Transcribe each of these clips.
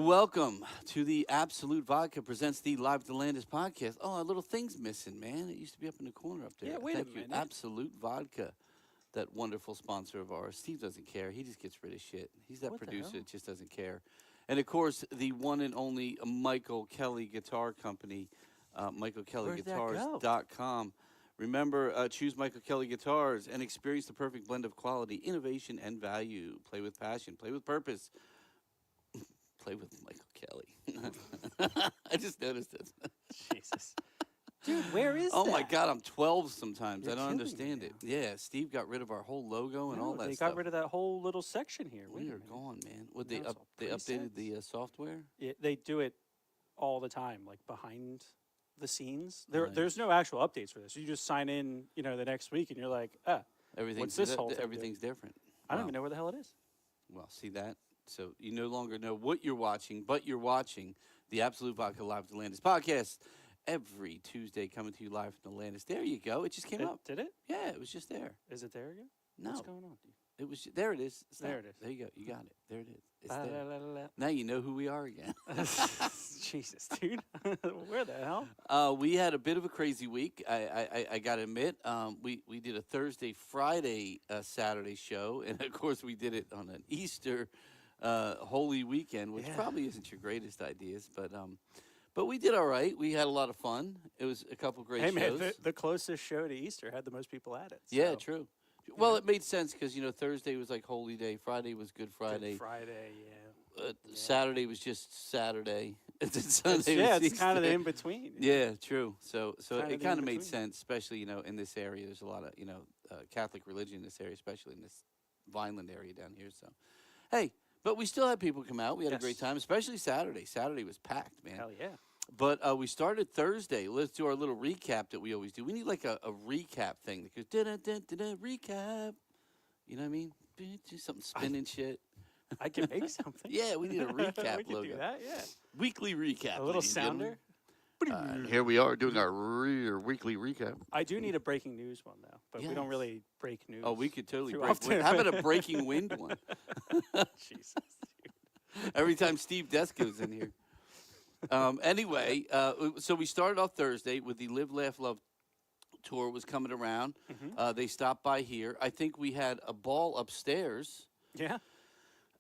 Welcome to the Absolute Vodka presents the Live at the Landis podcast. Oh, a little thing's missing, man. It used to be up in the corner up there. Yeah, wait a Thank you, minute. Absolute Vodka, that wonderful sponsor of ours. Steve doesn't care. He just gets rid of shit. He's that What the producer hell? that just doesn't care. And of course, the one and only Michael Kelly Guitar Company, michaelkellyguitars.com. Remember, choose Michael Kelly Guitars and experience the perfect blend of quality, innovation, and value. Play with passion. Play with purpose. Play with Michael Kelly. I just noticed it. Jesus. Dude, where is Oh that? my God, I'm 12 sometimes. You're I don't killing me understand it. now. Yeah, Steve got rid of our whole logo and all No, that they stuff. got rid of that whole little section here. Wait We a are minute. gone, man. What Now it's all they updated presets? the software? They do it all the time, like behind the scenes. Nice. There's no actual updates for this. You just sign in, the next week, and you're like, Everything's this whole thing do? everything's different. I don't Wow. even know where the hell it is. Well, see that? So you no longer know what you're watching, but you're watching the Absolute Vodka Live at the Landis podcast every Tuesday, coming to you live from the Landis. There you go. It just came up. Did it? Yeah, it was just there. Is it there again? No, What's going on, dude? it was. There it is. Stop. There it is. There you go. You got it. There it is. It's La, there. la, la, la, Now you know who we are again. la. Jesus, dude. Where the hell? We had a bit of a crazy week. I got to admit. We did a Thursday, Friday, Saturday show, and of course we did it on an Easter Holy Weekend, which Yeah. probably isn't your greatest ideas, but we did all right. We had a lot of fun. It was a couple great Hey, shows. man, the closest show to Easter had the most people at it. Yeah, so. true. Well, it made sense because Thursday was like Holy Day, Friday was Good Good Friday, Friday, yeah. Saturday was just Saturday, and then It's, Sunday yeah, was it's kind of the Easter. in between. Yeah, true. So Kinda it the kind of made in-between. sense, especially in this area. There's a lot of Catholic religion in this area, especially in this Vineland area down here. So, hey, but we still had people come out. We had a great Yes. time, especially Saturday. Saturday was packed, man. Hell yeah. But we started Thursday. Let's do our little recap that we always do. We need like a recap thing that goes da-da-da-da-da, recap. You know what I mean? Do something spinning shit. I can make something. Yeah, we need a recap we can logo. do that, yeah. Weekly recap. A little ladies and gentlemen. sounder. Here we are doing our weekly recap. I do need a breaking news one, though, but we don't Yes. really break news. Oh, we could totally too break often. wind. How about a breaking wind one? Jesus. Every time Steve Desk goes in here. Anyway, so we started off Thursday with the Live, Laugh, Love tour was coming around. They stopped by here. I think we had a ball upstairs Yeah.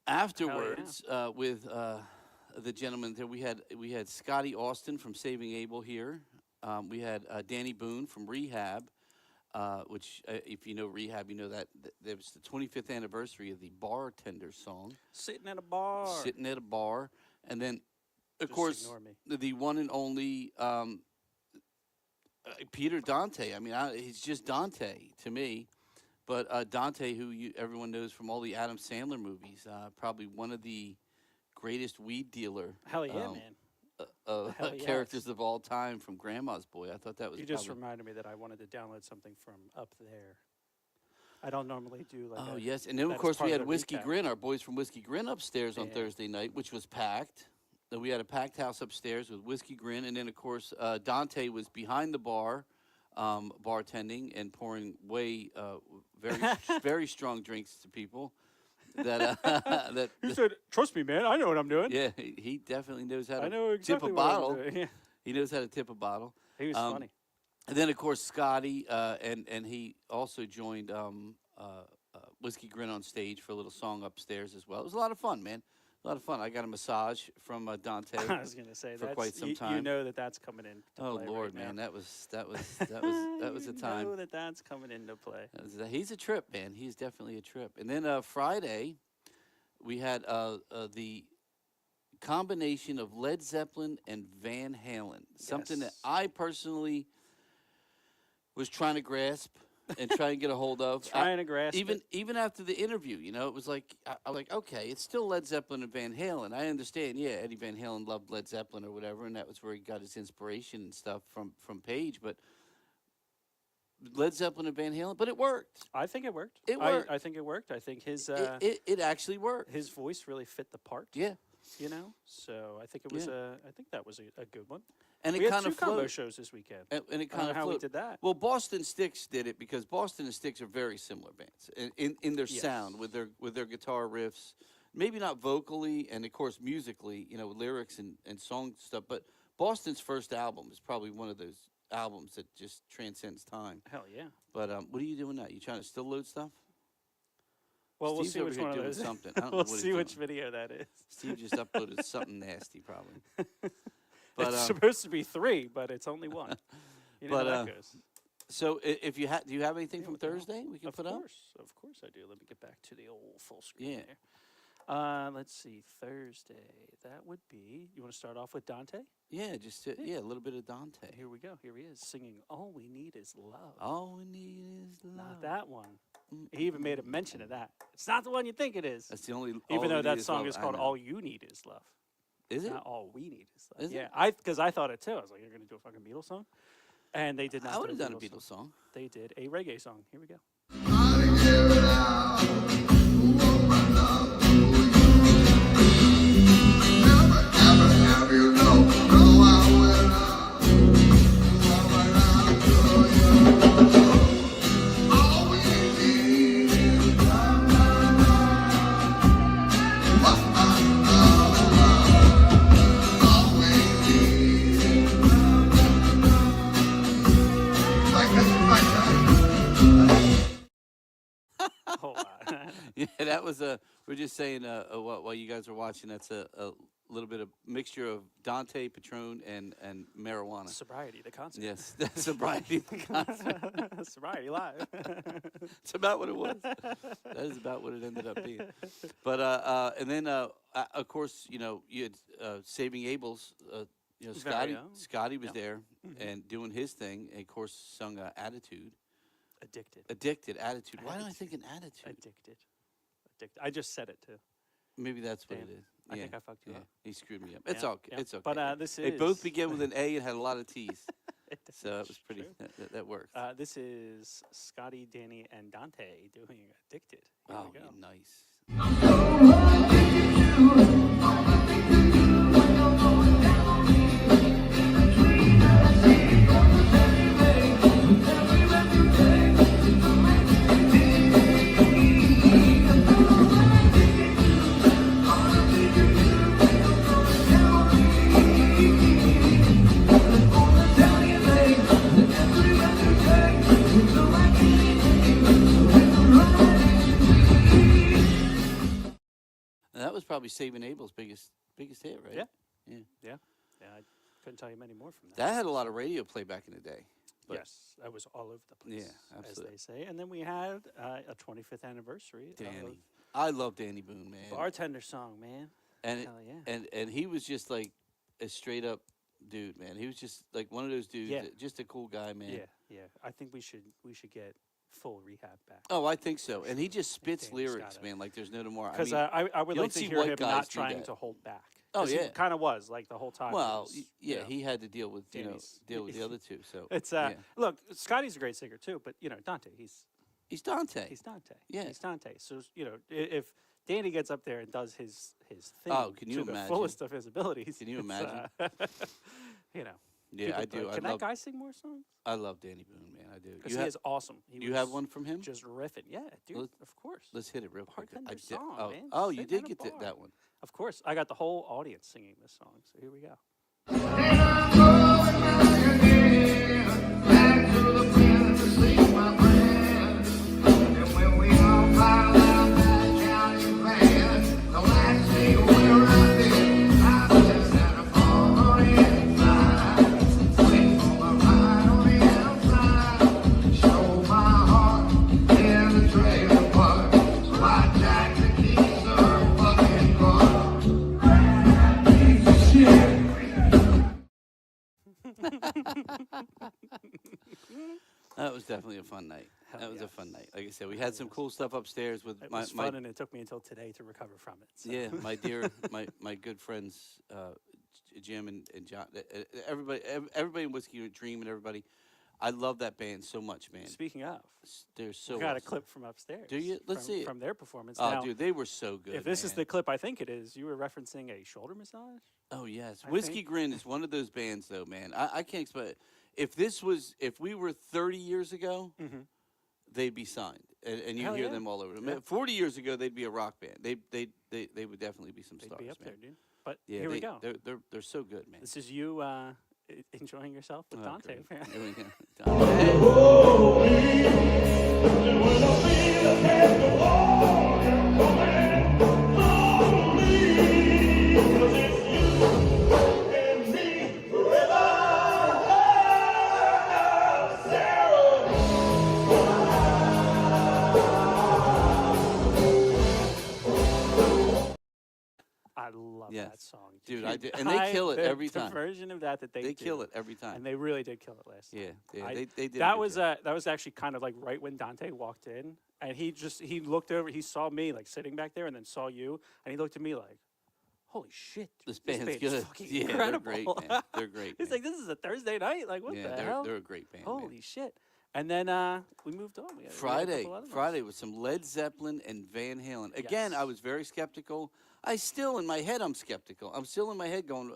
afterwards with the gentleman there. We had Scotty Austin from Saving Abel here. We had Danny Boone from Rehab, which if you know Rehab, you know that there was the 25th anniversary of the Bartender song. Sitting at a bar. Sitting at a bar, and then of Just course ignore me. the one and only Peter Dante. I mean, he's just Dante to me, but Dante, who everyone knows from all the Adam Sandler movies, probably one of the greatest weed dealer Hell yeah, man. Hell yes. characters of all time from Grandma's Boy. I thought that was You just probably- reminded me that I wanted to download something from up there. I don't normally do like Oh a, yes, and then of that's course part we of had the Whiskey recap. Grin, our boys from Whiskey Grin upstairs on Yeah. Thursday night, which was packed. Then we had a packed house upstairs with Whiskey Grin, and then of course Dante was behind the bar, bartending and pouring very very strong drinks to people. That He said, "Trust me, man. I know what I'm doing. yeah, he definitely knows how I to know exactly tip a what I'm bottle. doing." Yeah. He knows how to tip a bottle. He was funny. And then, of course, Scotty, and he also joined Whiskey Grin on stage for a little song upstairs as well. It was a lot of fun, man. A lot of fun. I got a massage from Dante. I was gonna say for that's, quite some you time. know that's coming in. Oh play Lord, right man, now. that was a time. You know that's coming into play. He's a trip, man. He's definitely a trip. And then Friday, we had the combination of Led Zeppelin and Van Halen. Something that Yes. I personally was trying to grasp and try and get a hold of. Trying to grasp Even after the interview, it was like I was like, okay, it's still Led Zeppelin and Van Halen. I understand, yeah, Eddie Van Halen loved Led Zeppelin or whatever, and that was where he got his inspiration and stuff from Page. But Led Zeppelin and Van Halen, but it worked. I think it worked. It worked. I think it worked. I think his It actually worked. his voice really fit the part. Yeah, So I think it was Yeah. I think that was a good one. and We it had kind two of combo flowed. shows this weekend. And it I don't kind know of how we flowed. did that. Well, Boston Sticks did it because Boston and Sticks are very similar bands in their Yes. sound with their guitar riffs, maybe not vocally and of course musically, you know, lyrics and song stuff, but Boston's first album is probably one of those albums that just transcends time. Hell yeah. But what are you doing now? You trying to still load stuff? Well, we'll Steve's see over which here one of doing those. something. I don't know We'll what he's see which doing. video that is. Steve just uploaded something nasty, probably. But It's supposed to be 3, but it's only 1. You know but, how that goes. so if you do you have anything from we- Thursday we can Of put up? course I do. Let me get back to the old full screen Yeah. there. Let's see, Thursday. That would be. You want to start off with Dante? Yeah, just a little bit of Dante. Here we go. Here he is singing "All We Need Is Love." All we need is love. Not that one. He even made a mention of that. It's not the one you think it is. That's the only. all Even we though need that is song love. is I called know. "All You Need Is Love." Is it? Not all we need is love. Is it? Yeah, because I thought it too. I was like, you're gonna do a fucking Beatles song, and they did not. I would do have done a Beatles Beatles song. They did a reggae song. Here we go. Hold on. Yeah, that was a. We're just saying. While you guys are watching, that's a little bit of mixture of Dante, Patron, and marijuana. Sobriety, the concert. Yes, that's sobriety concert. Sobriety live. It's about what it was. That is about what it ended up being. But and then of course, you know, you had Saving Abel's. You know, Very young. Scotty was Yeah. there and doing his thing, and of course sung Attitude. Addicted. Attitude. Why do I think an attitude? Addicted. I just said it too. Maybe that's what Damn. it is. I Yeah, think I fucked you yeah. up. He screwed me up. It's Yeah, okay. yeah. It's okay. But this They both is- began with an A and had a lot of T's, so it was It's pretty. true. That works. This is Scotty, Danny, and Dante doing Addicted. Here Oh, we go. yeah, nice. And that was probably Saving Abel's biggest hit, right? Yeah. Yeah. Yeah, I couldn't tell you many more from that. That had a lot of radio play back in the day. But Yes, that was all over the place, Yeah, as absolutely. they say. And then we had a 25th anniversary Danny, I love Danny Boone, man. of Bartender song, man. and Hell yeah. and he was just like a straight up dude, man. He was just like one of those dudes, Yeah. just a cool guy, man. Yeah. I think we should get full rehab back. Oh, I think so. And he just spits Danny's lyrics, got it. man, like there's no tomorrow. Because I mean, I would you like don't to see hear white him guys not do trying that. to hold back. Oh, 'Cause yeah. he kind of was like the whole time. well, was, yeah, you know, he had to deal with Danny's- deal with the other two. So It's yeah. look, Scotty's a great singer too, but you know Dante, he's Dante. Dante. Yeah. He's Dante. So you know if Danny gets up there and does his thing Oh, can you to the imagine? fullest of his abilities, Can you it's, imagine? you know. Yeah, I people- do. Can that guy sing more songs? I love Danny Boone, man. I do. Because You, he ha- is awesome. He you have was one from him? Just riffing. Yeah, dude. Let's- Of course. Let's hit it real quick. Bartender did- song, oh, man. oh, you Sitting did at a get bar. that one. Of course. I got the whole audience singing this song. So here we go. That was definitely a fun night. Hell That was yeah. a fun night. Like I said, we had some cool stuff upstairs with It my was fun, and it took me until today to recover from it. So. yeah, my dear, my good friends, Jim and John, everybody in Whiskey Dream and everybody. I love that band so much, man. Speaking of, They're so we got a awesome. clip from upstairs. Do you? Let's from, see it. from their performance. Oh, Now, dude, they were so good. if this is man. the clip I think it is, you were referencing a shoulder massage. Oh yes, I Whiskey think. Grin is one of those bands, though, man. I can't explain it. If we were 30 years ago, Mm-hmm. they'd be signed. and you Hell hear yeah. them all over. Yeah. 40 years ago, they'd be a rock band. They would definitely be some They'd stars, be up man. there, dude. But Yeah, here we go. They're so good, man. This is you enjoying yourself with Dante. great. Here we go. Dante. I love Yes. that song, Dude, I do- and they kill it every The time. version of that they They do, kill it every time. and they really did kill it last time. Yeah, I- they did. a That good was job. that was actually kind of like right when Dante walked in, and he looked over, he saw me like sitting back there, and then saw you, and he looked at me like, "Holy shit, dude, This band's good. fucking Yeah, incredible." they're great, man. They're great. He's man. like, "This is a Thursday night, like what yeah, the hell?" they're a great band. Holy man. shit! And then we moved on. We had a Friday, couple other ones. Friday was some Led Zeppelin and Van Halen. Again, I Yes. was very skeptical. I still, in my head, I'm skeptical. I'm still in my head going,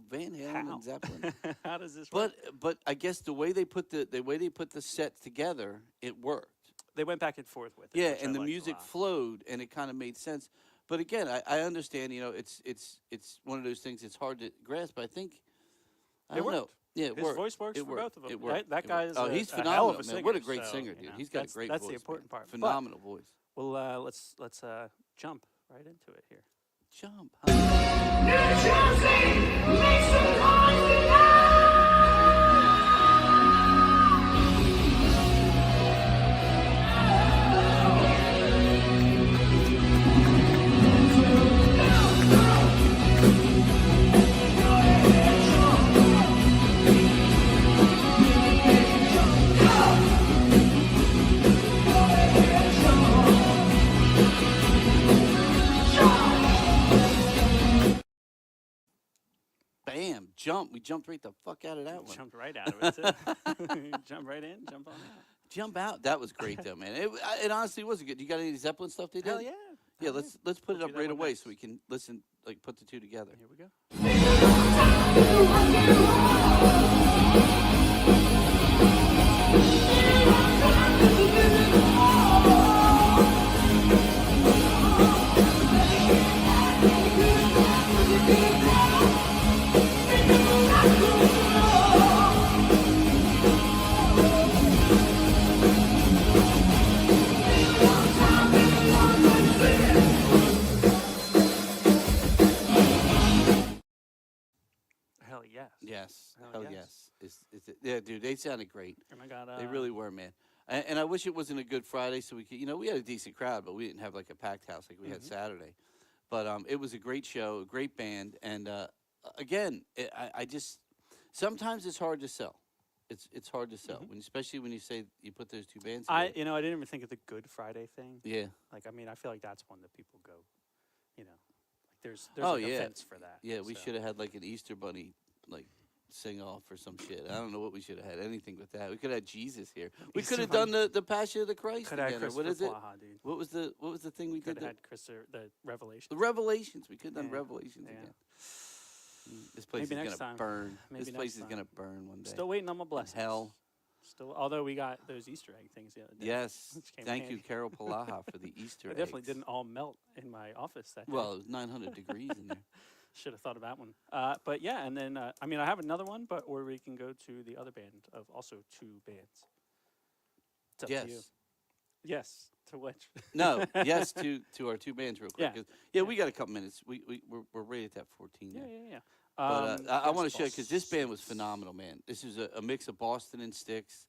Van Halen How? and Zeppelin. How does this work? But I guess the way they put the set together, it worked. They went back and forth with it. Yeah, which I and the liked a music lot. flowed, and it kind of made sense. But again, I understand. You know, it's one of those things. It's hard to grasp. I think. I It don't know. worked. Yeah, it His worked. voice works It for worked. both of them. It worked. That It guy worked. is Oh, a, he's a hell phenomenal, of a man. singer. What a great so, singer, you dude. know, He's got a great that's voice. the important man. part. Phenomenal voice. But, well, let's jump right into it here. Jump. Bam, jump. We jumped right the fuck out of that one. Jumped right out of it. Too. Jump right in, jump on out. Jump out. That was great though, man. It honestly was good. You got any Zeppelin stuff they did? Hell yeah. Yeah, Hell let's put it We'll up do that right one away next. so we can listen, like put the two together. Here we go. Hell yes. Yes. Hell Hell yes. yes. Yeah, dude, they sounded great. And I got They really were, man. And I wish it wasn't a Good Friday so we could, we had a decent crowd, but we didn't have like a packed house like we had Saturday. But it was a great show, a great band, and again, I just sometimes it's hard to sell. It's hard to sell, especially when you say you put those two bands together. I didn't even think of the Good Friday thing. Yeah. Like, I mean, I feel like that's one that people go, like there's Oh, like yeah. a fence for that. Yeah, we so. should have had like an Easter bunny, like sing off or some shit. I don't know what we should have had. Anything with that. We could have had Jesus here. We Easter could have bunny. done the Passion of the Christ Could have had again. Or what Christopher is it? Plaha, dude. What was the thing we Could did? have had the Revelation. The Revelations. We could have done Yeah, Revelations yeah. again. This place Maybe is next gonna time. burn. Maybe This place next is gonna burn one day. Still waiting on my blessings. Hell. Still, although we got those Easter egg things the other day. Yes. which came in Thank you, handy. Carol Palaha, for the Easter They definitely eggs. didn't all melt in my office that day. Well, it was 900 degrees in there. Should have thought of that one. But yeah, and then I mean, I have another one, or we can go to the other band of also two bands. It's up to you. Yes. Yes. To which? No. Yes to our two bands real quick. Yeah. 'Cause- Yeah, we got a couple minutes. We're right at that 14 Yeah, there. yeah, yeah. But I want to show you Fastball because this band was Six. phenomenal, man. This is a mix of Boston and Sticks.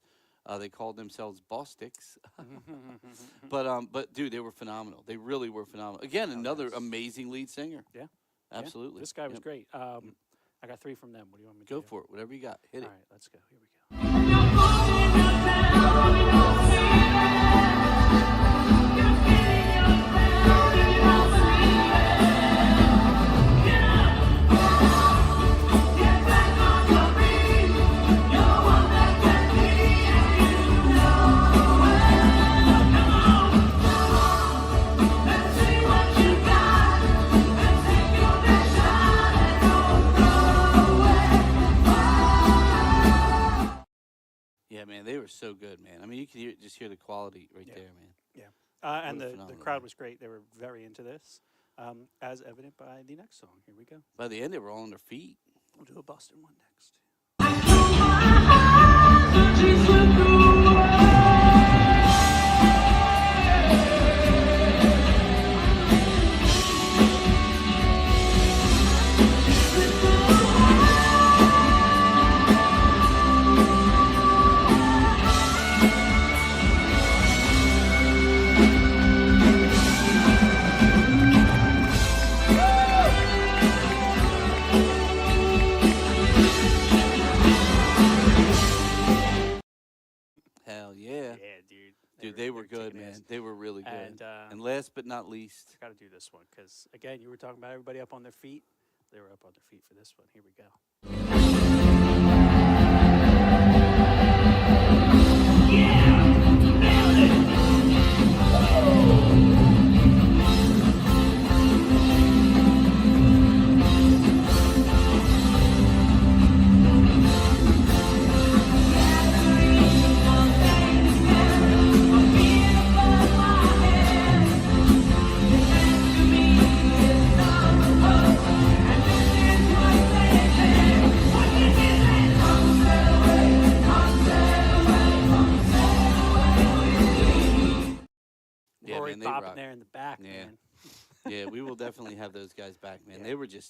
They called themselves Boss Sticks. But dude, they were phenomenal. They really were phenomenal. Again, another yes. amazing lead singer. Yeah. Absolutely. This guy was Yep. great. I got 3 from them. What do you want me to Go do? for it. Whatever you got. Hit All it. right, let's go. Here we Yeah, man, they were so so good, man. I mean, you can just hear the quality right Yeah. there, man. Yeah. What And a the phenomenal crowd band. was great. They were very into this, as evident by the next song. Here we go. By the end, they were all on their feet. We'll do a Boston one next. Hell yeah. Yeah, dude. Dude, they were they're good, kicking man. ass. They were really good. And, And last but not least, got to do this one because, again, you were talking about everybody up on their feet. They were up on their feet for this one. Here we go. yeah, Rory man, they bopping rock. there in the back, Yeah. man. Yeah, we will definitely have those guys back, man. Yeah.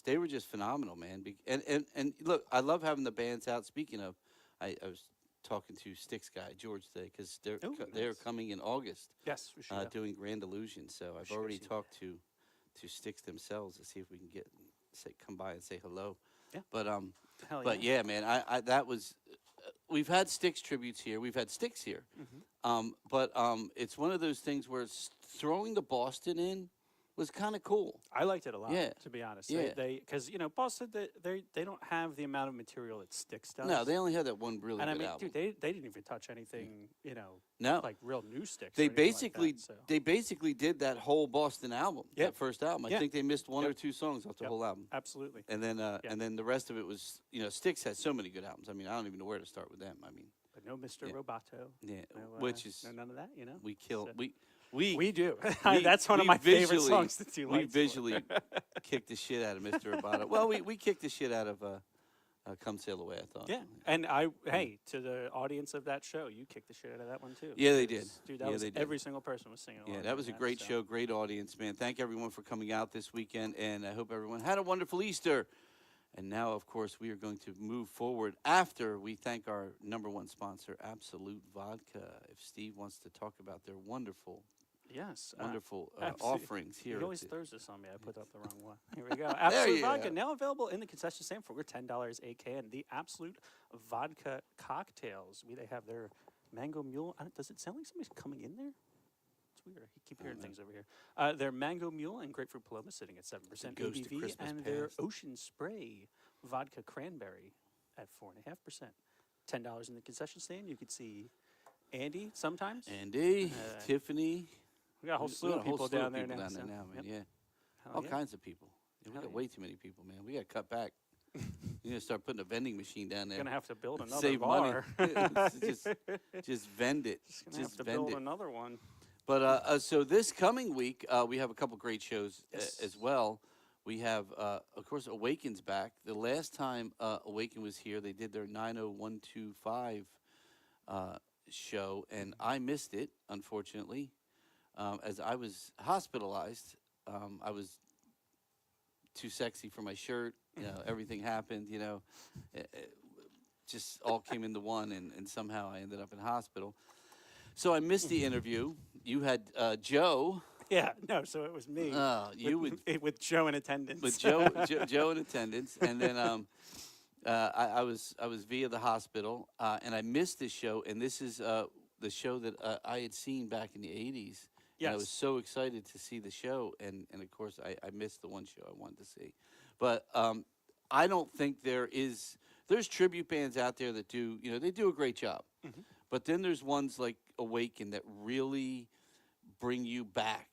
They were just phenomenal, man. And look, I love having the bands out. Speaking of, I was talking to Styx guy George today because Oh, they're nice. coming in August, Yes, we should. doing Grand Illusion. So I've should go already see talked to Styx themselves to see if we can come by and say hello. Yeah. But Hell but yeah, man, I that was. We've had Styx tributes here. We've had Styx here. But it's one of those things where throwing the Boston in was kind of cool. I liked it a lot, Yeah. to be honest. Yeah. They because Boston they don't have the amount of material that Styx does. No, they only had that one really and I good mean, album. dude, they didn't even touch anything, No. like real new Styx. They or anything like basically that, so. they basically did that whole Boston album, Yep. that first album. I Yeah. think they missed one Yep. or two songs off the Yep. whole album. Absolutely. And then the rest of it was, Styx has so many good albums. I mean, I don't even know where to start with them. I mean, But no Mr. Yeah. Roboto. yeah, No, which is no, none of that. we kill So- we do. we- That's one of we my favorite visually- songs to do. we visually kicked the shit out of Mr. Roboto. Well, we kicked the shit out of Come Sail Away, I thought. Yeah, and hey, to the audience of that show, you kicked the shit out of that one too. Yeah, they did. Dude, that Yeah, was they did. every single person was singing along. Yeah, that was a during great so. show, great audience, man. Thank everyone for coming out this weekend, and I hope everyone had a wonderful Easter. And now, of course, we are going to move forward after we thank our number one sponsor, Absolute Vodka. If Steve wants to talk about their wonderful, Yes, wonderful Absolute- offerings here. He at always the- throws this on me. I put up the wrong one. Here we go. Absolute you Vodka go. now available in the concession stand for $10 a can. The Absolute Vodka cocktails. They have their mango mule. Does it sound like somebody's coming in there? It's weird. I keep hearing things over here. Their mango mule and grapefruit paloma sitting at 7% ghost of ABV, Christmas and their past. ocean spray vodka cranberry at 4.5%. $10 in the concession stand. You could see Andy sometimes. Andy, Tiffany. We got a whole we slew got of people down there now. down so, there now, man. yep. Yeah, Hell all yeah. kinds of people. Yeah, we Hell got yeah. way too many people, man. We got to cut back. You gotta start putting a vending machine down there. Gonna have to build another Save bar. money. just vend it. Just gonna have to vend build it. another one. But so this coming week, we have a couple great shows Yes. as well. We have, of course, Awaken's back. The last time Awaken was here, they did their 90125 show, and I missed it, unfortunately, as I was hospitalized. I was too sexy for my shirt. Everything happened. It just all came into one, and somehow I ended up in hospital. So I missed the interview. You had Joe. Yeah, no. So it was me. You would with Joe in attendance. with Joe in attendance, and then I was via the hospital, and I missed this show. And this is the show that I had seen back in the '80s. And I was Yes. so excited to see the show, and of course I missed the one show I wanted to see. But I don't think there's tribute bands out there that do they do a great job, but then there's ones like Awaken that really bring you back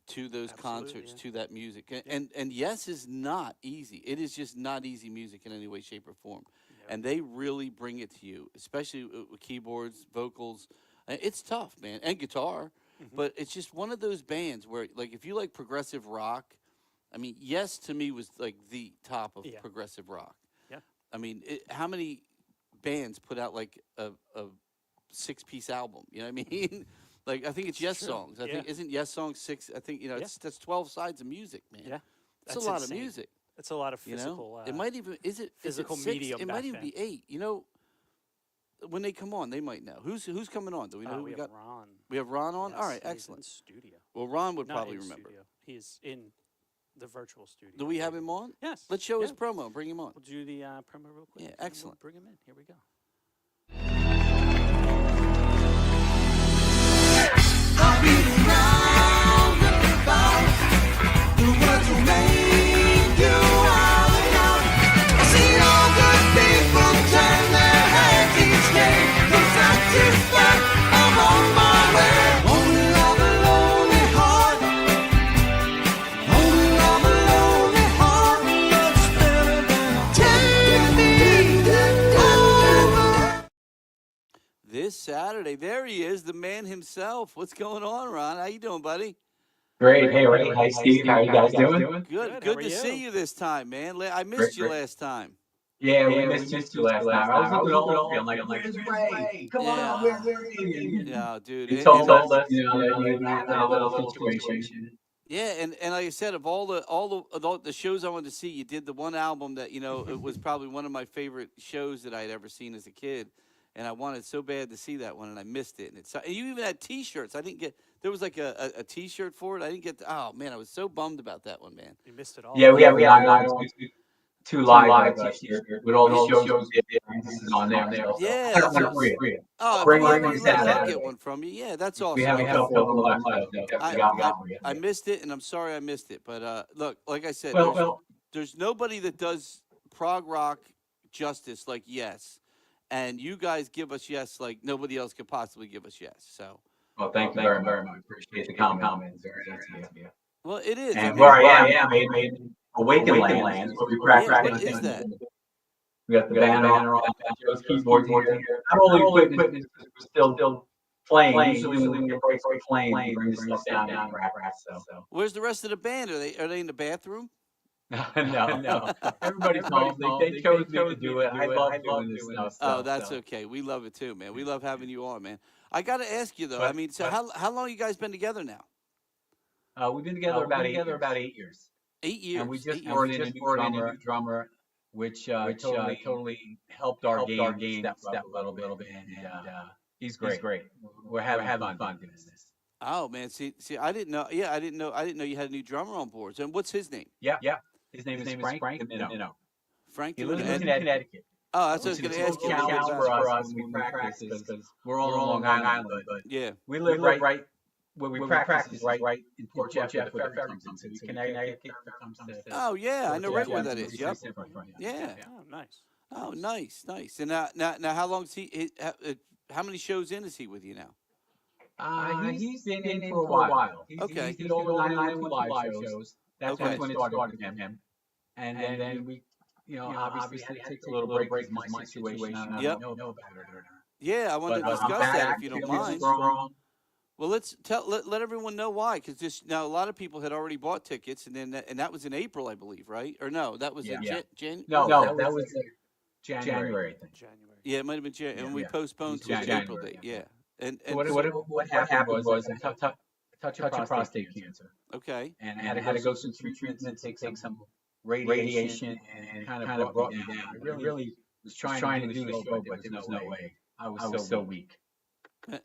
to those Absolutely, concerts, yeah. to that music. And yes is not easy. It is just not easy music in any way, shape, or form. and they really bring it to you, especially with keyboards, vocals. It's tough, man, and guitar. But it's just one of those bands where, like, if you like progressive rock, I mean, Yes to me was like the top of progressive rock. Yeah. I mean, how many bands put out like a 6-piece album? You know what I mean? Like, I think it's Yes true. Songs. I think isn't Yes Songs 6? I think that's 12 sides of music, man. Yeah. That's a lot of music. It's a lot of You physical. know, it might even physical is it 6? medium It back might even then. be 8. You know, when they come on, they might know who's coming on. Do we know who we we have got? Ron. We have Ron on. Yes, All right, he's excellent. in studio. Well, Ron would Not probably in remember. Studio. He's in the virtual studio. Do we have him on? Yes. Let's show his Yeah. promo. Bring him on. We'll do the promo real quick. Yeah, and we'll excellent. bring him in. Here we go. I've been around and about the words will make you out and out. I see all good people turn their heads each day. No satisfied, I'm on my way. Only love a lonely heart. Only love a lonely heart. Much better than take me over. This Saturday, there he is, the man himself. What's going on, Ron? How you doing, buddy? Great. Hey, Ray. Hi, Steve. How you guys doing? Good. Good, how Good are to see you? you this time, man. I missed you Great. last time. Yeah, we missed you two last time. I was looking all over you. I'm like, where's Ray? Ray? Come Yeah. on, where's Ray? Yeah, dude. You And- told and- us, you know, that you had a little situation. Yeah, and like I said, of all the shows I wanted to see, you did the one album that it was probably one of my favorite shows that I had ever seen as a kid, and I wanted so bad to see that one, and I missed it. And you even had T-shirts. I didn't get. There was like a T-shirt for it. I didn't get. Oh man, I was so bummed about that one, man. You missed it all. Yeah, we have two live T-shirts with all the shows we did. This is on there. So. Yeah, I got that's one for you. Oh, if Bring you it haven't on let me Saturday. get one from you, yeah, that's awesome. We have a couple of them left. So we got one for you. I missed it, and I'm sorry I missed it. But look, like I said, Well, there's nobody that does prog rock justice like Yes, and you guys give us Yes like nobody else could possibly give us Yes. So, well, thank you very much. Appreciate the comments. Very nice of you. well, it is. And I mean, where I am, made Awaken Lands, where we practice. what is that? We got the banner on, Joe's keyboard here. Not only equipment, we're still playing. Usually when we get breaks, we're playing. We bring this stuff down and practice. So. Where's the rest of the band? Are they in the bathroom? No. Everybody's home. They chose me to do it. I love doing this stuff. Oh, that's okay. We love it too, man. We love having you on, man. I got to ask you though. I mean, so how long you guys been together now? We've been together about 8 years. 8 years. And we just 8 years. brought in a new drummer, which totally helped our game step up a little bit. And he's great. We're having fun doing this. Oh man, see, I didn't know. Yeah, I didn't know you had a new drummer on board. And what's his name? Yeah. His name is Frank Domino. Frank. He lives in Domino. Connecticut. Oh, that's what I was going to ask you. Challenge for us when we practice because we're all on Long Island, but Yeah. we live right where we practice is right in Port Jeff where the ferry comes in. So we Connecticut comes to. Oh yeah, I know right where that is. It's Yep. simple, right? Yeah. Oh, nice. Oh, nice. And now, how long is he? How many shows in is he with you now? He's been in for a while. Okay. He's all the 911 live shows. That's Okay. when it started with him. And then we, obviously had to take a little break because my situation. I Yep. don't know about it or not. Yeah, I wanted to I'm discuss back, that if you don't feeling mind. strong. Well, let's let everyone know why, because now a lot of people had already bought tickets, and that was in April, I believe, right? Or no, that was in January. No, that was January. I think. January. Yeah, it might have been January, and we Yeah. postponed It to was the April January, date. Yeah, and What happened was a touch of prostate cancer, okay, and I had to go through 3 treatments, take some radiation, and kind of brought me down. I really was trying to do the show, but there was no way. I was so weak.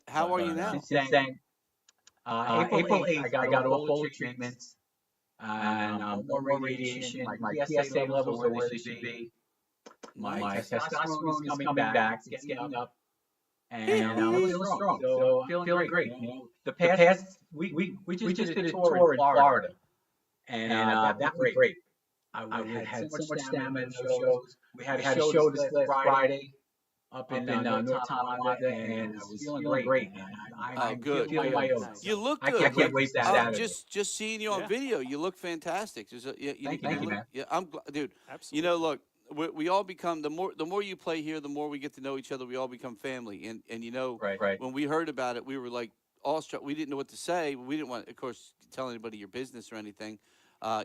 How are you now? Since then, April 8th, I got all the treatments, and more radiation. My PSA levels are where they should be. My testosterone is coming back. It's getting up. And I'm feeling strong. So I'm feeling great. The past week, we just did a tour in Florida. And that was great. I had so much stamina in shows. We had a show this last Friday up in North Tonawanda, and I was feeling great. I'm good. feeling my own. You look I good. can't wait that out. Just seeing you on Yeah. video, you look fantastic. Thank you, man. Yeah, I'm dude. Absolutely. Look, we all become the more you play here, the more we get to know each other. We all become family, and you know, Right. when we heard about it, we were like awestruck. We didn't know what to say. We didn't want, of course, to tell anybody your business or anything.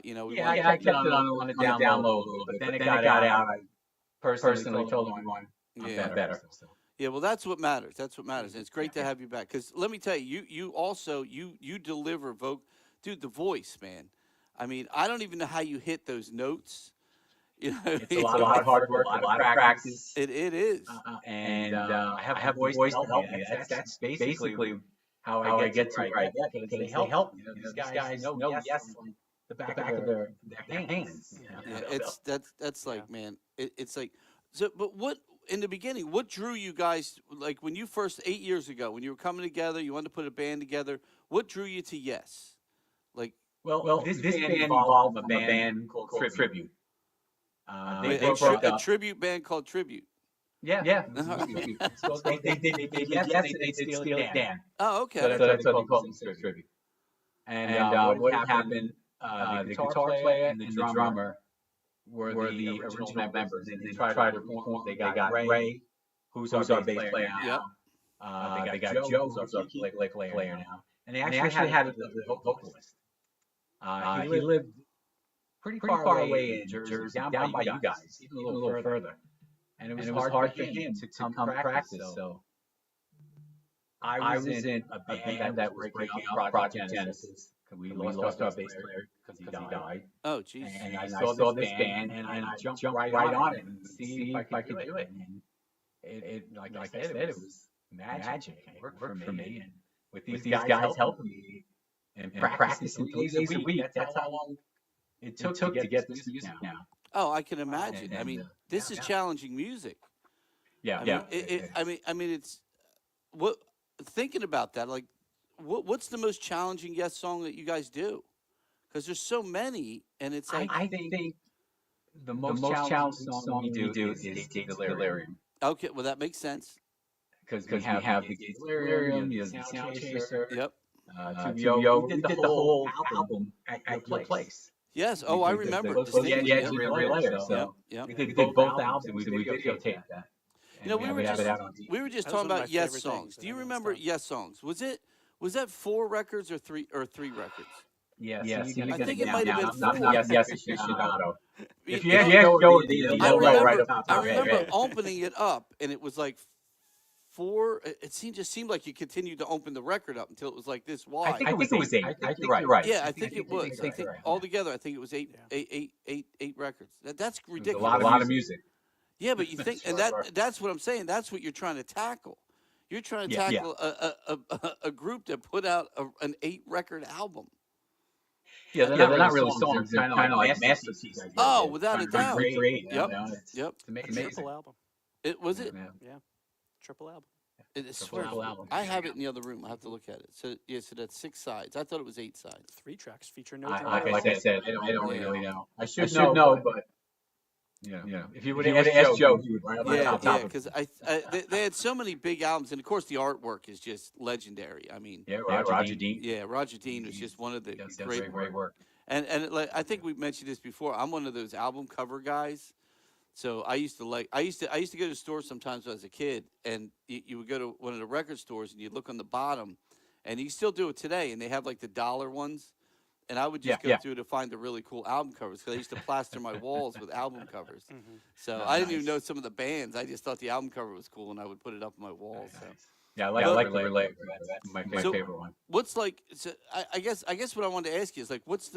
You know, we Yeah, wanted, I kept it on the down low a little bit. Then it got out. I personally told everyone I'm Yeah. better. So. Yeah, well, that's what matters. That's what matters, and it's great to have you back. Because let me tell you, you also you deliver dude, the voice, man. I mean, I don't even know how you hit those notes. You know, It's a lot of hard work, a lot of practice. it is. And I have a voice to help me. That's basically how I get to where I get because they help me. These guys know yes on the back of their hands. Yeah, that's like, man, it's like, so. But what in the beginning, what drew you guys, like when you first 8 years ago, when you were coming together, you wanted to put a band together. What drew you to Yes? Like, Well, this band evolved from a band called Tribute. They broke a up. tribute band called Tribute. Yeah. So they did yes, and they did Steal It Dan. Oh, okay. So that's what they call them, Tribute. And what happened, the guitar player and the drummer were the original members, and they tried to perform. They got Ray, who's our bass player now. Yep. They got Joe, who's our keyboard player now. And they actually had a vocalist. He lived pretty far away in Jersey, down by you guys, even a little further. And it was hard for him to come practice. So I was in a band that was breaking up, Project Genesis. We lost our bass player because he died. Oh, jeez. And I saw this band, and I jumped right on it and see if I could do it. And it like I said, it was magic. It worked for me. And with these guys helping me and practicing 3 days a week, that's how long it took to get this music now. Oh, I can imagine. I mean, this is challenging music. Yeah, I mean, it's what thinking about that. Like, what's the most challenging Yes song that you guys do? Because there's so many, and it's like I think the most challenging song we do is Delirium. Okay, well that makes sense. Because we have the Delirium, the Sound Chaser. Yep. We did the whole album at your place. Yes. Oh, I remember. Yeah, Layer. So Yep. we did both albums, and we videotaped that. You know, we were just That was talking one of my about Yes favorite songs. things Do you that I remember noticed. Yes songs? Was that 4 records or three records? Yes. I think it might have been 4. Not Yes Aficionado. If you know, ask Joe, they'll know right off the top I of their remember head. opening it up, and it was like 4. It just seemed like you continued to open the record up until it was like this wide. I think it was 8. I think you're right. Yeah, I think it was. I think right. altogether, I think it was eight records. That's There's ridiculous. a lot of music. Yeah, but you think, and that's what I'm saying. That's what you're trying to tackle. You're trying to tackle a group that put out an 8-record album. Yeah, they're not really songs. They're kind of like masterpieces. Oh, without a doubt. Yep. Yep. Triple album. It was it. Yeah. Triple album. It's Triple album. I have it in the other room. I have to look at it. So yeah, so that's 6 sides. I thought it was 8 sides. 3 tracks feature no Like drums. I said, I don't Yeah. really know. I should know, but if you would have asked Joe, he would right up Yeah, on top of it. because they had so many big albums, and of course the artwork is just legendary. I mean, Yeah, Roger Dean. yeah, Roger Dean was just one of the That's great great work. And I think we mentioned this before. I'm one of those album cover guys. So I used to go to the store sometimes when I was a kid, and you would go to one of the record stores and you'd look on the bottom, and you still do it today, and they have like the dollar ones, and I would just go through to find the really cool album covers because I used to plaster my walls with album covers. So I didn't even know some of the bands. I just thought the album cover was cool, and I would put it up on my wall. So. Yeah, I like the Relay. That's my favorite one. What's like? So I guess what I wanted to ask you is like, what's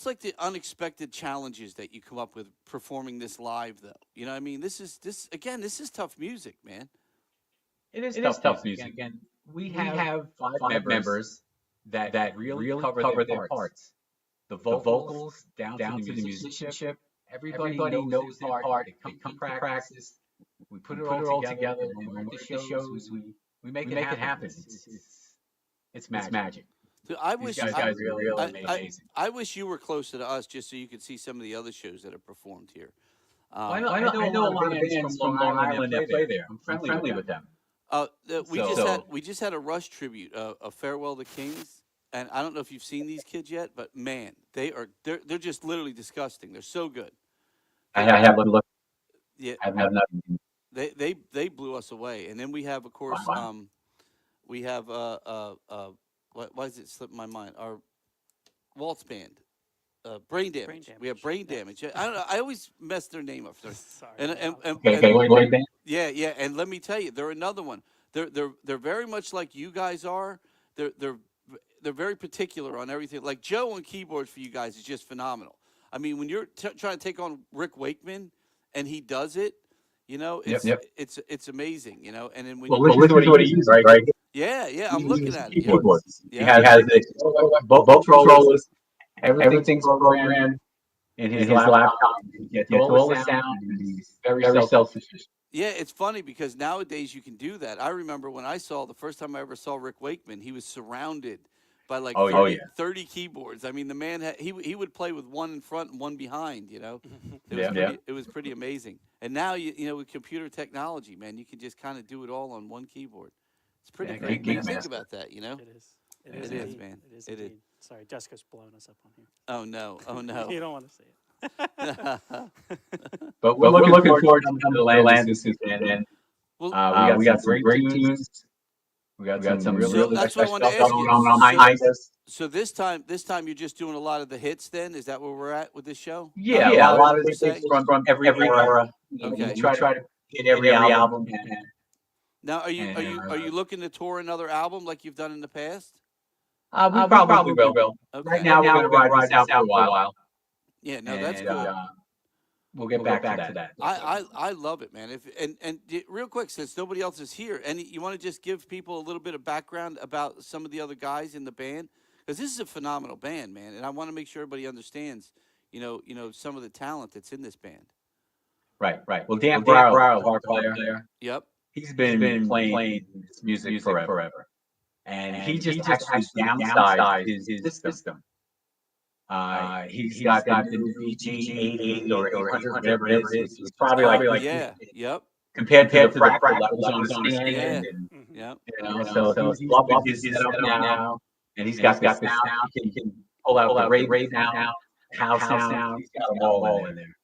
like the unexpected challenges that you come up with performing this live, though? You know what I mean? This is tough music, man. It is tough music. Again, we have 5 members that really cover their parts. The vocals down to the musicianship. Everybody knows their part. They come to practice. We put it all together. And when we're at the shows, we make it happen. It's magic. So I wish These guys really amazing. I wish you were closer to us just so you could see some of the other shows that have performed here. I know a lot of bands from Long Island that play there. I'm friendly with them. We just had a Rush tribute, a Farewell to Kings, and I don't know if you've seen these kids yet, but man, they're just literally disgusting. They're so good. I have to look. Yeah, I have not. they blew us away. And then we have, of course, Wow. we have why does it slip my mind? Our waltz band. Brain damage. We have brain yes. damage. I don't know. I always mess their name up. Sorry. Sorry. Okay, boy band. Yeah. And let me tell you, they're another one. They're very much like you guys are. They're very particular on everything. Like Joe on keyboards for you guys is just phenomenal. I mean, when you're trying to take on Rick Wakeman, and he does it, Yep. it's amazing, And then when Well, you, listen to what he uses, right? yeah, I'm looking at it. Keyboards. He Yeah. has both controllers. Everything's programmed in his laptop. He gets all the sound. And he's very self-sufficient. Yeah, it's funny because nowadays you can do that. I remember when the first time I ever saw Rick Wakeman, he was surrounded by like 30 keyboards. I mean, the man he would play with one in front and one behind. It was pretty amazing. And now with computer technology, man, you can just kind of do it all on one keyboard. It's pretty great. When you think about that, It is. It is, indeed. man. It is. It is. Indeed. Sorry, Jessica's blowing us up on here. Oh no. You don't want to see it. But we're looking forward to the Landis, and Well, we got some great tunes. We got some really that's what I wanted to stuff ask you. going on behind us. So this time you're just doing a lot of the hits. Then is that where we're at with this show? Yeah, a lot of this things from every era. Okay. We try to get every album. Now, are you looking to tour another album like you've done in the past? We probably will. Okay. Right now, we're going to ride this out for a while. Yeah, no, that's good. We'll get back to that. I love it, man. Real quick, since nobody else is here, and you want to just give people a little bit of background about some of the other guys in the band, because this is a phenomenal band, man, and I want to make sure everybody understands, some of the talent that's in this band. Right. Well, Dan Brower, our player. Yep. He's been playing this music forever. And he just actually downsized his system. He's got the VG 880 or 800, whatever it is. It's probably like yep. Compared to the fractal that was on his stand. Yep. So he's loving his setup now. And he's got the sound. He can pull out the rave now, house sound. He's got them all in there.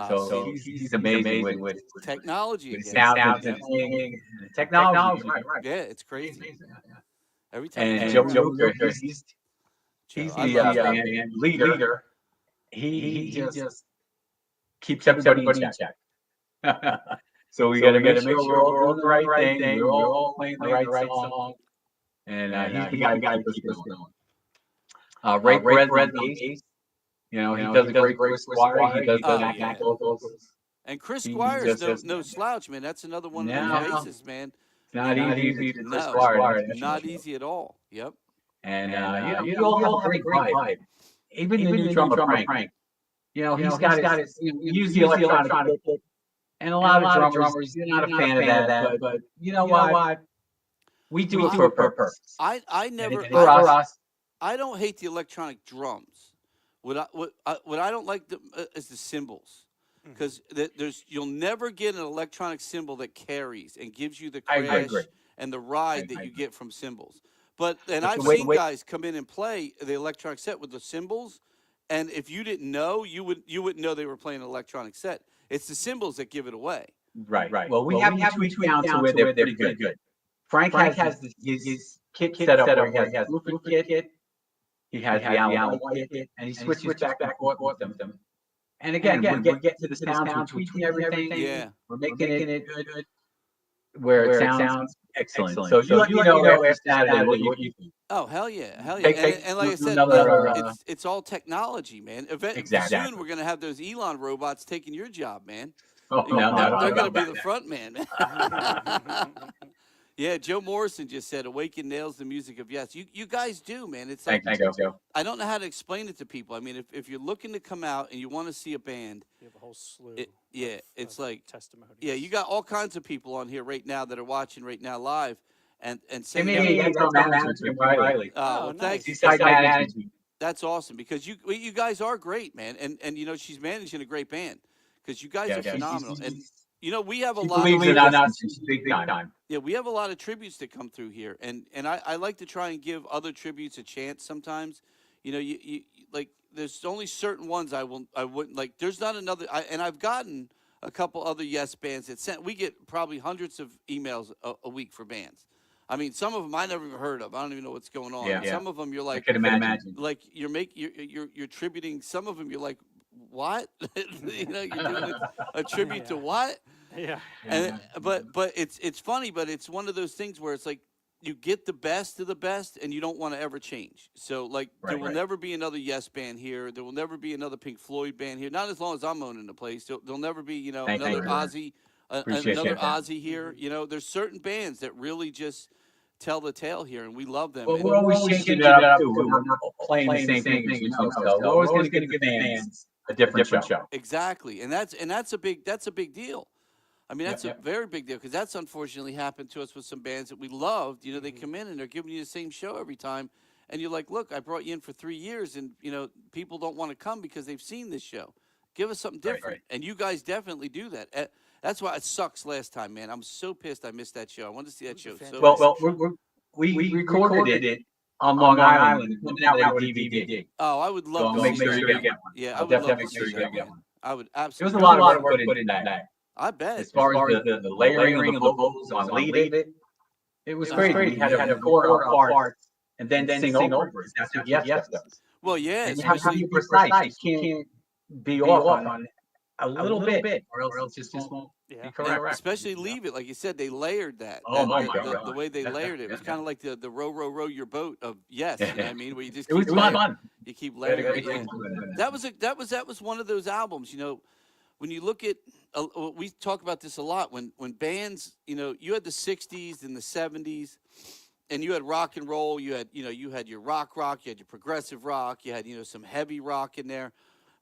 So he's amazing with technology. Sound and technology. Right. Yeah, it's crazy. Every time. And Joe he's the band leader. He just keeps everybody in check. So we got to make sure we're all doing the right thing. We're all playing the right song. And he's the guy who keeps us going. Ray Bread, he does a great Chris Squire. He does the back vocals. And Chris Squire's no slouch, man. That's another one of the bassists, man. It's not easy to Chris Squire. Not easy at all. Yep. And you all have a great vibe. Even the new drummer Frank. He's got his use the electronic kit. And a lot of drummers, you're not a fan of that, but you know what? We do it for a purpose. I never for us. I don't hate the electronic drums. What I don't like is the cymbals, because you'll never get an electronic cymbal that carries and gives you the crash and the ride that you get from cymbals. And I've seen guys come in and play the electronic set with the cymbals, and if you didn't know, you wouldn't know they were playing an electronic set. It's the cymbals that give it away. Right. Well, we have tweaked down to where they're pretty good. Frank has his kit set up where he has looping kit. He has the Allen kit, and he switches back and forth with them. And again, we get to the sound, we're tweaking everything. Yeah. We're making it good. Where it sounds excellent. So you let me know after Saturday what you think. Oh, hell yeah. And like I said, it's all technology, man. Exactly. Soon we're going to have those Elon robots taking your job, man. Oh, they're going to be the front man. Yeah, Joe Morrison just said, Awaken nails the music of yes. You guys do, man. It's like, Thank you, Joe. I don't know how to explain it to people. I mean, if you're looking to come out and you want to see a band. You have a whole slew it's like testimonies. Yeah, you got all kinds of people on here right now that are watching right now live and saying, Riley. Oh, thanks. He's side manager. That's awesome, because you guys are great, man, and she's managing a great band, because you guys are phenomenal. And we have a lot of big time. Yeah, we have a lot of tributes that come through here, and I like to try and give other tributes a chance sometimes. like there's only certain ones I wouldn't like. There's not another. And I've gotten a couple other Yes bands that sent. We get probably hundreds of emails a week for bands. I mean, some of them I never even heard of. I don't even know what's going on. Yeah. And some of them you're like, I can imagine. like you're tributing. Some of them you're like, what? You're doing a tribute to what? Yeah. And but it's funny, but it's one of those things where it's like you get the best of the best, and you don't want to ever change. So like there will never be another Yes band here. There will never be another Pink Floyd band here. Not as long as I'm owning the place. There'll never be another Ozzy, another Ozzy here. There's certain bands that really just tell the tale here, and we love them. Well, And we're always changing it up too. We're not playing the same things, so we're always going to give the fans a different show. exactly, and that's a big deal. I mean, that's a very big deal, because that's unfortunately happened to us with some bands that we loved. They come in and they're giving you the same show every time, and you're like, look, I brought you in for 3 years, and people don't want to come because they've seen this show. Give us something different, and you guys definitely do that. That's why it sucks last time, man. I'm so pissed I missed that show. I wanted to see that show. So Well, we recorded it on Long Island. Put it out with a DVD. oh, I would love So to make see sure that. you get one. Yeah, I I'll would love definitely to see make sure you that, get man. one. I would It was absolutely. a lot of work put into that. I bet. As far as the layering of the vocals on Lead It, it was crazy. We had to record our parts and then sing over it. That's what Yes does. Well, yeah, And you have to especially be precise. You can't be off on a little bit, or else it just won't be correct. especially Leave It, like you said, they layered that. Oh, my the, God. the way they layered it was kind of like the row your boat of Yes. You know what I mean? Where you just It was keep layering, fun. you keep We had a layering. great Yeah. time. That was one of those albums. When you look at, we talk about this a lot. When bands, you had the '60s and the '70s, and you had rock and roll. You had your rock, you had your progressive rock, you had some heavy rock in there.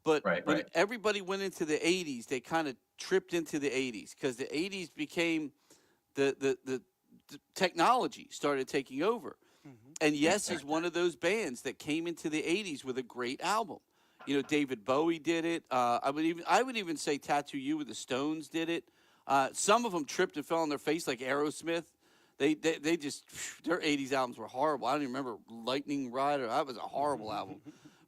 But when everybody went into the '80s, they kind of tripped into the '80s, because the '80s became the technology started taking over. And Yes is one of those bands that came into the '80s with a great album. David Bowie did it. I would even say Tattoo You with the Stones did it. Some of them tripped and fell on their face, like Aerosmith. They just, their '80s albums were horrible. I don't even remember Lightning Rider. That was a horrible album.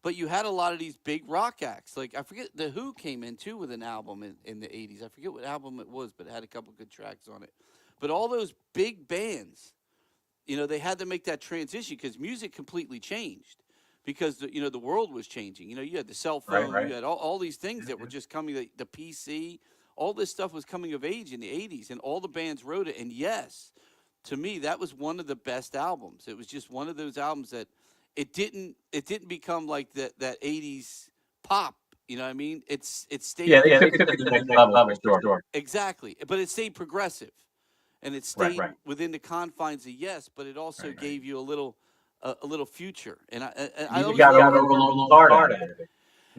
But you had a lot of these big rock acts. Like, I forget, The Who came in too with an album in the '80s. I forget what album it was, but it had a couple good tracks on it. But all those big bands, they had to make that transition, because music completely changed. Because the world was changing. You had the cell phone, you had all these things that were just coming. The PC, all this stuff was coming of age in the '80s, and all the bands wrote it. And Yes, to me, that was one of the best albums. It was just one of those albums that it didn't become like that '80s pop. You know what I mean? It stayed. Yeah, they took it to the next level, sure. Exactly, but it stayed progressive, and it stayed within the confines of Yes. But it also gave you a little future, and I You got a little start out of it.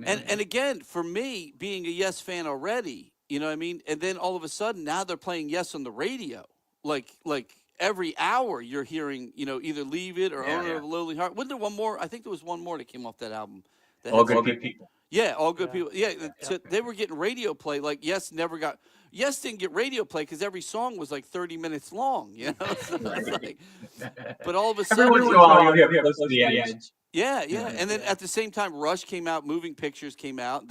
And again, for me, being a Yes fan already, you know what I mean? And then all of a sudden, now they're playing Yes on the radio. Like every hour you're hearing, either Leave It or Owner of a Lonely Heart. Wasn't there one more? I think there was one more that came off that album. All Good People. Yeah, All Good People. Yeah, so they were getting radio play. Like Yes didn't get radio play because every song was like 30 minutes long, So it's like, but all of a sudden, Every once in a while, you have close to the edge. Yeah. And then at the same time, Rush came out, Moving Pictures came out.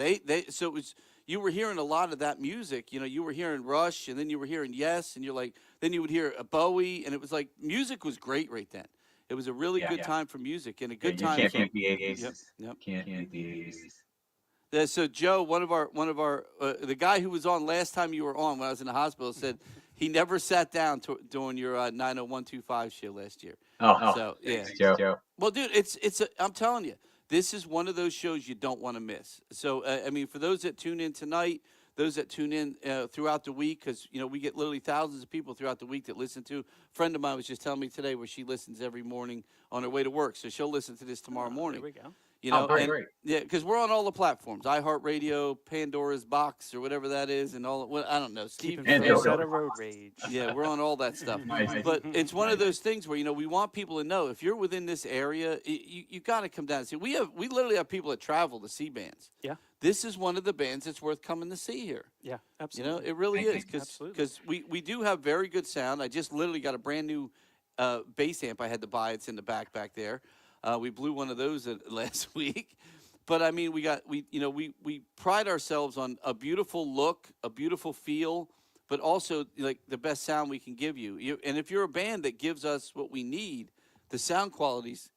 So it was, you were hearing a lot of that music. You were hearing Rush, and then you were hearing Yes, and you're like, then you would hear a Bowie, and it was like music was great right then. It was a really good time for music, and a good time. You can't beat the 80s. Yep. Can't beat the 80s. So Joe, one of our the guy who was on last time you were on when I was in the hospital said he never sat down during your 90125 show last year. So yeah, Joe. Well, dude, I'm telling you, this is one of those shows you don't want to miss. So I mean, for those that tune in tonight, those that tune in throughout the week, because we get literally thousands of people throughout the week that listen to. A friend of mine was just telling me today where she listens every morning on her way to work, so she'll listen to this tomorrow morning. There we go. Great. Yeah, because we're on all the platforms: iHeartRadio, Pandora's Box, or whatever that is, and all. Well, I don't know. Steve, Out of road rage. yeah, we're on all that stuff. But it's one of those things where we want people to know if you're within this area, you got to come down and see. We literally have people that travel to see bands. Yeah. This is one of the bands that's worth coming to see here. Yeah, absolutely. It really is, Absolutely. because we do have very good sound. I just literally got a brand new bass amp I had to buy. It's in the back there. We blew one of those last week. But I mean, we pride ourselves on a beautiful look, a beautiful feel, but also like the best sound we can give you. And if you're a band that gives us what we need, the sound quality's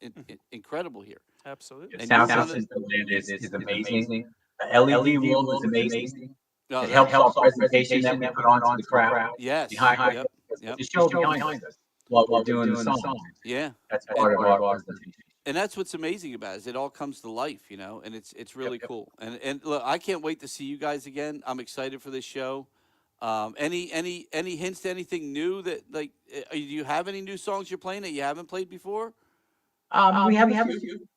incredible here. Absolutely. And Sound you're one system is amazing. The LED wall is amazing. Oh, It helps our presentation that we put on to the crowd. Yes. Behind Yep. Yep. the show behind us while we're doing the song. Yeah. That's part of our presentation. And that's what's amazing about it, is it all comes to life, and it's really cool. And look, I can't wait to see you guys again. I'm excited for this show. Any hints to anything new that do you have any new songs you're playing that you haven't played before? We have a few.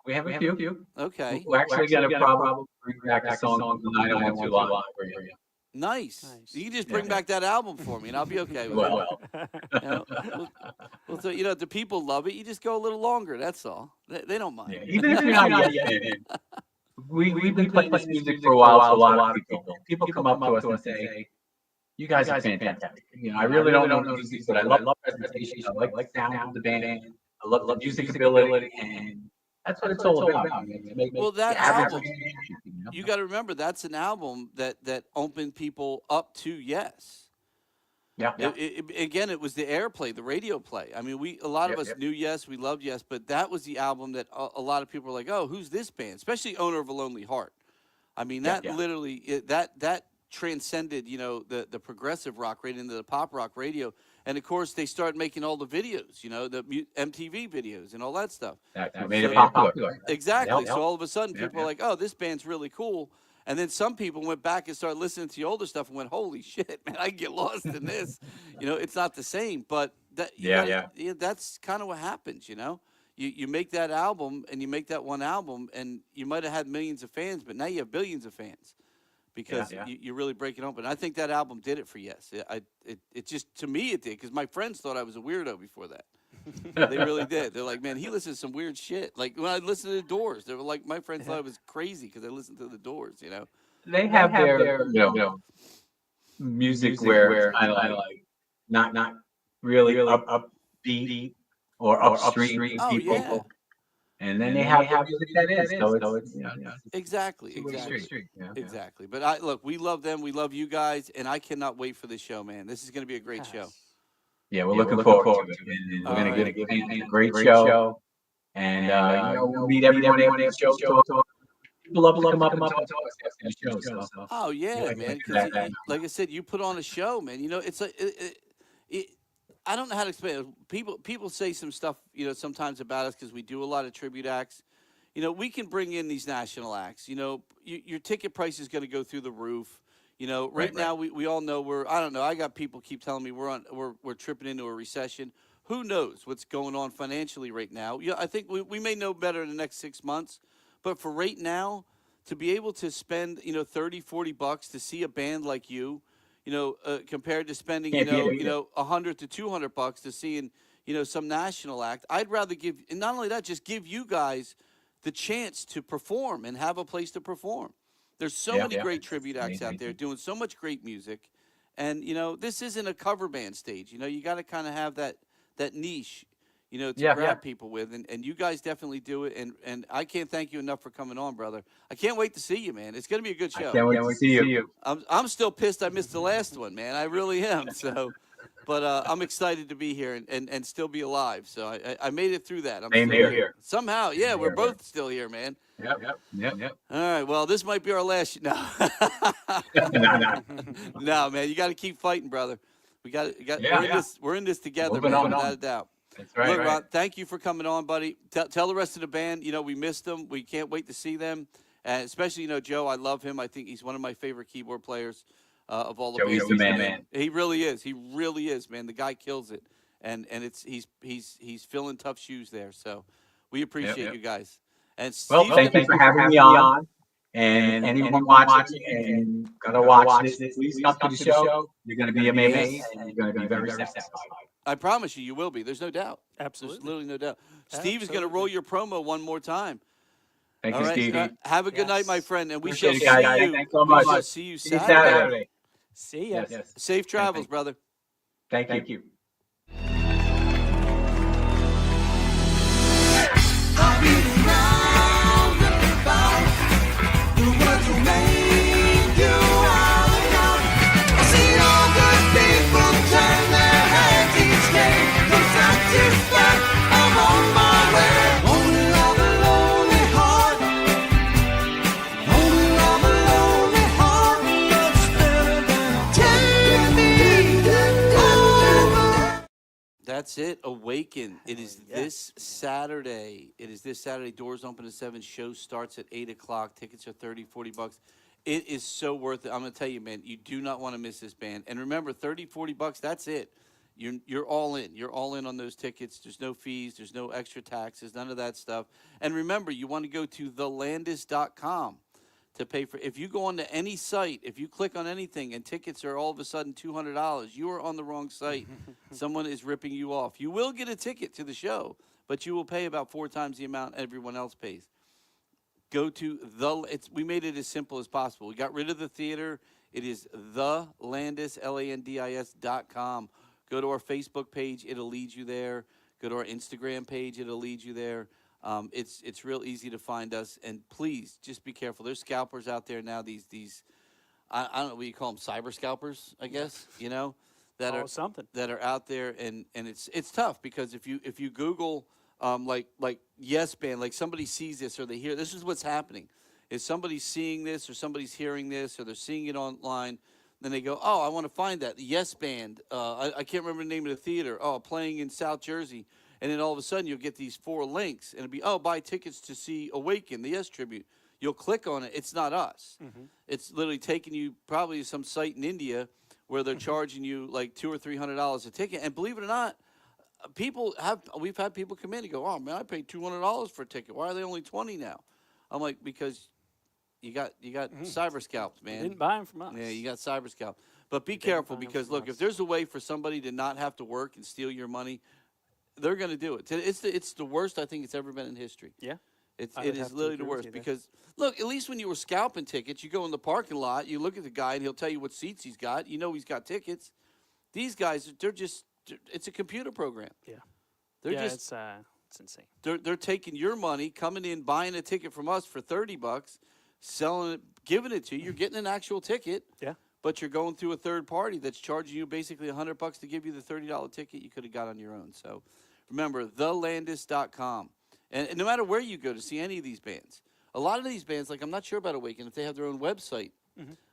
We have a few. Okay. We actually got a problem. Bring back a song from the 902 Live for you. Nice. Nice. You can just bring back that album for me, and I'll be okay with it. Well, So, the people love it. You just go a little longer. That's all. They don't mind. yeah, even if you're not yet in, we've been playing this music for a while, so a lot of people come up to us and say, "You guys are fantastic." I really don't know music, but I love presentation. I like the sound of the band. I love the music ability, and that's what it's all about. Well, that average album, fan, you got to remember, that's an album that opened people up to Yes. Yeah. Again, it was the airplay, the radio play. I mean, a lot of us Yep. knew Yes, we loved Yes, but that was the album that a lot of people were like, "Oh, who's this band?" Especially Owner of a Lonely Heart. I mean, that literally that transcended, the progressive rock radio into the pop rock radio. And of course, they started making all the videos, the MTV videos and all that stuff. That made it popular. Exactly. Yep. So all of a sudden, people were like, "Oh, this band's really cool." And then some people went back and started listening to the older stuff and went, "Holy shit, man, I get lost in this." It's not the same, but that's kind of what happens. You make that album and you make that one album, and you might have had millions of fans, but now you have billions of fans because you really break it open. I think that album did it for Yes. It just, to me, it did, because my friends thought I was a weirdo before that. They really did. They're like, "Man, he listens to some weird shit." Like when I listened to the Doors, they were like, my friends thought I was crazy because I listened to the Doors. They have their music where it's kind of like not really upbeat or upstream Oh, people. yeah. And then they have music that is. So it's Exactly. two-way Exactly. street. Exactly. But look, we love them. We love you guys, and I cannot wait for this show, man. This is going to be a great show. Yeah, we're looking forward to it. And we're going to give fans a great show. And we'll meet everyone after the show. People love to come up and talk to us after the show. So. Oh yeah, man. Because like I said, you put on a show, man. It's like I don't know how to explain it. People say some stuff, sometimes about us because we do a lot of tribute acts. We can bring in these national acts. Your ticket price is going to go through the roof. Right now we all know I don't know. I got people keep telling me we're tripping into a recession. Who knows what's going on financially right now? I think we may know better in the next 6 months. But for right now, to be able to spend, $30-$40 to see a band like you, compared to spending, $100 to $200 to seeing, some national act, I'd rather give, and not only that, just give you guys the chance to perform and have a place to perform. There's so many great tribute acts out there doing so much great music. And, this isn't a cover band stage. You got to kind of have that niche, to grab people with. And you guys definitely do it. And I can't thank you enough for coming on, brother. I can't wait to see you, man. It's going to be a good show. I can't wait to see you. I'm still pissed I missed the last one, man. I really am. So, but I'm excited to be here and still be alive. So I made it through that. I'm Same still here. Somehow, yeah, we're both still here, man. Yep. All right, well, this might be our last. No, no, man, you got to keep fighting, brother. We're in this together, Moving man, on. without a doubt. That's right. Look, Ron, thank you for coming on, buddy. Tell the rest of the band, we missed them. We can't wait to see them, and especially, Joe. I love him. I think he's one of my favorite keyboard players of all the bands. Joey's the man. He really is. He really is, man. The guy kills it, and he's filling tough shoes there. So we appreciate you guys. And Well, Steve, thank you for having me on. And anyone watching and gonna watch this, please come to the show. You're gonna be amazed and you're gonna be very satisfied. I promise you will be. There's no doubt. Absolutely. There's literally no doubt. Steve is going to roll your promo one more time. Thank All you, right. Stevie. Have a good night, my friend, and we shall Appreciate see it, guys. you. Thanks so We much. shall see you See you Saturday. Saturday. See ya. Yes. Safe travels, you. brother. Thank you. I That's it. Awaken. It is yes, this Saturday. It is this Saturday. Doors open at 7. Show starts at 8 o'clock. Tickets are $30, $40. It is so worth it. I'm going to tell you, man, you do not want to miss this band. And remember, $30, $40, that's it. You're all in. You're all in on those tickets. There's no fees. There's no extra taxes. None of that stuff. And remember, you want to go to thelandis.com to pay for. If you go onto any site, if you click on anything and tickets are all of a sudden $200, you are on the wrong site. Someone is ripping you off. You will get a ticket to the show, but you will pay about 4 times the amount everyone else pays. Go to we made it as simple as possible. We got rid of the theater. It is thelandis, LANDIS.com. Go to our Facebook page. It'll lead you there. Go to our Instagram page. It'll lead you there. It's real easy to find us, and please just be careful. There's scalpers out there now. These I don't know what you call them, cyber scalpers, I guess. You know, that are out there, and it's tough because if you Google like Yes Band, like somebody sees this or they hear this is what's happening. Is somebody seeing this or somebody's hearing this or they're seeing it online? Then they go, oh, I want to find that Yes Band. I can't remember the name of the theater. Oh, playing in South Jersey. And then all of a sudden you'll get these 4 links, and it'll be, oh, buy tickets to see Awaken, the Yes Tribute. You'll click on it. It's not us. It's literally taking you probably to some site in India where they're charging you like $200 or $300 a ticket. And believe it or not, we've had people come in and go, oh, man, I paid $200 for a ticket. Why are they only $20 now? I'm like, because you got cyber scalped, man. You didn't buy them from us. Yeah, you got cyber scalped. But be careful because, look, if there's a way for somebody to not have to work and steal your money, they're going to do it. It's the worst I think it's ever been in history. Yeah. It is literally the worst because, look, at least when you were scalping tickets, you go in the parking lot, you look at the guy, and he'll tell you what seats he's got. You know he's got tickets. These guys, it's a computer program. Yeah. It's insane. They're taking your money, coming in, buying a ticket from us for $30, selling it, giving it to you. You're getting an actual ticket. Yeah. But you're going through a third party that's charging you basically $100 to give you the $30 ticket you could have got on your own. So remember, thelandis.com. And no matter where you go to see any of these bands, a lot of these bands, like I'm not sure about Awaken, if they have their own website,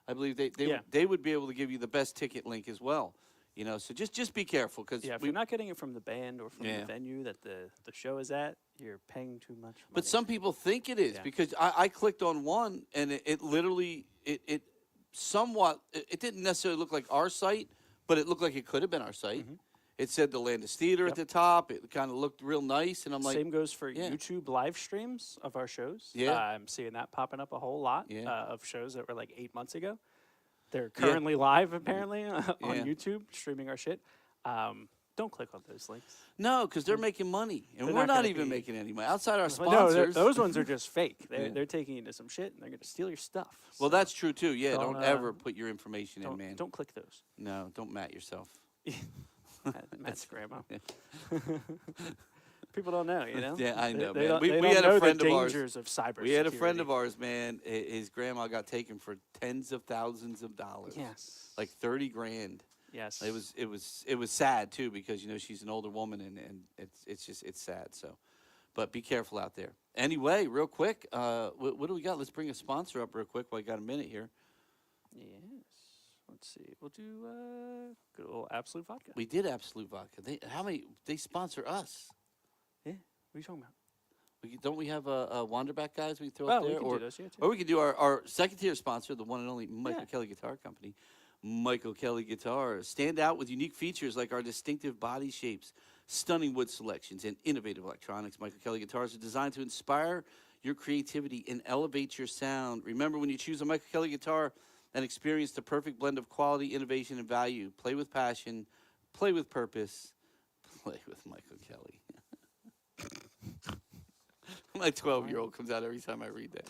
I believe they would be able to give you the best ticket link as well. You know, so just be careful because if you're not getting it from the band or from the venue that the show is at, you're paying too much money. But some people think it is because I clicked on one and it literally somewhat, it didn't necessarily look like our site, but it looked like it could have been our site. It said the Landis Theater at the top. It kind of looked real nice, and I'm like, same goes for YouTube live streams of our shows. Yeah, I'm seeing that popping up a whole lot of shows that were like 8 months ago. They're currently live apparently on YouTube streaming our shit. Don't click on those links. No, because they're making money, and we're not even making any money outside our No, sponsors. those ones are just fake. They're taking you to some shit, and they're going to steal your stuff. Well, that's true too. Yeah, don't ever put your information in, man. Don't click those. No, don't mat yourself. Matt's grandma. People don't know, you know. Yeah, I know, they man. We don't had know a friend the of ours. dangers of cyber. We had a friend of ours, man. His grandma got taken for tens of thousands of dollars. Yes. Like 30 grand. Yes. It was sad too because she's an older woman and it's sad. So, but be careful out there. Anyway, real quick, what do we got? Let's bring a sponsor up real quick. While I got a minute here. Yes. Let's see. We'll do good old Absolute Vodka. We did Absolute Vodka. They sponsor us. Yeah. What are you talking about? Don't we have a Wanderback guys we can throw up there? We can do those, yeah, too. Or we could do our second tier sponsor, the one and only Michael Kelly Guitar Company. Michael Kelly Guitars stand out with unique features like our distinctive body shapes, stunning wood selections, and innovative electronics. Michael Kelly Guitars are designed to inspire your creativity and elevate your sound. Remember, when you choose a Michael Kelly guitar, and experience the perfect blend of quality, innovation, and value. Play with passion, play with purpose, play with Michael Kelly. My 12-year-old comes out every time I read that.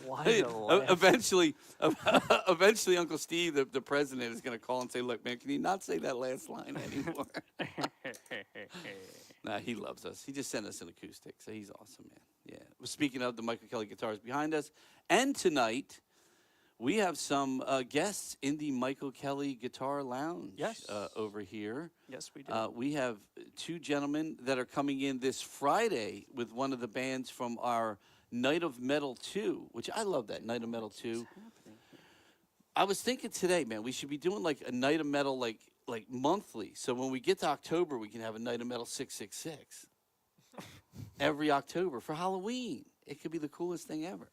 Eventually, Uncle Steve, the president, is going to call and say, look, man, can you not say that last line anymore? Nah, he loves us. He just sent us an acoustic, so he's awesome, man. Yeah. Well, speaking of the Michael Kelly guitars behind us, and tonight, we have some guests in the Michael Kelly Guitar Lounge over here. Yes, we do. We have 2 gentlemen that are coming in this Friday with one of the bands from our Night of Metal 2, which I love that, Night of Metal 2. I was thinking today, man, we should be doing like a Night of Metal, like like monthly. So when we get to October, we can have a Night of Metal 666 every October for Halloween. It could be the coolest thing ever.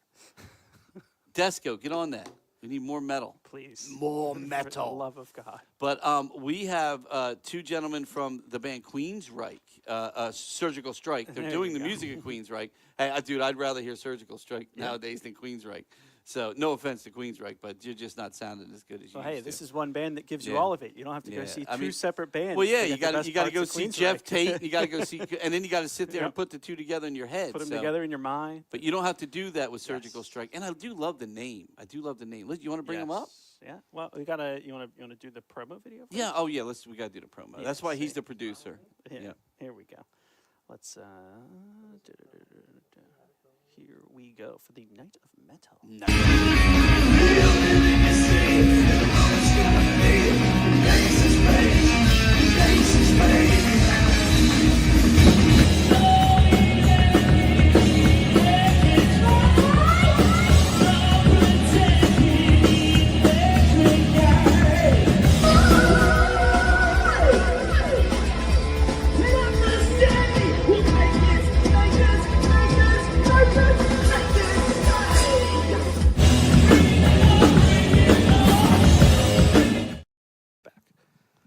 Desco, get on that. We need more metal. Please. More For the metal. love of God. But we have two gentlemen from the band Queensryche, Surgical Stryche. They're There doing you the go. music of Queensryche. Hey, dude, I'd rather hear Surgical Stryche nowadays than Queensryche. So no offense to Queensryche, but you're just not sounding as good as you Well, hey, used this to. is one band that gives you Yeah. all of it. You don't have to go Yeah, see I two mean- separate bands. Well, yeah, to you get the got best to go parts of see Jeff Queensryche. Tate. You got to go see, and then you got to sit there Yep. and put the two together in your head. Put them so- together in your mind. But you don't have to do that with Surgical Yes. Stryche. And I do love the name. I do love the name. Liz, you want to bring them up? Yes. Yeah. Well, we gotta. You wanna do the promo video? First? Yeah. Oh, yeah. We got to do the promo. Yeah, That's why he's see. the producer. Yeah. Here we go. Let's. Here we go for the Night of Metal.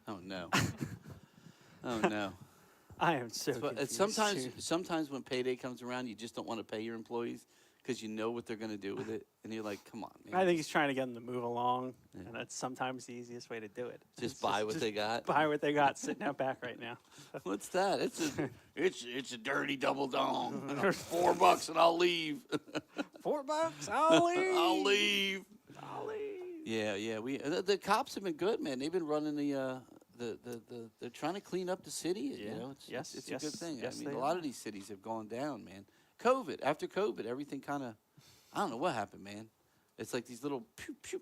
Oh, no. Oh, no. I am so But confused. sometimes when payday comes around, you just don't want to pay your employees because you know what they're going to do with it, and you're like, "Come on, man! I think he's trying to get them to move along, and that's sometimes the easiest way to do it. just It's buy what they got." Buy what they got sitting out back right now. What's that? It's a dirty double dong. $4 and I'll leave. $4, I'll leave. I'll leave. I'll leave. Yeah. The cops have been good, man. They've been running they're trying to clean up the city. Yeah. You know, it's Yes, it's yes, a good thing. yes, I mean, they a lot are. of these cities have gone down, man. After COVID, everything kind of, I don't know what happened, man. It's like these little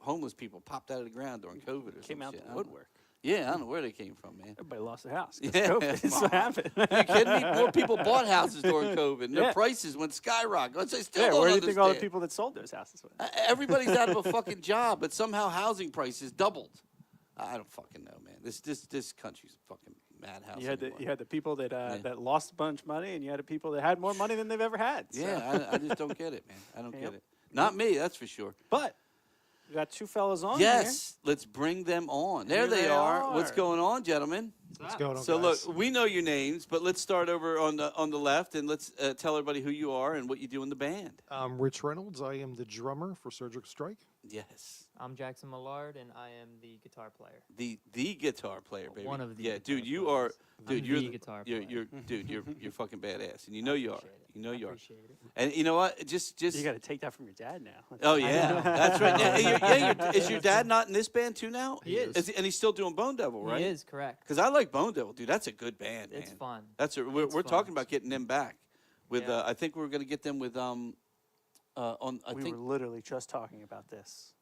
homeless people popped out of the ground during COVID or Came some out shit. the I don't- woodwork. Yeah, I don't know where they came from, man. Everybody lost their house. 'cause Yeah, COVID. That's what happened. You kidding me? More people bought houses during COVID, and their Yeah. prices went skyrocket. I still Yeah, don't where do you think all the understand. people that sold those houses went? Everybody's out of a fucking job, but somehow housing prices doubled. I don't fucking know, man. This country's a fucking madhouse. You had anymore. the people that Yeah. that lost a bunch of money, and you had the people that had more money than they've ever had. so. Yeah, I just don't get it, man. I don't Yep. get it. Not me, that's for sure. But we got two fellas on Yes, let's bring them on. There Here they they are. What's are. going on, gentlemen? What's going on, So guys? look, we know your names, but let's start over on the left, and let's tell everybody who you are and what you do in the band. I'm Rich Reynolds. I am the drummer for Surgical Stryche. Yes, I'm Jackson Millard, and I am the guitar player. the guitar player, baby. One of the yeah, guitar dude. You players. are, dude. I'm You're the guitar player. you're fucking badass, and you know you are. Appreciate it. You know I you are. appreciate it. And you know what? Just here. You got to take that from your dad now. oh I yeah, know. that's right. Is your dad not in this band too now? He is. And he's still doing Bone Devil, right? He is, correct. Because I like Bone Devil, dude. That's a good band, It's man. fun. We're It's talking fun. about getting them back. With Yeah. I think we're gonna get them with on I We think were literally just talking about this.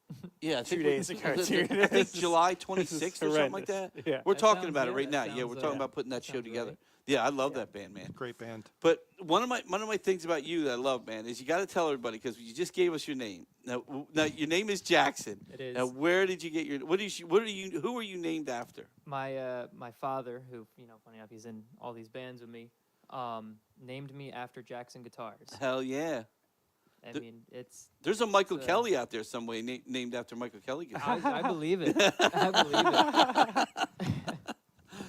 yeah I 2 think days ago, I dude. think This is- July this is 26th or something like that. horrendous. Yeah. We're That talking sounds- about it yeah, right that now. Yeah, we're sounds, talking about putting that that show sounds together. right. Yeah, I love that band, man. Great band. But one of my things about you that I love, man, is you got to tell everybody because you just gave us your name. Now your name is Jackson. It is. Now where did you get your who are you named after? My father, who, funny enough, he's in all these bands with me, named me after Jackson Guitars. Hell yeah. I The- mean, it's. There's a Michael So- Kelly out there some way named after Michael Kelly. guitar. I believe it. I believe it.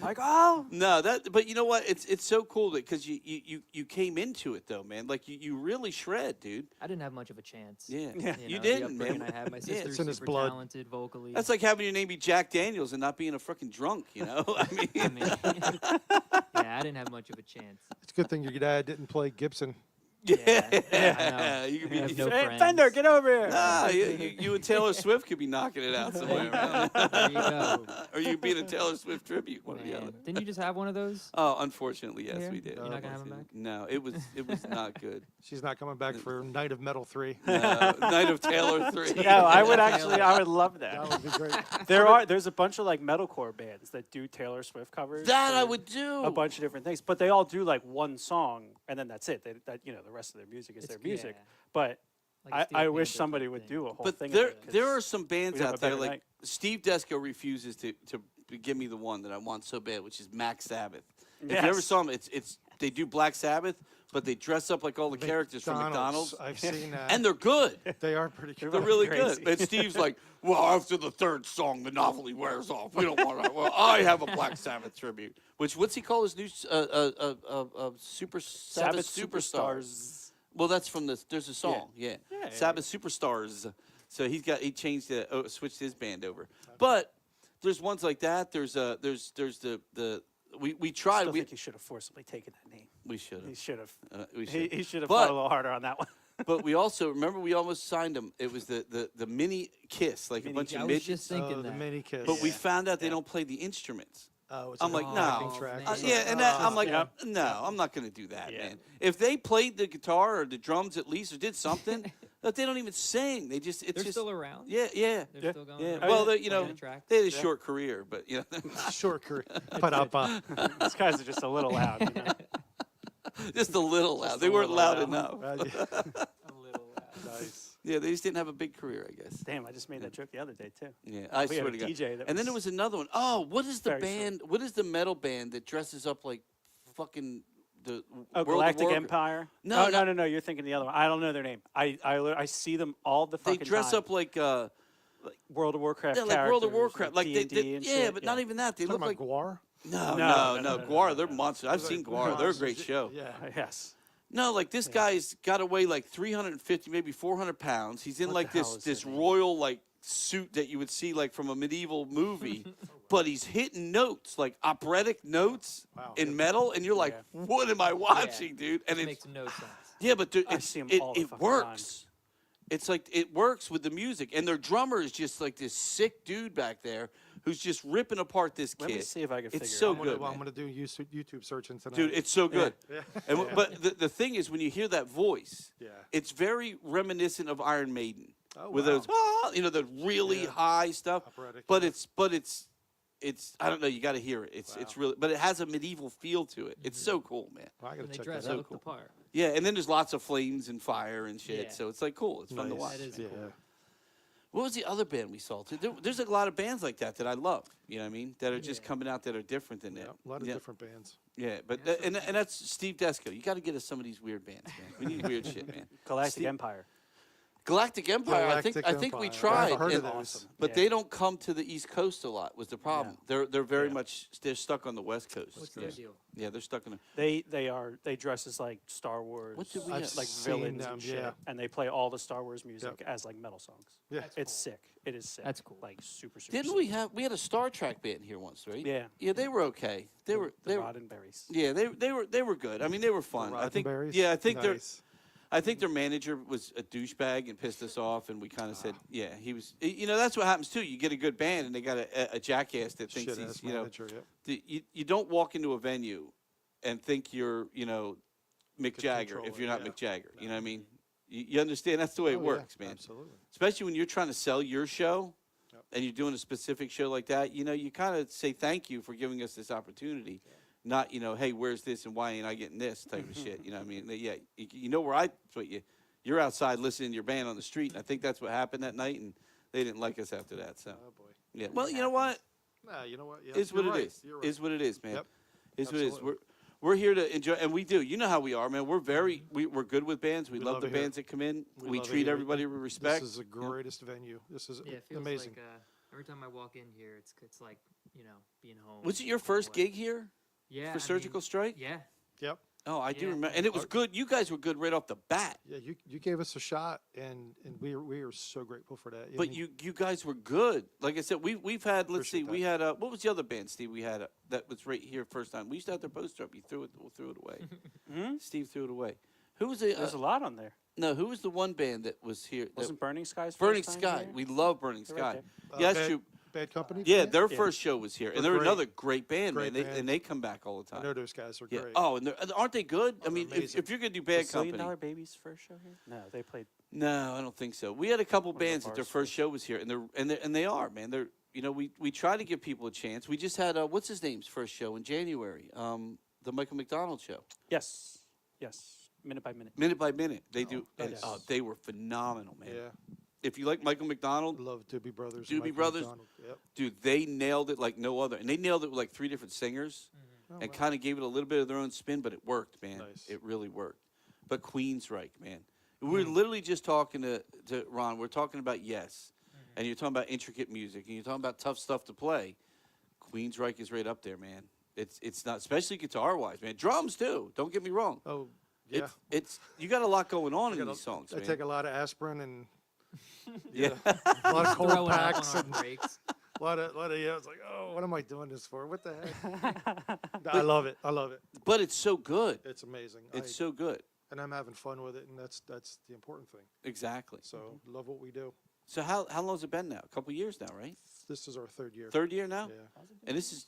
Like, oh, No, but you know what? It's so cool because you came into it though, man. Like you really shred, dude. I didn't have much of a chance. Yeah, Yeah. you The didn't, upbringing man. I had. My Yeah. sister's It's in his super blood. talented vocally. That's like having your name be Jack Daniels and not being a freaking drunk, you know? I mean, I mean, yeah, I didn't have much of a chance. It's a good thing your dad didn't play Gibson. Yeah, I know. you could I have be. no hey, friends. Fender, get over here. Nah, you and Taylor Swift could be knocking it out somewhere, man. There you go. Or you being a Taylor Swift tribute, one or the Man, other. Didn't you just have one of those? Oh, unfortunately, yes, Here? we did. You're not gonna have 'em back? No, it was not good. She's not coming back for Night of Metal 3. Night of Taylor 3. No, I would love that. That would be great. There's a bunch of like metalcore bands that do Taylor Swift covers. That I for would do. a bunch of different things, but they all do like one song and then that's it. The rest of their music is their music. Yeah. But Like a I Steve wish Panther somebody type would thing. do a whole But thing. there of it, 'cause there are some bands we'd have out a there better like night. Steve Desco refuses to give me the one that I want so bad, which is Mac Sabbath. If you ever Yes. saw them, it's they do Black Sabbath, but they dress up like all the characters from McDonald's, I've seen that. and they're good. they are pretty good. They're really Crazy. good. And Steve's like, well, after the third song, the novelty wears off. We don't want to. Well, I have a Black Sabbath tribute. Which, what's he call his new Super Sabbath Superstars? Well, that's from this. There's a song, yeah. Yeah, Sabbath Superstars. So he changed switched his band over. But there's ones like that. There's the we I tried. still We think he should have forcibly taken that name. we should He have. should have. We He should. should have But- fought a little harder on that one. But we also remember we almost signed him. It was the mini Kiss, like Mini a bunch Kiss. I of was midgets. just thinking the that. mini kiss. But we found out they don't play the instruments. Oh, it's I'm a like, backing no. track or man. something. Yeah, and that, I'm like, Yep. no, I'm not going to do that, Yeah. man. If they played the guitar or the drums at least or did something, but they don't even sing. They just, it's They're just, still around. yeah, yeah. They're Yeah. still going. Yeah, on? well, yeah. they, you know, Playing the track. they had a short career, but you know, short career. But up, These guys are just a little loud. You know? just a little loud. Just They a weren't little loud loud. enough. A little loud. nice. Yeah, they just didn't have a big career, I guess. Damn, I just made that joke the other day too. Yeah, I We had swear a to God. DJ that And then there was another one. Oh, what is the Very short. band? What is the metal band that dresses up like fucking the Oh, World of Galactic Warcraft? Empire. No, oh, no. no. You're thinking the other one. I don't know their name. I see them all the They fucking dress time. up like World of Warcraft yeah, like World of characters, Warcraft, like they, D&D and yeah, shit. but not even that. They Talking look about like Guar? no, No, Guar. no, They're no. monsters. I've seen Guar. They're a great show. Yeah. Yes. No, like this guy's got to weigh like 350, maybe 400 pounds. He's in What like the this hell is this their name? royal like suit that you would see like from a medieval movie, but he's hitting notes like operatic notes Wow. in metal, and you're like, Yeah. what am I watching, dude? And It it's makes no sense. yeah, but I it's, see 'em it all the it fucking works. It's like it works with the music, and their drummer is just like this sick dude back there who's just ripping apart this Let me kid. see if I can figure It's it so out. good, Well, I'm man. going to do YouTube searching tonight. Dude, it's so good. Yeah. And, but the thing is, when you hear that voice, Yeah. it's very reminiscent of Iron Maiden, Oh, with wow. those, the really Yeah. high stuff. Operatic, But yeah. it's I don't know. You got to hear it. It's really, but it has a medieval feel to it. It's so cool, man. Well, I got And to they check dress that out. look the part. Yeah, and then there's lots of flames and fire and shit. Yeah. So it's like cool. It's fun to Nice. watch. That is Yeah. What was the other band we saw? Too? There's a lot of bands like that I love. You know what I mean? That are just Yeah. coming out that are different than that. Yeah, a lot of yeah. different bands. Yeah, but Yeah, and that's Steve Desco. You got to get us some of these weird bands, man. We need weird shit, man. Galactic Steve- Empire. Galactic Empire. Galactic I think we Empire. tried, I've heard of and- those. but Yeah. they don't come to the East Coast a lot. Was the problem? They're very Yeah. much they're stuck on the West Coast. What's yeah. their deal? Yeah, they're stuck in. They dress as like Star Wars. What did we I've have? like seen villains them, and shit, yeah. and they play all the Star Wars music as like metal songs. Yeah. It's sick. It is sick. That's cool. Like super. Didn't sick. we had a Star Trek band here once, right? Yeah. Yeah, they were okay. They were the they were Roddenberries. yeah they were good. I mean they were fun. I think Roddenberries? yeah Nice. I think their manager was a douchebag and pissed us off, and we kind of said, yeah, he was. That's what happens too. You get a good band, and they got a jackass that thinks Shit he's, ass manager, yep. you don't walk into a venue and think you're, Mick Could Jagger control if it, you're not yeah. Mick Jagger. You know what I mean? You understand? That's the way it Oh, yeah, works, man. Absolutely. Especially when you're trying to sell your show Yep. and you're doing a specific show like that. You kind of say thank you for giving us this opportunity. Not, hey, where's this and why ain't I getting this type of shit. You know what I mean? Yeah, you know where you're outside listening to your band on the street, and I think that's what happened that night, and they didn't like us after that. So, Oh, boy. yeah. Well, you know what? Nah, you know what? Yeah, Is what you're it right. is. You're right. Is what it is, man. Yep. Is what it is. Absolutely. We're here to enjoy, and we do. You know how we are, man. We're we're good with bands. We We love love the it here. bands that come in. We We love it treat here. everybody with respect. This is the greatest venue. This is Yeah, it feels amazing. like every time I walk in here, it's like being home. Was it your in a first way. gig here Yeah. for I mean, Surgical Strike? Yeah. Yep. Oh, I do Yeah. remember, and it was good. You guys were good right off the bat. Yeah, you gave us a shot, and we are so grateful for that. I But mean, you guys were good. Like I said, we've had. Let's see, Appreciate we had what was the other band, Steve? We had that was right here first time. We used to have their poster up. You threw it away. Hmm? Steve threw it away. Who was the? There's a lot on there. No, who was the one band that was here? that- Wasn't Burning Skies? Burning first time Sky. here? We love Burning They're Sky. right Yeah, that's Bad- true. Bad Company. Yeah, band? their Yeah. first show was here, and They're they're great. another great band, Great man. band. And they come back all the I time. know those guys are Yeah. great. Oh, and aren't they good? I they're mean, if amazing. you're gonna do Was Bad $1 Company, Million Babies first show here? No, they played. no, I don't think so. We had a couple One of the bands that their bars first show was here, and they are, man. They're we try to give people a chance. We just had what's his name's first show in January, the Michael McDonald show, Yes. Minute by minute. minute by minute. They do, and nice. they were phenomenal, man. Yeah. If you like Michael McDonald, Love Doobie Brothers. Doobie Michael Brothers. McDonald. Yep. dude, they nailed it like no other. And they nailed it with like 3 different singers Oh, and wow. kind of gave it a little bit of their own spin, but it worked, man. Nice. It really worked. But Queensryche, man. We're literally just talking to Ron. We're talking about Yes. And you're talking about intricate music. And you're talking about tough stuff to play. Queensryche is right up there, man. It's not, especially guitar-wise, man. Drums, too. Don't get me wrong. Oh, yeah. It's you got a lot going on in got a- these songs, I man. take a lot of aspirin and yeah. a lot of cold Throwing up packs on and our breaks. a lot of yeah. It's like, oh, what am I doing this for? What the heck? I love it. I love it. But it's so good. It's amazing. It's so good. and I'm having fun with it, and that's the important thing. Exactly. So love what we do. So how long has it been now? A couple years now, right? This is our third year. Third year now? Yeah. And this is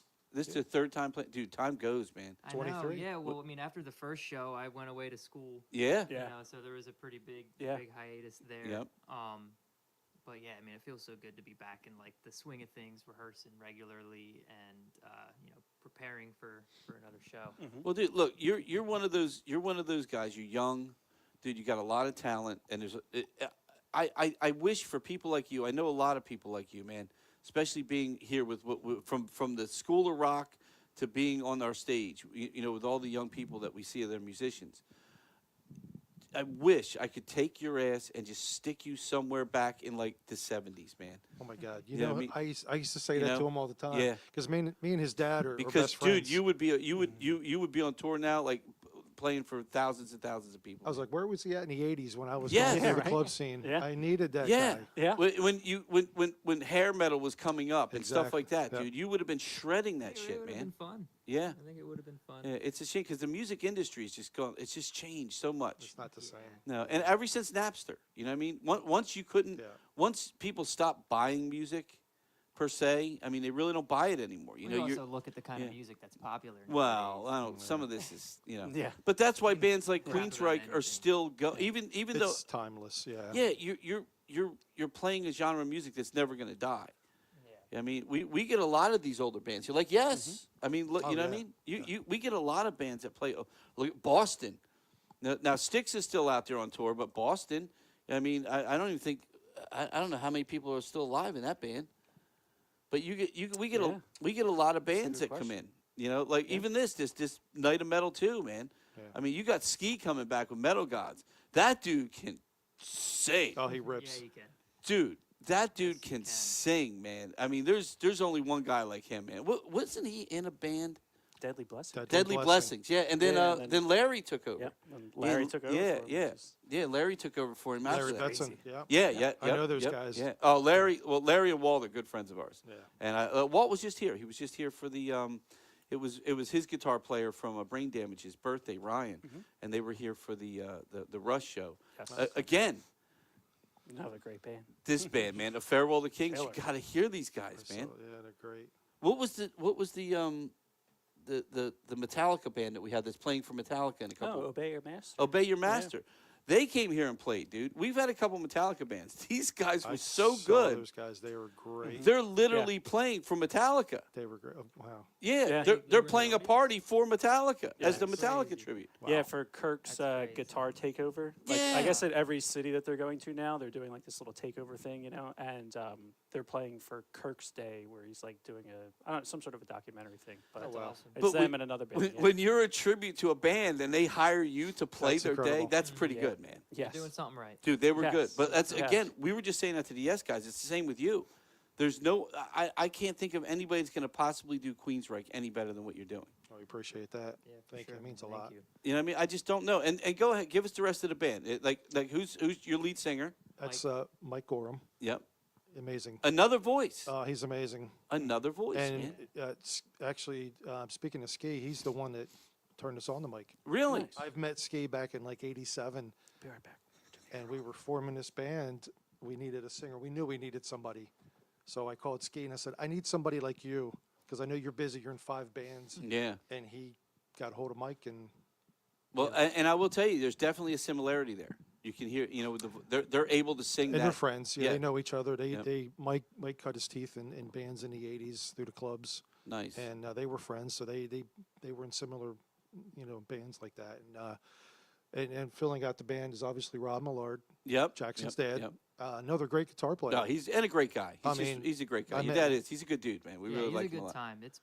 the third time playing. Dude, time goes, man. I know, 23. yeah. Well, I mean, after the first show, I went away to school. Yeah. Yeah. You know, so there was a pretty big hiatus there. Yep. But yeah, I mean, it feels so good to be back in like the swing of things, rehearsing regularly, and preparing for another show. Well, dude, look, you're one of those guys. You're young, dude. You got a lot of talent, and I wish for people like you. I know a lot of people like you, man. Especially being here with from the School of Rock to being on our stage. You know, with all the young people that we see, they're musicians. I wish I could take your ass and just stick you somewhere back in like the 70s, man. Oh my God! You Yeah, know, I mean- I used to say you that to know? him all the time. Yeah. Because me and his dad are Because, best friends. dude, you would be on tour now, like playing for thousands and thousands of people. I was like, where was he at in the '80s when I was Yeah. going through Yeah, the right. club scene? Yeah. I needed that yeah, guy. Yeah. When hair metal was coming up and stuff like that, Yep. dude, you would have been shredding that It shit, would have man. been fun. Yeah. I think it would have been fun. Yeah, it's a shame because the music industry is just gone. It's just changed so much. It's not the same. No, and ever since Napster, you know what I mean. Once you couldn't, Yeah. once people stopped buying music, per se, I mean they really don't buy it anymore. You We know, also look at the kind of yeah. music that's popular. well, nowadays. I don't. Some of this is, you know. Yeah. But that's why bands like Crap about Queensryche are anything. still go. Even though, It's timeless. Yeah. yeah, you're playing a genre of music that's never going to die. I mean, we get a lot of these older bands. You're like, yes. I mean, look, Oh, you know what I yeah. mean? We get a lot of bands that play. Look at Boston. Now Styx is still out there on tour, but Boston, I mean, I don't even think, I don't know how many people are still alive in that band. But we get a lot of bands good that come question. in. You know, like even this Night of Metal too, man. Yeah. I mean, you got Ski coming back with Metalgodz. That dude can sing. Oh, he rips. Yeah, you can. Dude, that dude he can can. sing, man. I mean, there's only one guy like him, man. Wasn't he in a band? Deadly Blessing. Deadly Blessings, yeah. And then Yeah, and then Larry took over. Yep. When Larry took over. Yeah, for him, yeah, which is- yeah. Larry took over for him. Larry after that. Betson. Yeah. Yeah. I know those yep, guys. Yeah. Oh, Larry and Walt are good friends of ours. Yeah. And Walt was just here. He was just here for the. It was his guitar player from Brain Damage's birthday, Ryan, and they were here for the Rush show. Yes. Again, Another great band. this band, man, A Farewell to Kings. Killer. You got to hear these guys, man. So, yeah, they're great. What was the Metallica band that we had that's playing for Metallica in a couple? Obey Your Master. Obey Your Master. They came here and played, dude. We've had a couple Metallica bands. These guys were I so saw good. Those guys, they were great. They're literally playing for Metallica. They were great. Oh, wow. Yeah, Yeah. they're They were in playing the a party for Metallica as the That's Metallica crazy. tribute. Yeah, Wow. for Kirk's That's crazy. guitar takeover. Like, Yeah. I guess at every city that they're going to now, they're doing like this little takeover thing, you know, and they're playing for Kirk's Day, where he's like doing some sort of a documentary thing. But That's wow. awesome. it's But them and another band. yeah. When you're a tribute to a band and they hire you to play That's their day, incredible. that's pretty Yeah. good, man. You're yes. doing something right. Dude, they were good. Yes. But that's Yes. again, we were just saying that to the Yes guys. It's the same with you. There's no, I can't think of anybody that's going to possibly do Queensryche any better than what you're doing. Oh, we appreciate that. Yeah, for Thank you. sure. It means a Thank lot. you. You know what I mean? I just don't know. And go ahead, give us the rest of the band. Like who's your lead singer? That's Mike Gorham. Yep. Amazing. Another voice. He's amazing. Another voice, And man. actually, speaking of Ski, he's the one that turned us on to Mike. Really? Nice. I've met Ski back in like '87, Be right back. and we were forming this band. We needed a singer. We knew we needed somebody. So I called Ski and I said, I need somebody like you because I know you're busy. You're in 5 bands. Yeah. And he got hold of Mike and Well, and I will tell you, there's definitely a similarity there. You can hear, you know, they're able to sing and that. they're friends. Yeah, Yeah. they know each other. Yep. Mike cut his teeth in bands in the '80s through the clubs, Nice. and they were friends. So they were in similar, bands like that. And filling out the band is obviously Rob Millard, Yep. Jackson's yep, dad. Yep. Another great guitar player. No, he's and a great guy. He's a great guy. I Your mean- dad is. He's a good dude, man. We yeah, really he's like a him a good lot. time. It's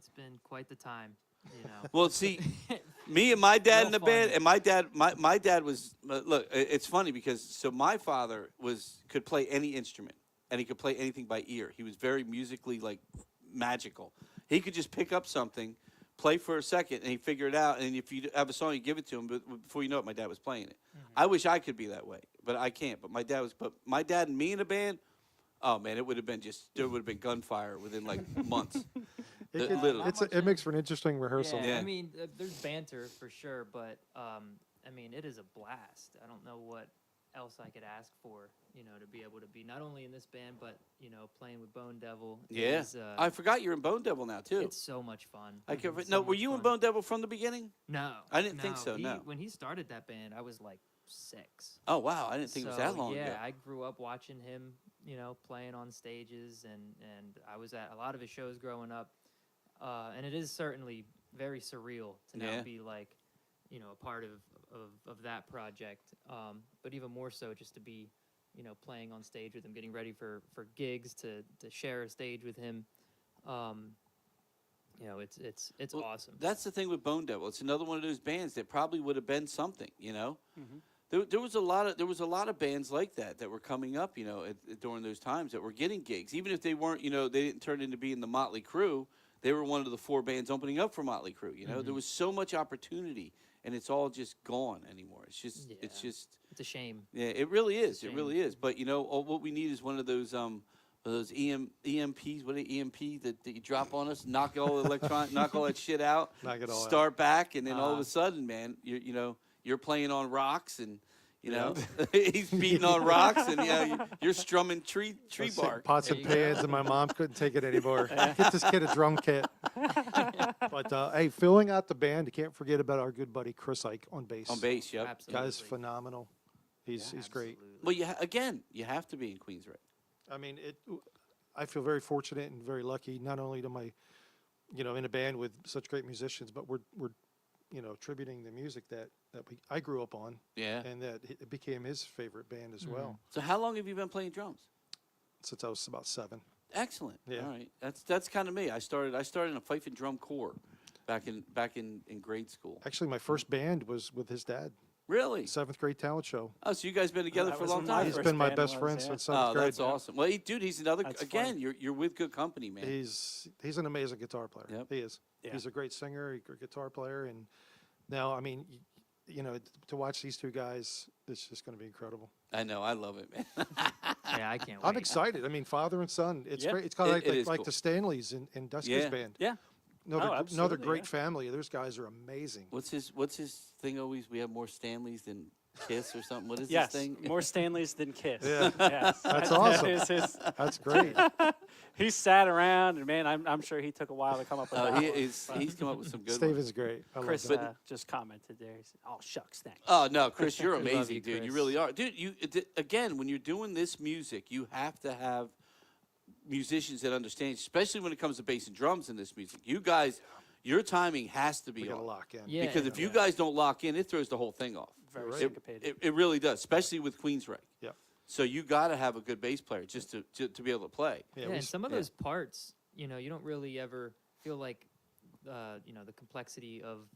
been quite the time, you know. Well, see, me and my dad Real in the fun. band, and my dad was look. It's funny because so my father could play any instrument, and he could play anything by ear. He was very musically like magical. He could just pick up something, play for a second, and he figure it out. And if you have a song, you give it to him. But before you know it, my dad was playing it. I wish I could be that way, but I can't. But my dad was. But my dad and me in a band. Oh man, it would have been there would have been gunfire within like months. Literally. It makes for an interesting rehearsal. Yeah, Yeah. I mean, there's banter for sure, but I mean, it is a blast. I don't know what else I could ask for, you know, to be able to be not only in this band, but you know, playing with Bone Devil. Yeah, is, I forgot you're in Bone Devil now too. it's so much fun. I can, It's no, so were much you in fun. Bone Devil from the beginning? No, I didn't think so, no. When he started that band, I was like 6. Oh wow, I didn't think it was that So, long yeah, ago. I grew up watching him, you know, playing on stages, and I was at a lot of his shows growing up, and it is certainly very surreal to now Yeah. be like, you know, a part of that project. But even more so, just to be, you know, playing on stage with him, getting ready for gigs, to share a stage with him. You know, it's Well, awesome. That's the thing with Bone Devil. It's another one of those bands that probably would have been something, you know. There was a lot of bands like that were coming up, you know, during those times that were getting gigs, even if they weren't, you know, they didn't turn into being the Motley Crue. They were one of the 4 bands opening up for Motley Crue. You know, there was so much opportunity, and it's all just gone anymore. It's just, Yeah. it's just, It's a shame. yeah, it really is. It shame. really is. But you know, what we need is one of those EMPs. What are EMP that you drop on us, knock all that shit out, Knock it all out. start back, and then all of a sudden, man, you're playing on rocks, and you know he's beating on rocks, and you're strumming tree Let's take bark. Pots There and you go. pans, and my mom couldn't take it anymore. Get this kid a drum kit. But hey, filling out the band, you can't forget about our good buddy Chris Ike on bass. On bass, yep. Absolutely. Guy's phenomenal. He's great. Absolutely. Well, you have to be in Queensrÿche. I mean, I feel very fortunate and very lucky. Not only to my, you know, in a band with such great musicians, but we're you know, tributing the music that I grew up on, Yeah. and that it became his favorite band as well So how long have you been playing drums? since I was about 7. Excellent. Yeah. All right. That's kind of me. I started in a fife and drum corps back in grade school. Actually, my first band was with his dad. Really? 7th grade talent show. Oh, so you guys been together that for a was long when my time? He's first been my band best was, friend yeah. since 7th Oh, grade. that's awesome. Well, dude, he's another. That's Again, funny. you're with good company, man. He's an amazing guitar player. Yep. He is. Yeah. He's a great singer, a great guitar player, and now I mean, you know, to watch these 2 guys, it's just going to be incredible. I know. I love it, man. Yeah, I can't wait. I'm excited. I mean, father and son. It's Yeah. great. It's kind of It is like cool. the Stanleys in Dusky's Yeah. band. Yeah. Another absolutely, great yeah. family. Those guys are amazing. What's his thing? Always we have more Stanleys than Kiss or something. What is Yes, this thing? more Stanleys than Kiss. Yeah. Yes. That's That awesome. is his- That's great. he sat around, and man, I'm sure he took a while to come up with that. He one, is. but He's come up with some good Steve ones. is great. I love Chris that. just commented there. He said, "Oh shucks, thanks." Oh no, Chris, you're love amazing, you, dude. You Chris. really are, dude. Again, when you're doing this music, you have to have musicians that understand, especially when it comes to bass and drums in this music. You guys, your timing has to We be got to on. lock in. Yeah. Because if you guys don't lock in, it throws the whole thing off. Very Right. syncopated. It really does, especially with Queensrÿche. Yeah. So you got to have a good bass player just to be able to play. Yeah, we and s- some of yeah. those parts, you know, you don't really ever feel like, you know, the complexity of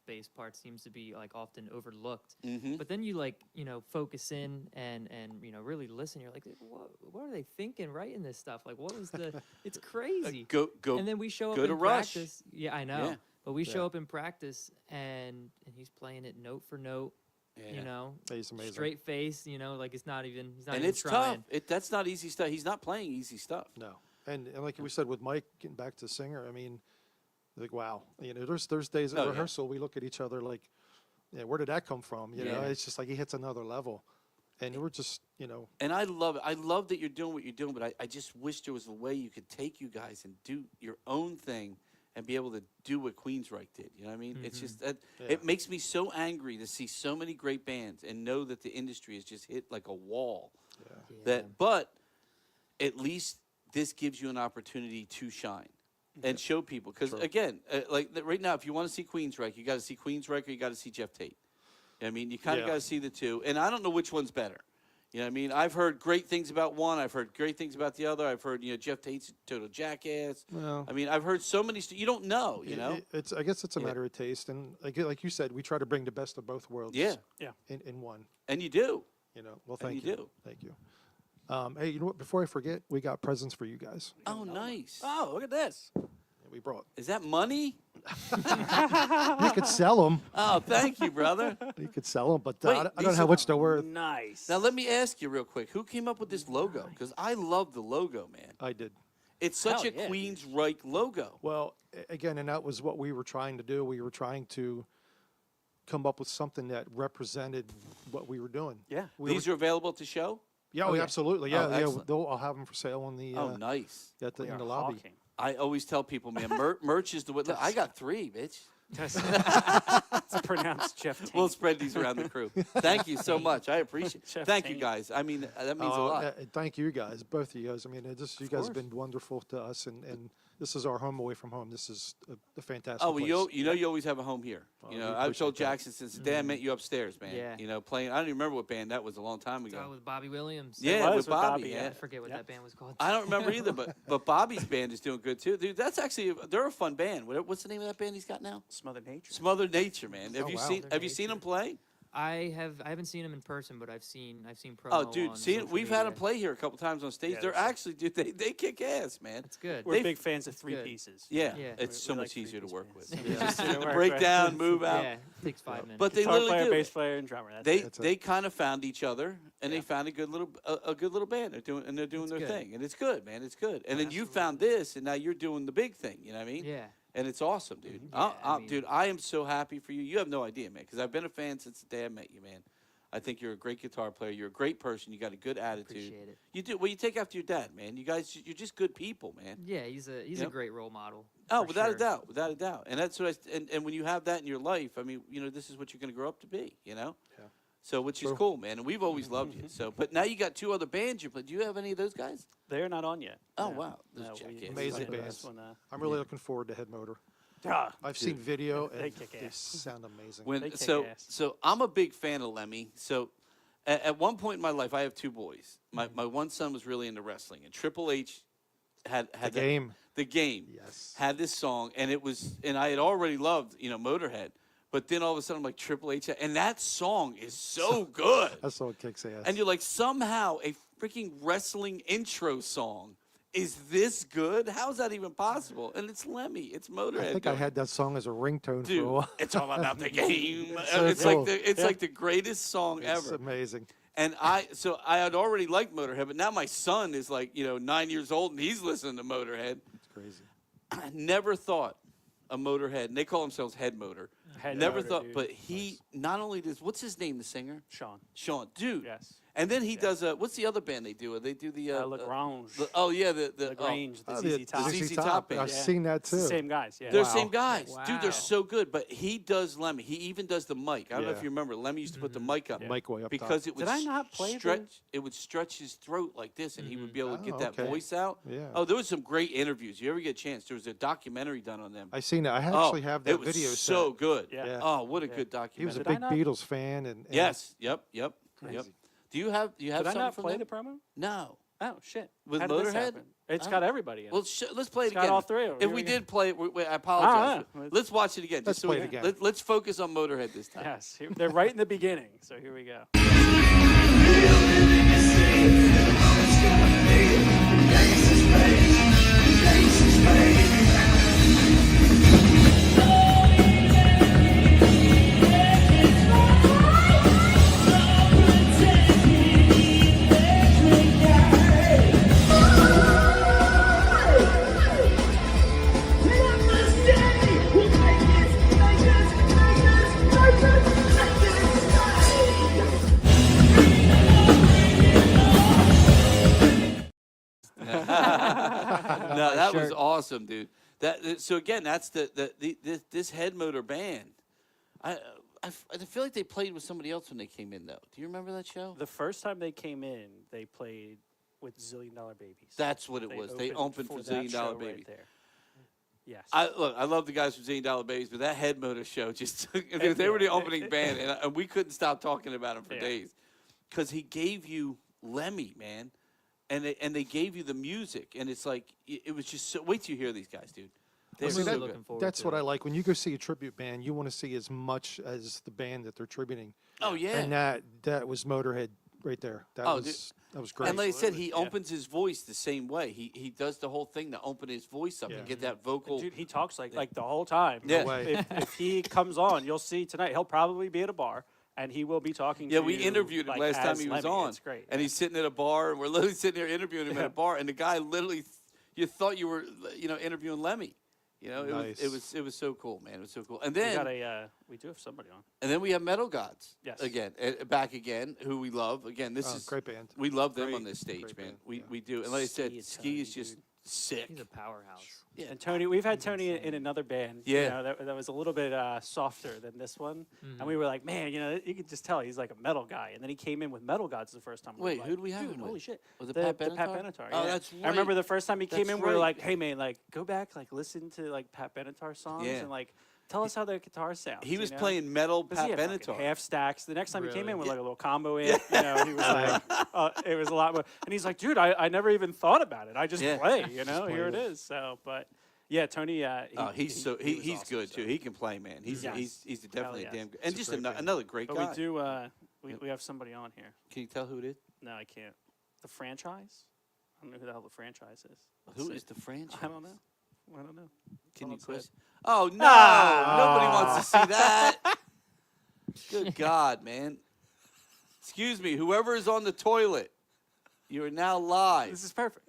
bass parts seems to be like often overlooked. Mm-hmm. But then you like, you know, focus in and you know really listen. You're like, what are they thinking writing this stuff? Like, what was the? It's crazy. Go. And then we show up go in to Rush. practice. Yeah, I know. Yeah. But we show Yeah. up in practice and he's playing it note for note. Yeah. You know, He's amazing. straight face. You know, like he's not even And even it's trying. tough. That's not easy stuff. He's not playing easy stuff. No. And like we said with Mike, getting back to singer, I mean, like, wow. You know, there's days at Oh, yeah. rehearsal, we look at each other like, yeah, where did that come from? You know, Yeah. it's just like he hits another level. And we're just, you know, And I love it. I love that you're doing what you're doing, but I just wish there was a way you could take you guys and do your own thing and be able to do what Queensrÿche did. You know what I mean? It's just that Yeah. it makes me so angry to see so many great bands and know that the industry has just hit like a wall. Yeah. But at least this gives you an opportunity to shine and show people. Because again, right now, if you want to see Queensrÿche, you got to see Queensrÿche or you got to see Jeff Tate. You know what I mean, you kind of Yeah. got to see the two, and I don't know which one's better. You know what I mean? I've heard great things about one. I've heard great things about the other. I've heard, Jeff Tate's a total jackass. Well, I mean, I've heard so many. You don't know, you know? I guess it's a Yeah. matter of taste, and like you said, we try to bring the best of both worlds. Yeah. In one. And you do. Well, And thank you you. do. Thank you. Hey, you know what? Before I forget, we got presents for you guys. Oh, nice. Oh, look at this. We brought. Is that money? You could sell them. Oh, thank you, brother. You could sell them, but Wait, I don't these know how are- much they're worth. Nice. Now, let me ask you real quick. Who came up with this logo? Because I love the logo, man. I did. It's such Hell a yeah, dude. Queens Reich logo. Well, again, and that was what we were trying to do. We were trying to come up with something that represented what we were doing. Yeah. These are available at the show? Yeah, Oh, yeah. absolutely. Oh, Yeah, excellent. I'll have them for sale on the Oh, nice. in We the are lobby. hawking. I always tell people, man, merch is the way. Look, I got 3, bitch. It's pronounced Jeff Tate. We'll spread these around the crew. Thank you so much. I appreciate it. Chef Thank you, Tate. guys. I mean, that means a lot. Thank you guys, both of you guys. I mean, you guys course. have been wonderful to us, and this is our home away from home. This is a fantastic Oh, well, place. you always have a home here. Oh, You we know, I've told appreciate that. Jackson since the day I met you upstairs, man. Yeah. You know, playing. I don't even remember what band that was a long time So ago. with Bobby Williams. Yeah, was with with Bobby. Bobby, Yeah. I forget what Yep. that band was called. I don't remember either, but Bobby's band is doing good too, dude. That's actually they're a fun band. What's the name of that band he's got now? Smothered Nature. Smothered Nature, man. Have Oh, you wow. seen Smothered Have you seen Nature. him play? I haven't seen him in person, but I've seen promo. Oh, dude, on see, social we've had him media. play here a couple times on stage. Yeah, They're that's- actually, dude, they kick ass, man. It's good. We're They- big fans of three good. pieces. Yeah, Yeah. it's so We much like easier to three-piece work bands. with. Yeah. Just Yeah, right, break right. down, move out. Yeah, takes 5 minutes. But they Guitar literally player, do. bass player, and drummer. That's it. They kind of found each other, and Yeah. they found a good little band. They're doing their good. thing, and it's good, man. It's good. And then you found this, and now you're doing the big thing. You know what I mean? Yeah. And it's awesome, dude. Yeah, I mean- Dude, I am so happy for you. You have no idea, man, because I've been a fan since the day I met you, man. I think you're a great guitar player. You're a great person. You got a good attitude. Appreciate it. You do. Well, you take after your dad, man. You guys, you're just good people, man. Yeah, he's a Yep. great role model. Oh, for without sure. a doubt, without a doubt. And that's what and when you have that in your life, I mean, this is what you're going to grow up to be, Yeah. So, which is True. cool, man. And we've always loved you. So, but now you got 2 other bands you play. Do you have any of those guys? They're not on yet. Oh, No. wow. Those No, jackasses. Amazing played bands. this one, I'm really looking forward to Headmotor. ah, I've seen video, They and kick they ass. sound amazing. When They kick so ass. so I'm a big fan of Lemmy. So at one point in my life, I have 2 boys. My one son was really into wrestling, and Triple H had the that- game. The game Yes. had this song, and I had already loved Motorhead, but then all of a sudden I'm like Triple H, and that song is so good. That song kicks ass. And you're like, somehow a freaking wrestling intro song is this good? How is that even possible? And it's Lemmy. It's Motorhead. I think I doing it. had that song as a ringtone for a Dude, while. it's all about the game. So it's cool. like the greatest song It's ever. amazing. And I had already liked Motorhead, but now my son is like 9 years old and he's listening to Motorhead. It's crazy. I never thought a Motorhead, and they call themselves Headmotor. Never Headmotor, thought, dude. but he not only does, what's his name, the singer? Sean. Dude. Yes. And then he does, what's the other band they do? They do the, Lagrange. oh yeah, the Lagrange, the Oh, ZZ Top. ZZ ZZ Top band. I've Yeah. seen that It's the too. same guys, yeah. They're Wow. the same guys. Dude, Wow. they're so good. But he does Lemmy. He even does the mic. I don't know if Yeah. you remember. Lemmy used to put the mic up. Yeah. Mic way up Because top. it would Did I not play the- stretch. It would stretch his throat like this, and he would be able to get Oh, that okay. voice out. Yeah. Oh, there was some great interviews. You ever get a chance? There was a documentary done on them. I seen that. I Oh, actually have that it was video. so set. good. Yeah. Yeah. Oh, what a Yeah. good He was a documentary. Did I big not- Beatles fan, and Yes. Yep. Yep. Crazy. Do you have Did I something not from play them? the promo? No. Oh, shit. With How did this Motorhead? happen? It's I got don't- everybody in it. Well, let's play it It's got again. all 3 of 'em. If Here we we go. did play it, I apologize. Ah, Let's watch it again. Let's just so play we it again. Let's focus on Motorhead this time. Yes, they're right in the beginning. So here we go. No, that was shirt. awesome, dude. So again, that's this Headmotor band. I feel like they played with somebody else when they came in though. Do you remember that show? The first time they came in, they played with $Zillion Dollar Babies. That's what it was. They opened for that $1 Dollar show Baby. Right there. Yes. I love the guys from $1 Dollar Babies, but that Headmotor show just they were the opening band, and we couldn't stop talking about him for Yeah. days because he gave you Lemmy, man. And they gave you the music, and it's like it was just so. Wait till you hear these guys, dude. They're I'm see, so really that- good. looking forward That's to what it. I like. When you go see a tribute band, you want to see as much as the band that they're tributing. Oh yeah. And that was Motorhead right there. That Oh, was great. And like I said, he Absolutely, yeah. opens his voice the same way. He does the whole thing to open his voice up and Yeah. get that vocal. Dude, he talks like the whole time. Yeah. No way. If he comes on, you'll see tonight. He'll probably be at a bar, and he will be talking. Yeah, to we you, interviewed him like, last time as he was Lemmy. on. It's great. And he's sitting at a bar, and we're literally sitting there interviewing him at Yeah. a bar, and the guy literally, you thought you were, interviewing Lemmy. Nice. It was so cool, man. It was so cool. And we then got we do have somebody on. we have Metalgodz. Yes. Again, back again, who we love. Again, this Oh, is great band. we love them Great- on this stage, great man. band, We yeah. we do. And like I said, Ski is Ski is Tony, just dude. sick. He's a powerhouse. Yeah. And Tony, we've had Tony in insane. another band. Yeah. You know, that was a little bit softer than this one. And we were like, man, you could just tell he's like a metal guy. And then he came in with Metalgodz the first time. We were Wait, like, who do we have Dude, him with? holy shit. Was it the Pat Pat Benatar? Benatar. Oh, yeah. that's I remember right. the first time he came That's in, we were right. like, hey, man, like, go back, like, listen to, like, Pat Benatar songs Yeah. and, like, tell us how their guitar sounds. He was you know? playing metal 'Cause Pat he had fucking Benatar. half stacks. The next time he came in Really? with like a little combo in, you know, he was like, it was a lot more. And he's like, dude, I never even thought about it. I just Yeah. play, you know, here it played it. is. So, but yeah, Tony. He's was he's awesome, good so. too. He can play, man. He's Yes. he's definitely yes. a damn good. And He's just a great band. another great But guy. we do. We have somebody on here. Can you tell who it is? No, I can't. The franchise. I don't know who the hell the franchise is. Who Let's is see. the franchise? I don't know. I don't know. Can Hold you on, quiz? say it. Oh no! Ah! Nobody wants to see that. Good God, man! Excuse me, whoever is on the toilet, you are now live. This is perfect.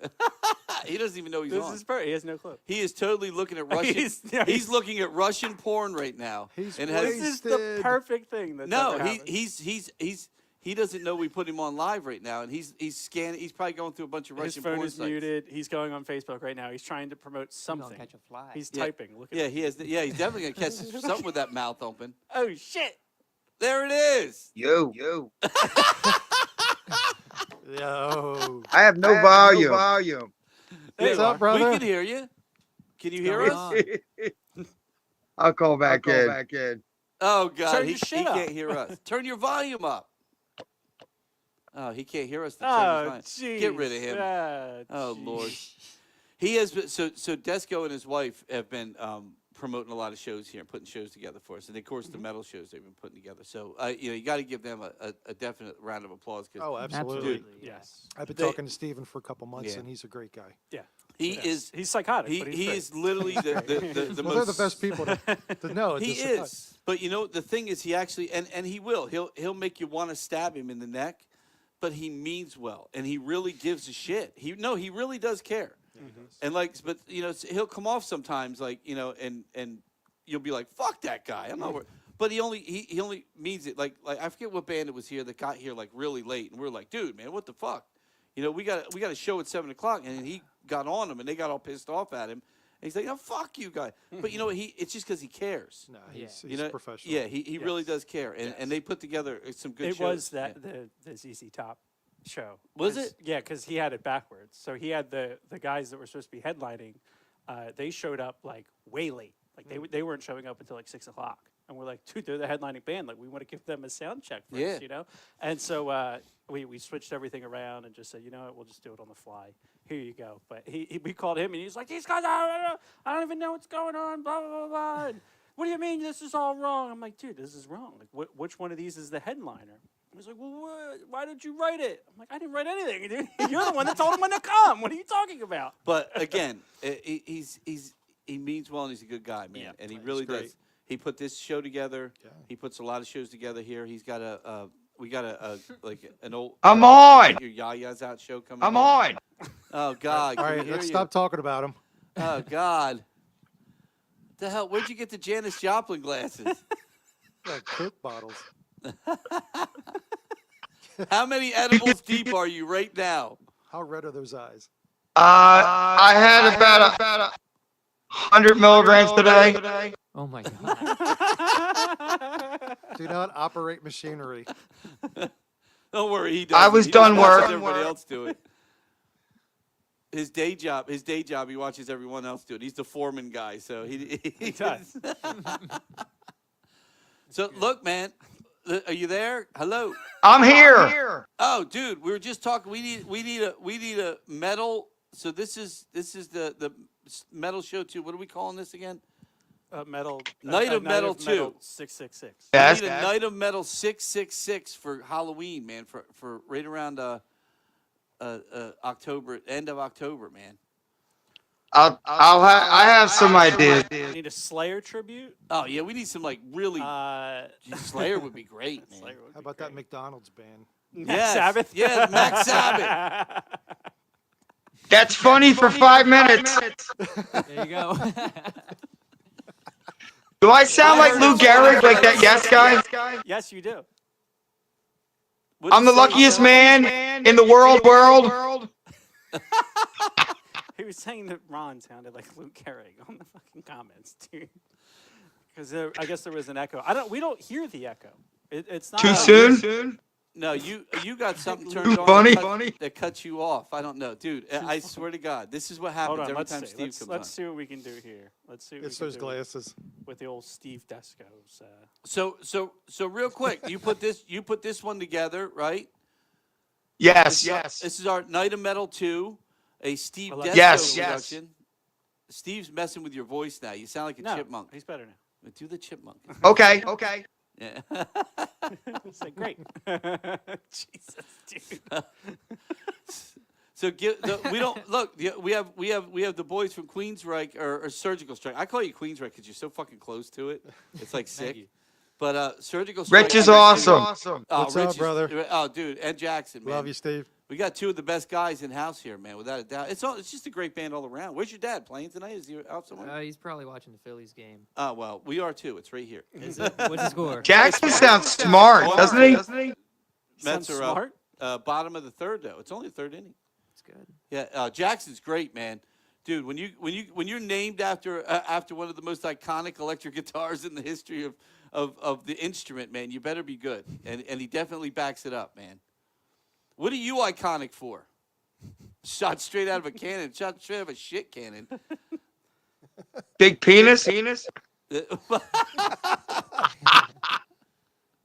He doesn't even know he's This on. is perfect. He has no clue. He is totally looking at Russian. he's looking at Russian porn right now. He's and This is the Wasted. perfect thing. That's no, ever he, happened. he doesn't know we put him on live right now, and he's scanning. He's probably going through a bunch of His Russian phone porn is sites. muted. He's going on Facebook right now. He's trying to promote You're gonna something. catch a fly. He's Yeah. typing. Look at Yeah, it. he has. Yeah, he's definitely gonna catch something with that mouth open. Oh shit! There it is. Yo, Yo. I have no volume. There What's you up, are. brother? We can hear you. Can you hear going us? on? I'll call back in. Oh God, Turn he your shit he up. can't hear us. Turn your volume up. Oh, he can't hear us. To turn Oh his jeez. volume. Get rid of him. Oh jeez. Lord. He has been, so Desco and his wife have been promoting a lot of shows here and putting shows together for us, and of course the metal shows they've been putting together. So you got to give them a definite round of applause because Oh, absolutely. Absolutely. Yes. I've been They- talking to Steven for a couple months, Yeah. and he's a great guy. Yeah. he Yes. is He's psychotic. he but he's he great. is literally the Well, most. they're the best people to know. He Just surprise. is, but you know the thing is, he actually and he will. He'll make you want to stab him in the neck, but he means well, and he really gives a shit. He really does care, and but he'll come off sometimes and you'll be like, fuck that guy. I'm not worried. But he only means it like I forget what band it was here that got here like really late, and we are like, dude, man, what the fuck? We got a show at 7:00, and he got on him, and they got all pissed off at him. And he's like, oh, fuck you, guy. But it's just because he cares. No, Yeah. he's professional. Yeah, he really Yes. does care, and they put together some good It shows. was that Yeah. the ZZ Top show. Was it? Yeah, because he had it backwards. So he had the guys that were supposed to be headlining. They showed up like way late. Like they weren't showing up until like 6:00. And we're like, dude, they're the headlining band. Like we want to give them a sound check first, Yeah. And so we switched everything around and just said, you know what, we'll just do it on the fly. Here you go. But we called him and he's like, these guys, I don't even know what's going on. Blah blah blah. Blah. And, what do you mean this is all wrong? I'm like, dude, this is wrong. Like, which one of these is the headliner? He's like, well, why did you write it? I'm like, I didn't write anything, dude. You're the one that told him when to come. What are you talking about? But again, he means well, and he's a good guy, man, Yeah, and he he's really great. does. He put this show together. Yeah. He puts a lot of shows together here. He's got we got an old. I'm on. Your Yaya's out show coming. I'm up. on. Oh God! All can we right, hear let's you? stop talking about him. Oh God! The hell? Where'd you get the Janis Joplin glasses? Like Coke bottles. How many edibles deep are you right now? How red are those eyes? I had about 100 milligrams today. Oh my god. Do not operate machinery. Don't worry, he does. I was He done just watches work. everybody else do it. His day job, he watches everyone else do it. He's the foreman guy, so he does. So look, man, Are you there? Hello. I'm here. Oh, dude, we were just talking. We need a metal. So this is the metal show too. What are we calling this again? Metal. Night of Metal 2. 666. Yes. We need a Night of Metal 666 for Halloween, man. For right around October, end of October, man. I have some ideas. We need a Slayer tribute. Oh yeah, we need some like really. Slayer would be great, man. Slayer would How be about that great. McDonald's band? Max Yes, Sabbath? yeah, Max Sabbath. That's funny for 5 minutes. There you go. Do I sound like Lou Gehrig, like that Yes guy? Yes, you do. What'd I'm you the say? luckiest man in the world. He was saying that Ron sounded like Luke Gehrig on the fucking comments, dude. Because I guess there was an echo. We don't hear the echo. It's not Too soon? No, you got something turned Too on funny? that cuts you off. I don't know, dude. I swear to God, this is what happens Hold on, every let's time see. Steve Let's comes see what we can do here. Let's see what It's we those can do glasses. with the old Steve Desco's. So real quick, you put this one together, right? Yes. This is our Night of Metal 2, a Steve Desco Yes. production. Steve's messing with your voice now. You sound like a No, chipmunk. he's better now. Do the chipmunk. Okay. Yeah. It's like, great. Jesus, dude. So we don't look. We have the boys from Queensryche or Surgical Stryche. I call you Queensryche because you're so fucking close to it. It's like sick. you. But Surgical Stryche. Rich is awesome. Oh, What's up, Rich brother? Oh, dude, Ed Jackson, man. Love you, Steve. We got two of the best guys in house here, man, without a doubt. It's just a great band all around. Where's your dad playing tonight? Is he out somewhere? He's probably watching the Phillies game. Oh well, we are too. It's right here. Is it? What's the score? Jackson sounds smart, doesn't he? Mets Sounds are smart. up. Bottom of the third though. It's only the third inning. It's good. Yeah, Jackson's great, man. Dude, when you're named after one of the most iconic electric guitars in the history of the instrument, man, you better be good. And he definitely backs it up, man. What are you iconic for? Shot straight out of a cannon. Shot straight out of a shit cannon. Big penis?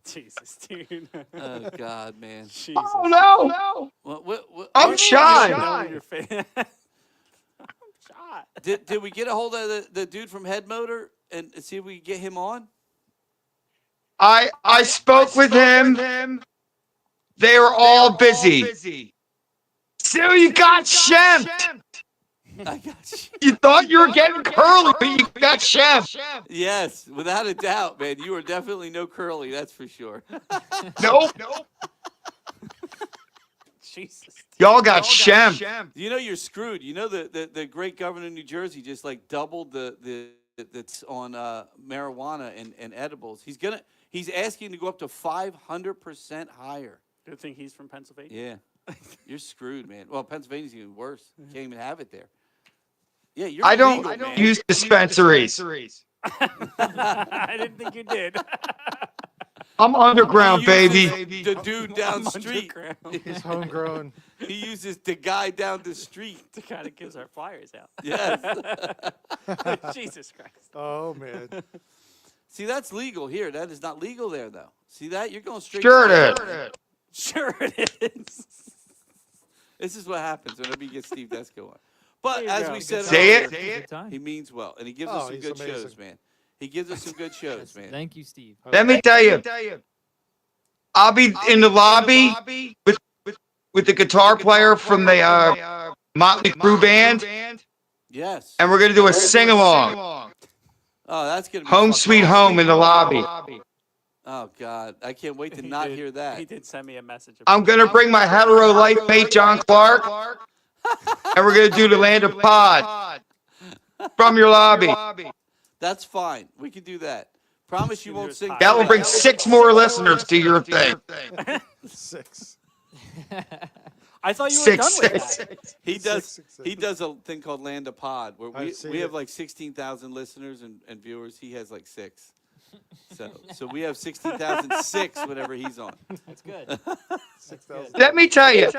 Jesus, dude. Oh God, man. Jesus. Oh no! What, I'm shy. Know your face. I'm shot. did we get a hold of the dude from Headmotor and see if we can get him on? I spoke with him. They were all busy. So you got shemped. I got you. You thought you were getting curly, but you got shemped. Yes, without a doubt, man. You are definitely no curly, that's for sure. Nope. Jesus. Y'all got shemped. You know you're screwed. You know the great governor of New Jersey just like doubled that's on marijuana and edibles. He's asking to go up to 500% higher. Good thing he's from Pennsylvania. Yeah. You're screwed, man. Well, Pennsylvania's even worse. You can't even have it there. Yeah, you're I illegal, don't man. use dispensaries. I didn't think you did. I'm underground, He uses baby. The dude down the I'm street. underground. He's homegrown. He uses the guy down the street. The guy that gives our flyers out. Yes. Jesus Christ. Oh man. See, that's legal here. That is not legal there, though. See that? You're going straight. Sure to jail, it man. is. Sure it is. This is what happens whenever you get Steve Desco on. But There you as go. we said Say earlier, it. Good time. he means well, and he gives Oh, us some he's good shows, amazing. man. He gives us some good shows, man. Thank you, Steve. Let me tell you, I'll be in the lobby with the guitar player from the Motley Crue band, Yes. and we're gonna do a sing along. Oh, that's gonna be Home fucking Sweet awesome. Home in the lobby. Oh God, I can't wait to He not did- hear that. He did send me a message. I'm gonna bring my hetero life mate John Clark, and we're gonna do the Land of Pod from your lobby. That's fine. We can do that. Promise you won't sing. That will bring 6 more listeners to your thing. 6. I thought you were done with Six. that. He does. Six. He does a thing called Land of Pod, where I've seen we have it. like 16,000 listeners and viewers. He has like 6. So we have 16,006 whenever he's on. That's good. 6,000. Let me tell you,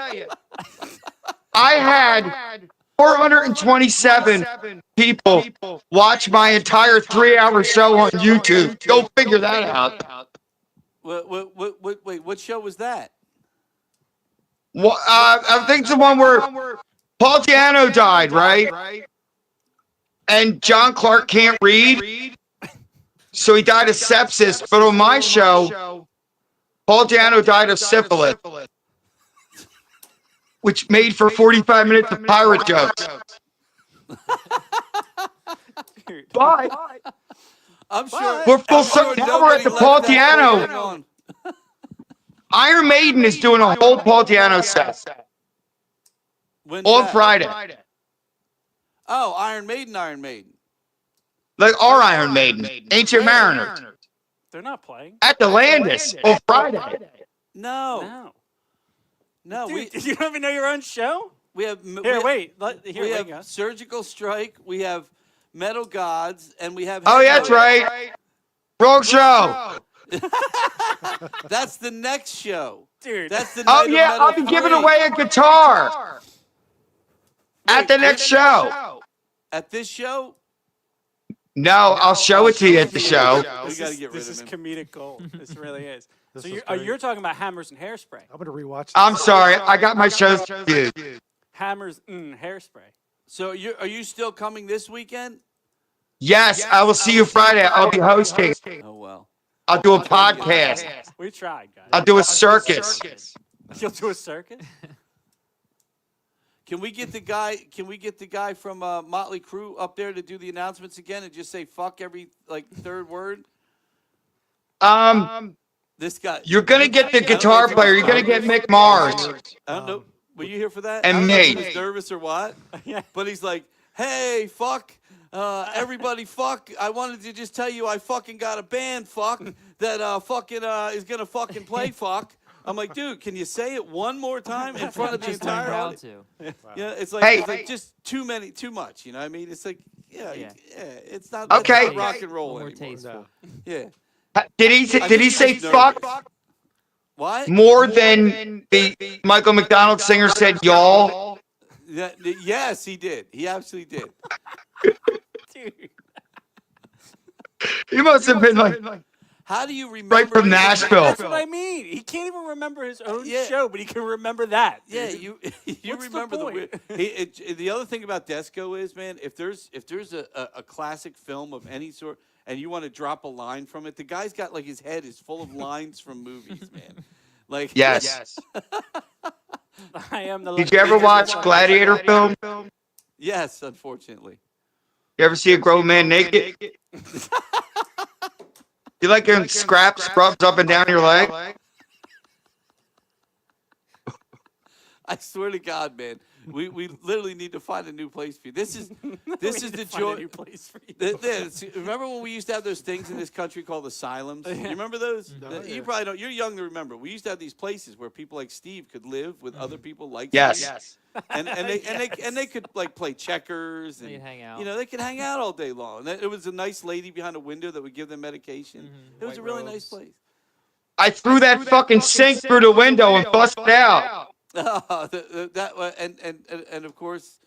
I had 427 people watch my entire 3-hour show on YouTube. Go figure that out. Wait, what show was that? Well, I think the one where Paul Diano died, right? And John Clark can't read, so he died of sepsis. But on my show, Paul Diano died of syphilis, which made for 45 minutes of pirate jokes. Dude. But I'm sure. we're full I'm sure circle. Now we're at the nobody Paul left that Diano. thing on. Iron Maiden is doing a whole Paul Diano set When's on that? Friday. Oh, Iron Maiden. Like our Iron Maiden, Ancient Mariners, They're not playing. at the Landis on Friday. No, Dude, you don't even know your own show? we have Here, wait. Here, we wait, have guys. Surgical Stryche, we have Metalgodz, and we have. Oh, yeah, that's Headmotor. right. Wrong show. That's the next show. Dude. That's the. Oh night of yeah, Metal I'll be giving 3. away a guitar at the next show. At this show. No, I'll show it to you at the show. We gotta get rid This of is him. comedic gold. This really is. This So is you're great. talking about hammers and hairspray. I'm gonna rewatch this. I'm sorry, I got my shows confused. Hammers and hairspray. So are you still coming this weekend? Yes, I will see you Friday. I'll be hosting. Oh well. I'll do a podcast. We tried, guys. I'll do a circus. You'll do a circuit? Can we get the guy from Motley Crue up there to do the announcements again and just say fuck every third word? This guy. You're gonna get the guitar player. You're gonna get Mick Mars I don't know. Were you here for that? and I don't know if he me. was nervous or what? Yeah. But he's like, hey, fuck. Everybody, fuck. I wanted to just tell you I fucking got a band, fuck, that fucking is gonna fucking play, fuck. I'm like, dude, can you say it one more time in front of the Just learned entire how audience? to. Yeah, it's like, Hey. just too much. You know what I mean? It's like, yeah, Yeah. it's not Okay. it's not rock and roll More anymore. tasteful. Yeah. Did he say he's fuck nervous. What? more than the Michael McDonald singer said y'all? Yes, he did. He absolutely did. Dude. He must have been like How do you remember? right from Nashville. That's what I mean. He can't even remember his own Yeah. show, but he can remember that. Yeah, dude. you What's the remember the point? weird. The other thing about Desco is, man, if there's a classic film of any sort and you want to drop a line from it, the guy's got like his head is full of lines from movies, man. Like Yes. I am the. Did you ever watch Gladiator film? Yes, unfortunately. You ever see a grown man naked? You like getting scraps up and down your leg? I swear to God, man, we literally need to find a new place for you. This is the joy. New place for you. Remember when we used to have those things in this country called asylums? You remember those? No, You yeah. probably don't. You're young to remember. We used to have these places where people like Steve could live with other people like Yes. Steve. And they could like play checkers and They'd hang out. You know, they could hang out all day long. And it was a nice lady behind a window that would give them medication. It was White a really robes. nice place. I threw that fucking sink through the window and busted out. And of course,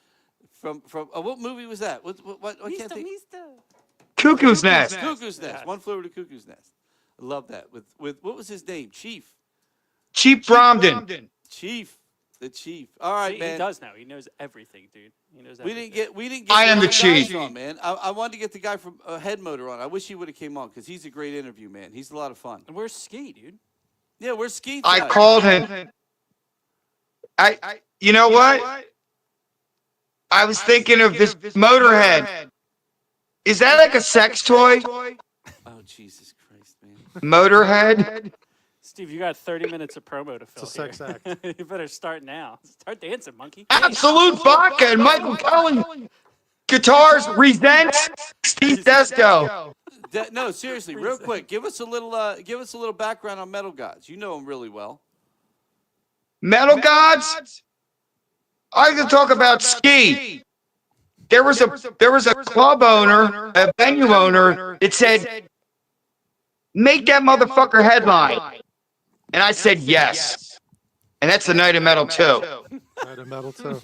from what movie was that? What I can't think. Cuckoo's Nest. Cuckoo's Nest. One Flew Over the Cuckoo's Nest. I love that. With what was his name? Chief. Cheap Bromden. Chief. The Chief. All right, He man. does now. He knows everything, dude. He knows We everything. didn't get. I am the guys Chief. on, man. I wanted to get the guy from Headmotor on. I wish he would have came on because he's a great interview, man. He's a lot of fun. And where's Ski, dude? Yeah, we're Skeet. I tonight. called him. You know what? I was thinking of this Motorhead. Is that like a sex toy? Oh Jesus Christ, man. Motorhead? Steve, you got 30 minutes of promo to fill. It's a sex here. You better start now. Start dancing, monkey. Absolute Vodka and Michael Cohen. Guitars, Resent, Steve Desco. No, seriously, real quick. Give us a little background on Metalgodz. You know him really well. Metalgodz? I can talk about Ski. There was a club owner, a venue owner that said, make that motherfucker headline. And I said yes. And that's the Night of Metal too. Night of Metal too.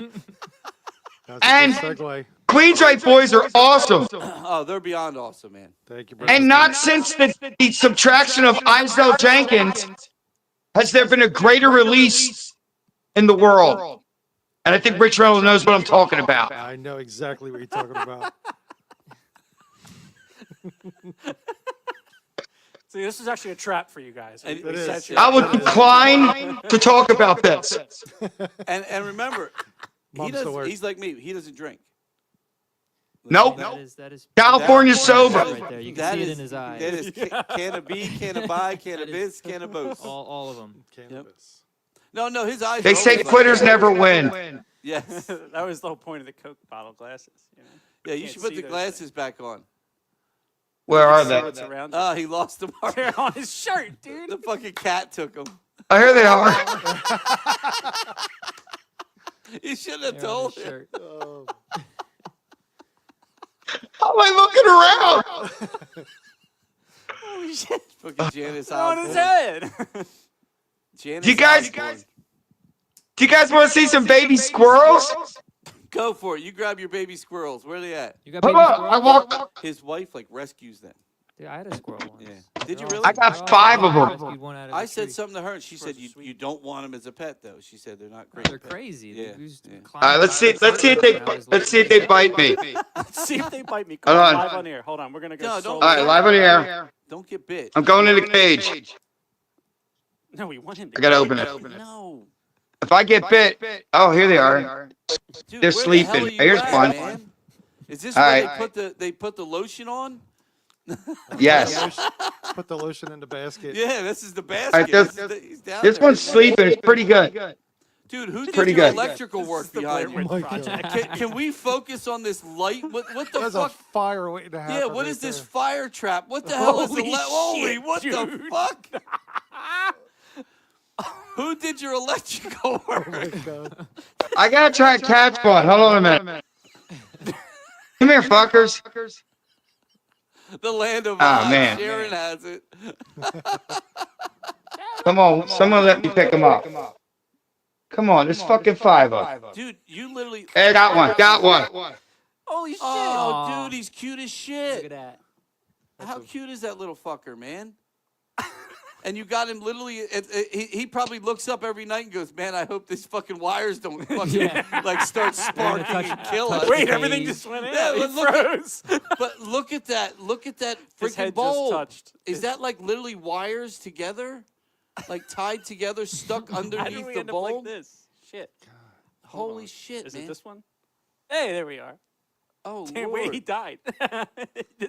That's And- a good segue. Queensryche boys are awesome. Oh, they're beyond awesome, man. Thank you, brother. And not since the subtraction of Isdell Jenkins has there been a greater release in the world. And I think Rich Reynolds knows what I'm talking about. I know exactly what you're talking about. See, this is actually a trap for you guys. And We it set is. you I up. would decline to talk about this. And remember, Mom's the worst. he's like me. He doesn't drink. Nope. That is California that's sober. right there. You can That see it is- in his eyes. That is can of B, can of buy, can of biz, can of both. all of them. Cannabis. No, his eyes. They are say always like quitters that. never win. Yes. That was the whole point of the Coke bottle glasses. You know? Yeah, you Can't should put see the those glasses back on. Where are See they? what's around Oh, he lost them. you. They're on his shirt, dude. The fucking cat took them. Oh, here they are. You should have They're on told his him. shirt. Oh, How am I looking around? Holy shit. Fucking Janice They're on his Osborne. head. Janice Do you guys- Osborne. Do you guys want to see some baby squirrels? Go for it. You grab your baby squirrels. Where are they at? You got Hold baby on. squirrels? I walked. His wife like rescues them. Dude, I had a squirrel once. Yeah. Did you They're really? I got they're 5 of I them. rescued one out of I a said tree. something to her, and she said Squirrels are you sweet. don't want them as a pet though. She said they're not great. They're crazy. Yeah, They used to yeah. climb All right, let's see. outside Let's see if the they. fence when I was Let's little. see if they bite me. See if they bite me. Come Hold on, on. live on air. Hold on, we're gonna go. No, don't- solo. All right, live on the air. Don't get bit. I'm going in the cage. No, we want him to. I gotta get open it. No. If I get bit, oh, here they are. Dude, They're where the hell sleeping. are you Here's at, one. man? Is this All where right. they put the lotion on? Yes. put the lotion in the basket. Yeah, this is the basket. All right, He's down This there. one's sleeping. It's pretty good. Dude, who did pretty your good. electrical work This is the behind Blair you? Witch Oh my God. Project. Can we focus on this light? What the There's a fuck? fire waiting to happen. Yeah, what right is this there. fire trap? What the hell is the Holy holy? shit, What the dude. fuck? Who did your electrical Oh my work? God. I gotta try and catch one. Hold on a minute. Come here, fuckers. The land of Ah, Oz. man. Sharon has it. Come on, someone let me pick them up. Come on, there's fucking 5 of them. Dude, you literally. Hey, got one. Got one. Holy shit! Oh, Aw. dude, he's cute as Look at shit. that. How cute is that little fucker, man? And you got him literally. He probably looks up every night and goes, "Man, I hope these fucking wires don't fucking Yeah. like start sparking and kill us." Wait, everything just went in. Yeah, He but look at- froze. But look at that! Look at that His freaking head bowl. just touched. Is that like literally wires together, like tied together, stuck How did underneath we the end up bowl? like this? Shit. Hold Holy on. shit, Is man! it this one? Hey, there we are. Oh Damn, Lord! wait, he died.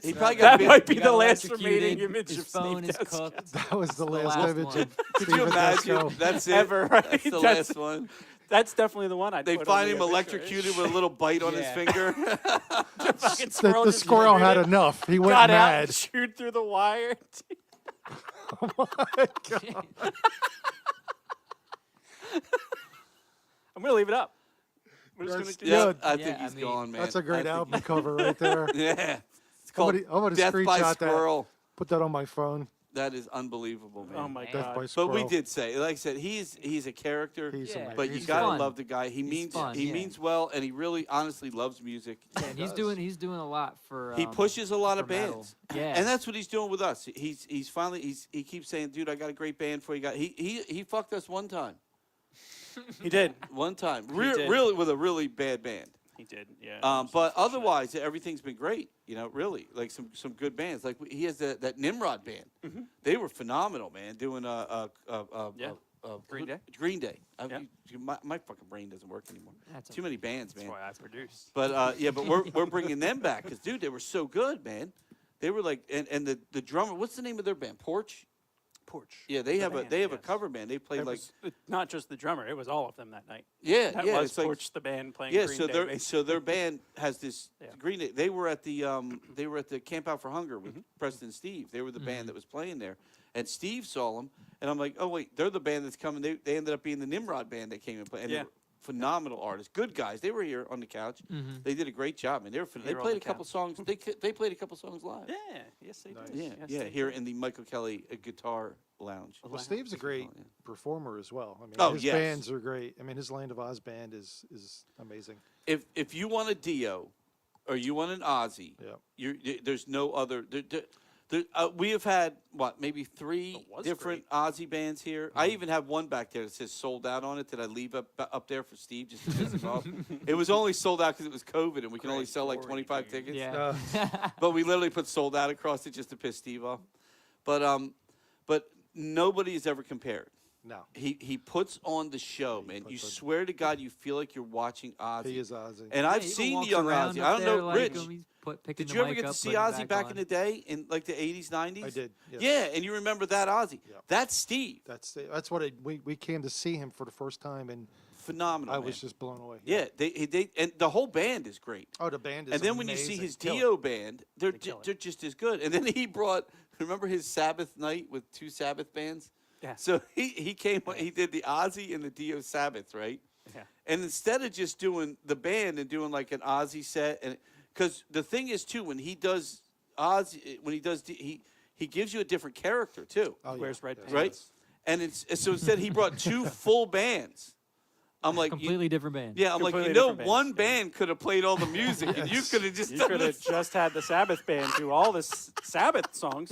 He probably got that bit. might be He the got last electrocuted, remaining image his of phone Steve is Desco. cooked. That was the the last last image one. of Could you Steven imagine? Desco. That's it. Ever, right? That's the That's- last one. That's definitely the one I'd They put on find the him obituary. electrocuted with a little bite on his Yeah. finger. Fucking The just squirrel had literally enough. He went got out mad. and chewed through the wire. Oh my God. I'm gonna leave it up. We're just That's- gonna do Yeah, Good. I Yeah, think I he's mean, gone, man. That's a I great think album cover right there. Yeah. It's called I'm gonna Death by screenshot that. Squirrel. Put that on my phone. That is unbelievable, man. Oh my Death Death god. by But Squirrel. we did say, like I said, he's a character, He's Yeah. amazing. but you He's gotta fun. love the guy. He He's means fun, he yeah. means well, and he really honestly loves music. Yeah, and he's doing a lot for. He pushes a lot of for metal. bands. Yeah. And that's what he's doing with us. He's finally he keeps saying, "Dude, I got a great band for you." He fucked us one time. He did. One time. He Re- did. really with a really bad band. He did. Yeah. But otherwise, everything's been great. You know, really, like some good bands. Like he has that Nimrod band. Mm-hmm. They were phenomenal, man. Doing Yeah. Green Day? Green Day. Yeah. My fucking brain doesn't work anymore. That's Too many bands, man. That's why I produced. But yeah, but we're bringing them back because dude, they were so good, man. They were like, and the drummer. What's the name of their band? Porch. Porch. Yeah, they have a band, a yes. cover band. They played It like was not just the drummer; it was all of them that night. yeah, That yeah. was It's like Porch, the band playing yeah. Green So Day. their basically. their band has this Yeah. Green Day. They were at the Camp Out for Hunger with Preston and Steve. They were the band that was playing there, and Steve saw them, and I'm like, oh wait, they're the band that's coming. They ended up being the Nimrod band that came and played. And Yeah. they were phenomenal artists, good guys. They were here on the couch. They did a great job, and they Here on played the a couple couch. songs. They played a couple songs live. Yeah. Yes, they did. Yeah, Yes, yeah, they here did. in the Michael Kelly Guitar Lounge. Well, Steve's a great Oh, yeah. performer as well. I mean, Oh, his yes. bands are great. I mean, his Land of Oz band is amazing. If you want a Dio or you want an Ozzy. Yeah. There's no other. We have had maybe 3 was different Ozzy bands here. I even have one back there that says sold out on it that I leave up there for Steve just to piss him off. It was only sold out because it was COVID and we can only sell like 25 tickets. Yeah. But we literally put sold out across it just to piss Steve off. But nobody has ever compared. No. He puts on the show, man. You swear to God, you feel like you're watching Ozzy. He is Ozzy. And I've seen the young Ozzy. I don't know, Rich. Did you ever get to see Ozzy back in the day, in like the 80s, 90s? I did. Yes. Yeah, and you remember that Ozzy? Yeah. That's Steve. That's what we came to see him for the first time, and Phenomenal. I man. was just blown away. Yeah, they and the whole band is great. Oh, the band is. And then when you see amazing. his Kill it. Dio band, they're kill it. they're just as good. And then he brought, remember his Sabbath night with 2 Sabbath bands? Yeah. So he came, he did the Ozzy and the Dio Sabbath, right? Yeah. And instead of just doing the band and doing like an Ozzy set, and because the thing is too, when he does Ozzy, he gives you a different character too, Oh, yeah. Wears red Yes. pants. right? And so instead he brought 2 full bands. I'm like, Completely different band. yeah, I'm like, Completely you know, different one bands, yeah. band could have played all the music, and you could have just You done could have this. just had the Sabbath band do all the Sabbath songs.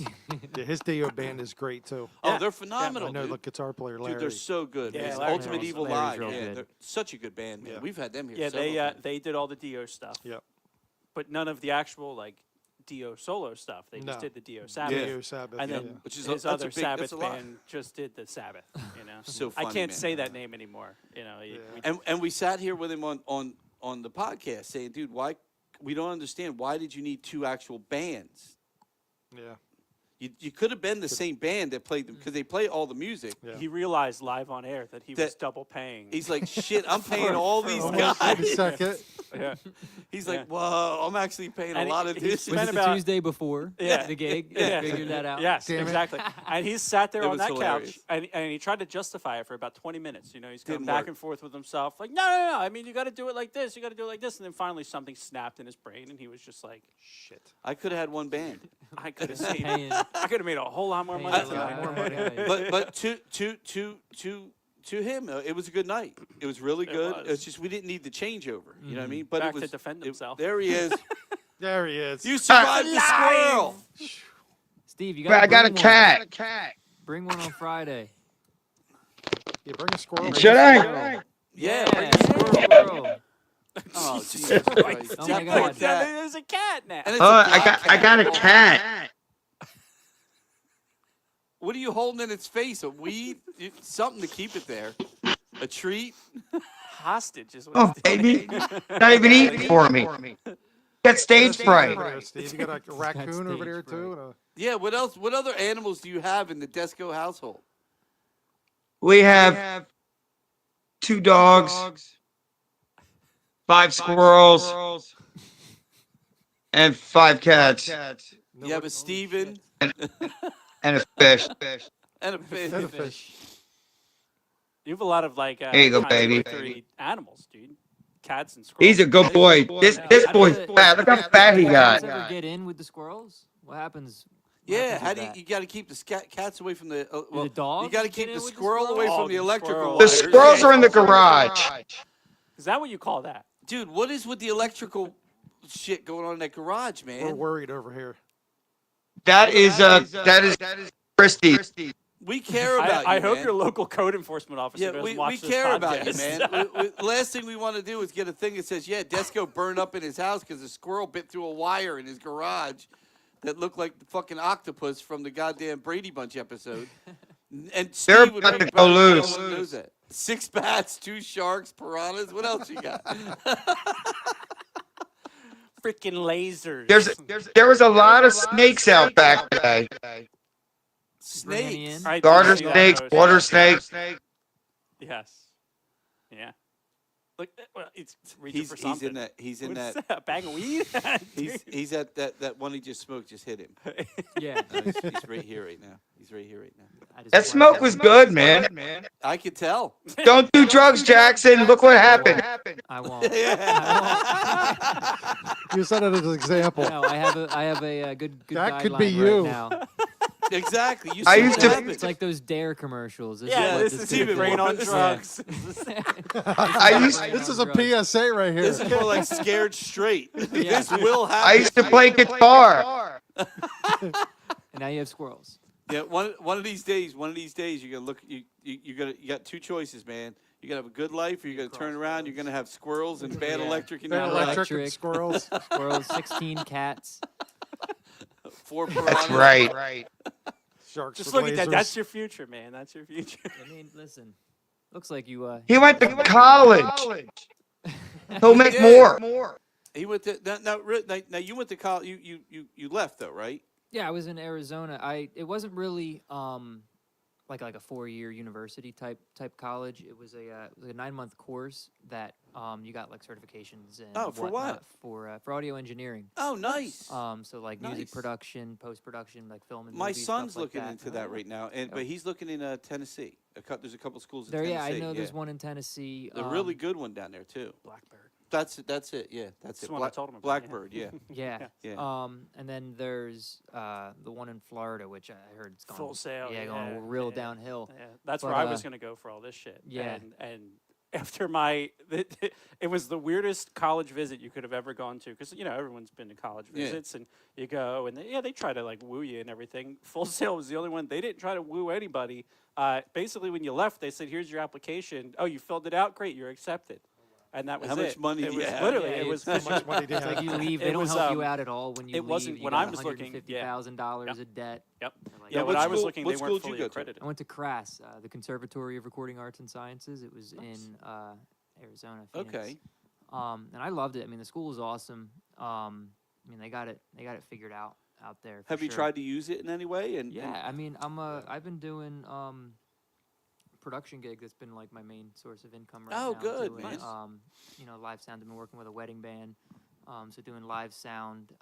Yeah, his Dio band is great too. Oh, Yeah. they're phenomenal, I know dude. the guitar player Larry. Dude, they're so good. Yeah, man. Larry Ultimate Jones. Evil Larry's Live. real Yeah, good. they're such a good band, man. Yeah. We've had them here. Yeah, several times. they did all the Dio stuff, Yep. but none of the actual like Dio solo stuff. They just No. did the Dio Sabbath. Dio Sabbath. And yeah. then Which is his that's a other big- that's Sabbath a lot. band just did the Sabbath. You know, So I funny, can't man. say that name anymore. You know, And we sat here with him on the podcast saying, dude, why we don't understand, why did you need 2 actual bands? Yeah. You could have been the same band that played them because they play all the music. Yeah. he realized live on air that he was That- double paying. He's like, shit, I'm paying all these Wait a guys. second. yeah. He's like, Yeah. whoa, I'm actually paying a And lot of he this. Was spent it the about- Tuesday before Yeah. the gig? Yeah. Figured that out. Yes, Damn it. exactly. And he sat there It on was that hilarious. couch, and he tried to justify it for about 20 minutes. You know, he's going Didn't back work. and forth with himself, like, no. I mean, you got to do it like this. You got to do it like this. And then finally, something snapped in his brain, and he was just like, "Shit, I could have had one band. I could have saved. Paying- I could have made a whole lot more paying money a lot tonight." more money. But to him, it was a good night. It was really good. was. It's just we didn't need the changeover. You know what I mean? But Back it was to defend himself. There he is. There he is. You survived the squirrel. Steve, you Well, got. I got a cat. Bring one on Friday. Yeah, bring a squirrel. Should I? Yeah. bring Yeah, the squirrel. squirrel. Oh, Jesus Christ. Oh my Poor God. cat. There's a cat now. And it's Oh, a I black got a cat. What are you holding in its face? A weed? Something to keep it there. A treat? Hostage is what Oh, he's doing. baby. Not even eating for me. Got stage fright. Over there, Steve. You got a raccoon over stage there too. And Yeah, what else? What other animals do you have in the Desco household? We have 2 dogs, 5 squirrels, and 5 cats, You have a Steven and a fish. and a fish. and a fish. You have a lot of like There you go, baby. contradictory animals, dude. Cats and squirrels. He's a good boy. This boy's fat. Look how fat he You got. guys ever get in with the squirrels? What happens? Yeah, happens how with do you, that? you got to keep the cats away from the well, the dogs you got to get keep in the with the squirrel away squirrels? from the Oh, the electrical squirrel. The wires. squirrels are in the garage. Is that what you call that? Dude, what is with the electrical shit going on in that garage, We're man? worried over here. That is Christie's. We care about you, I hope man. your local code enforcement officer Yeah, doesn't we watch this care about you, podcast. man. Last thing we want to do is get a thing that says, yeah, Desco burned up in his house because a squirrel bit through a wire in his garage that looked like the fucking octopus from the goddamn Brady Bunch episode. And They're Steve would about be to go better than loose. anyone who knows that. 6 bats, 2 sharks, piranhas. What else you got? Freaking lasers. There was a lot of snakes out back today. Bring any Snakes. in? I did Garter see that snakes, post. water snakes. Yes. Yeah. Look, well, it's reaching for He's something. in that. He's in What's that. that? A bag of weed? He's at that one he just smoked. Just hit him. Yeah. He's right here right now. He's right here right now. I just That smoke was good, man. I could tell. Don't do drugs, Jackson. Look what happened. I won't. I You said it as an example. won't. No, I have a good That could be guideline you. right now. Exactly. You I see used what to- happens. It's like those Dare commercials. This Yeah, is what this this is could even be. brain on Yeah. drugs. I used This is a PSA right here. This is more like scared straight. Yeah. This will I happen. used to play guitar. And now you have squirrels. Yeah, one of these days, you're gonna look. You got two choices, man. You're gonna have a good life, or you're gonna turn around. You're gonna have squirrels and bad Yeah. electric in Bad your life. electric and Electric. squirrels. Squirrels, 16 cats. 4 That's piranhas. right. Sharks. Just with look at that. lasers. That's your future, man. That's your future. I mean, listen. Looks like you. He went to college. He'll make Yeah. more. He went to now. You went to college. You left though, right? Yeah, I was in Arizona. It wasn't really like a 4-year university type college. It was a 9-month course that you got like certifications and Oh, for whatnot for audio engineering. Oh, nice. So like Nice. music production, post production, like film and My movies, son's stuff like looking that. into that right now, but he's looking in Tennessee. There's a couple schools in There, yeah, Tennessee. I know there's one in Tennessee. A really good one down there too. Blackbird. That's it. Yeah, that's That's it. the one I told him about, yeah. Blackbird. Yeah. Yeah. Yeah. And then there's the one in Florida, which I heard it's gone Full Sail, Yeah, yeah, going real yeah. downhill. Yeah, that's But, where I was gonna go for all this shit. yeah. And after it was the weirdest college visit you could have ever gone to, because everyone's been to college Yeah. visits, and you go and they try to like woo you and everything. Full Sail was the only one. They didn't try to woo anybody. Basically, when you left, they said, "Here's your application. Oh, you filled it out. Great, you're accepted." And that was How it. much money it do you was have? literally Yeah, it was How much money do you It's like have? you leave, It they don't was, help you out at all when you it wasn't- leave. You when got I was looking, yeah. $150,000 of debt. Yep. And like, Yeah, what when I was school- looking, what they school weren't did you fully go to? accredited. I went to CRAS, the Conservatory of Recording Arts and Sciences. It was in Arizona. Phoenix. Okay. And I loved it. I mean, the school was awesome. I mean, they got it figured out there. for Have you sure. tried to use it in any way? Yeah, I mean, I've been doing production gig. That's been like my main source of income right Oh, now. good, doing, nice. live sound. I've been working with a wedding band, so doing live sound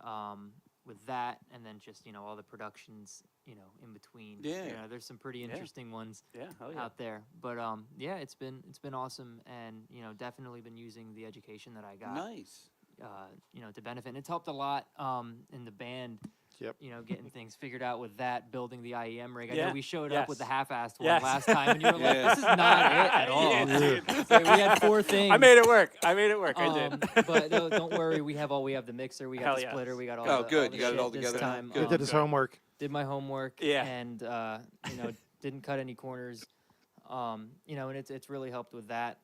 with that, and then just all the productions in between. Yeah. There's some pretty interesting ones Yeah, hell yeah. out there. But yeah, it's been awesome, and definitely been using the education that I got. Nice. To benefit. And it's helped a lot in the band. Yep. Getting things figured out with that, building the IEM rig. I Yeah. know we showed up with the Yes. half-assed one Yes. last time, and you were like, Yeah. "This is not it at all." Yeah, dude. So we had 4 things. I made it work. I did. But no, don't worry, we have the mixer, we got Hell the yes. splitter, we got all Oh, the good. all the You got it shit all this together. time. Good. He did his homework. Did my homework. Yeah. And didn't cut any corners. And it's really helped with that.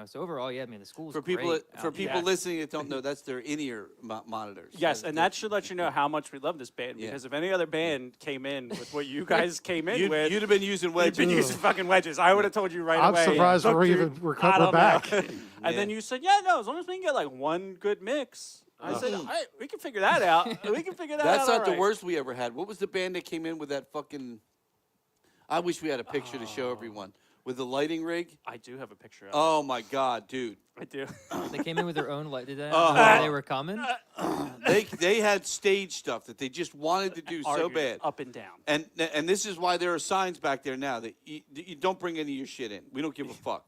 So overall, yeah, I mean the school's For people great for out people there. listening that don't know, that's their in-ear monitors. Yes, and that should let you know how much we love this band. Yeah. Because if any other band came in with what you guys came in with, You'd have been using you'd wedges. been using fucking wedges. I would have told you right I'm away. surprised "Look, we're dude, we're I don't back. know." And then Yeah. you said, "Yeah, no, as long as we can get like one good mix." I said, "All right, we can figure that out. We can figure that out." That's not the all right." worst we ever had. What was the band that came in with that fucking? I wish we had a picture to show everyone with the lighting rig. I do have a picture of Oh my god, dude! it. I do. They came in with their own light. Did they Oh. know where they were coming? They had stage stuff that they just wanted to do so Argued bad. Up and down. And this is why there are signs back there now that you don't bring any of your shit in. We don't give a fuck.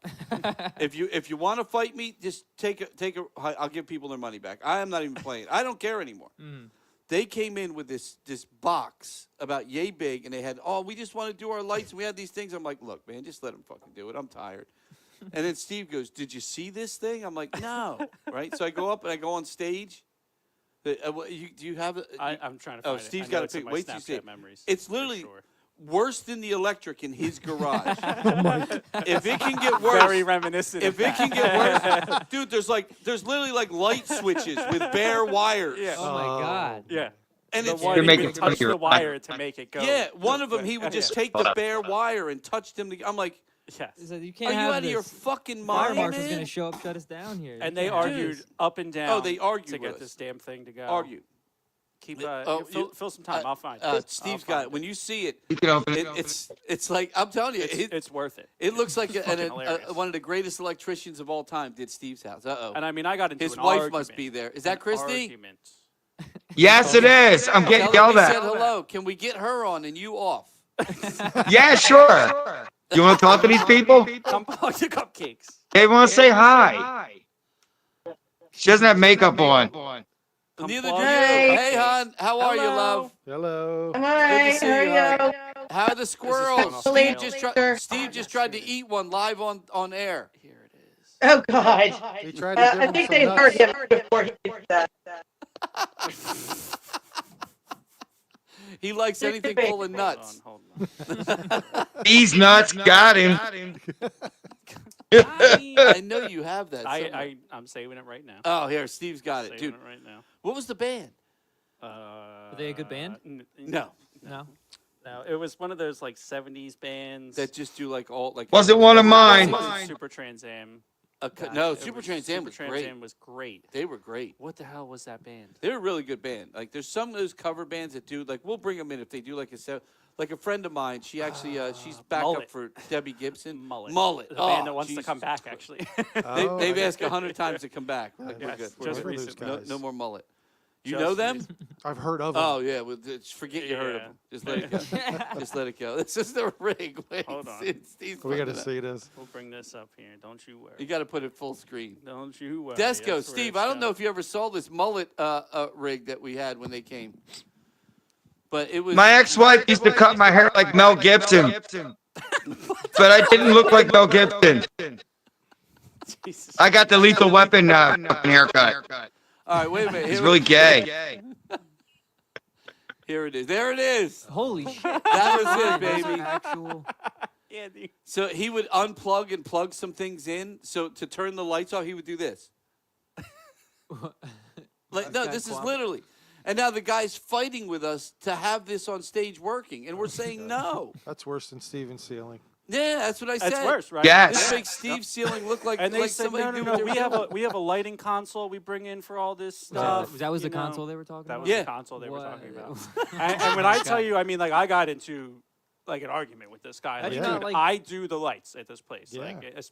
if you want to fight me, just take a. I'll give people their money back. I am not even playing. I don't care anymore. They came in with this box about yay big, and they had, we just want to do our lights, and we had these things. I'm like, look, man, just let them fucking do it. I'm tired. And then Steve goes, did you see this thing? I'm like, no. Right? So I go up and I go on stage. Do you have it? I'm trying to Oh, find it. Steve's I got know a it's in pic. my Wait till you see Snapchat it. memories, It's for literally sure. worse than the electric in his garage. If it can get worse, Very reminiscent. if of it can get worse, dude, there's literally like light switches with bare wires. Yeah. Oh my god. Yeah. And The it's one You're you making could fun of touch your the wire to make it go. yeah. One of them, he would just take the bare wire and touch them. I'm like, Yes. So you are can't you have out of this. your fucking Fire mind, marshal's man? gonna show up, shut us down here. And You they can't have argued this. up and down. they argued to with get us. this damn thing to go. Argue. Keep Oh, fill some time. I'll find it. Steve's I'll got find it. When you see it, You can open it. it's like I'm telling you, It's worth it. it looks like fucking hilarious. one of the greatest electricians of all time did Steve's house. And I mean, I got into His an wife argument. must be there. Is that An Christy? argument. Yes, it is. I'm getting Tell her yelled we said at. hello. Can we get her on and you off? Yeah, sure. You want to talk to these people? Come on, the cupcakes. They want to say hi. She doesn't have makeup on. Neither do plug. you. Hi. Hey, hon. How are you, love? Hello. Hi, see how you, are you? How are the from squirrels? Australia. Steve just tried to eat one live on air. Here it is. Oh God. He tried to give I him think some they nuts. heard him before he did that. He likes anything full of nuts. Hold on. These nuts got him. I know you have that. somewhere. I'm saving it right now. Oh, here, Steve's got it, Saving dude. it right now. What was the band? Were they a good band? No, No. No, it was one of those like 70s bands. that just do like all like. Was it one of It mine? wasn't Super Trans Am. No, It Super was- Trans Am was Super great. Trans Am was great. They were great. What the hell was that band? They're a really good band. Like, there's some of those cover bands that do like. We'll bring them in if they do like like a friend of mine. She actually she's back up Mullet. for Debbie Gibson. Mullet. The band that wants to come back, actually. Oh, They've I- asked 100 times to come back. Like, we're Yes, good. We're just good. recently. No, Guys. no more Mullet. You Just know them? recently. I've heard of him. Oh yeah, well, forget you heard of Yeah. them. Just let it go. Just let it go. This is the rig. Wait, Hold on. Steve's We got putting to it up. see this. We'll bring this up here. Don't you worry. You got to put it full screen. Don't you worry. Desco, That's where Steve. it's I don't know going. if you ever saw this Mullet rig that we had when they came, but it was. My ex-wife used to cut my hair like Mel Gibson, but I didn't look like Mel Gibson. Jesus. I got the Lethal Weapon haircut. All right, wait a minute. He's Here, really gay. here it is. There it is. Holy shit. That was it, That's baby. Actual. Yeah, dude. So he would unplug and plug some things in. So to turn the lights off, he would do this. Like no, this is literally. And now the guy's fighting with us to have this on stage working, and we're saying no. That's worse than Steven's ceiling. Yeah, that's what I said. That's worse, right? Yes. This makes Steve's ceiling look like And they like said, somebody no, doing no, no. their We have a lighting console we bring in for all this Was stuff. that was the you know. console they were talking That about? was Yeah. the console they were talking about. What? And when I tell you, I mean, like, I got into like an argument with this guy. Like, That's not dude, like- I do the lights at this place. Yeah.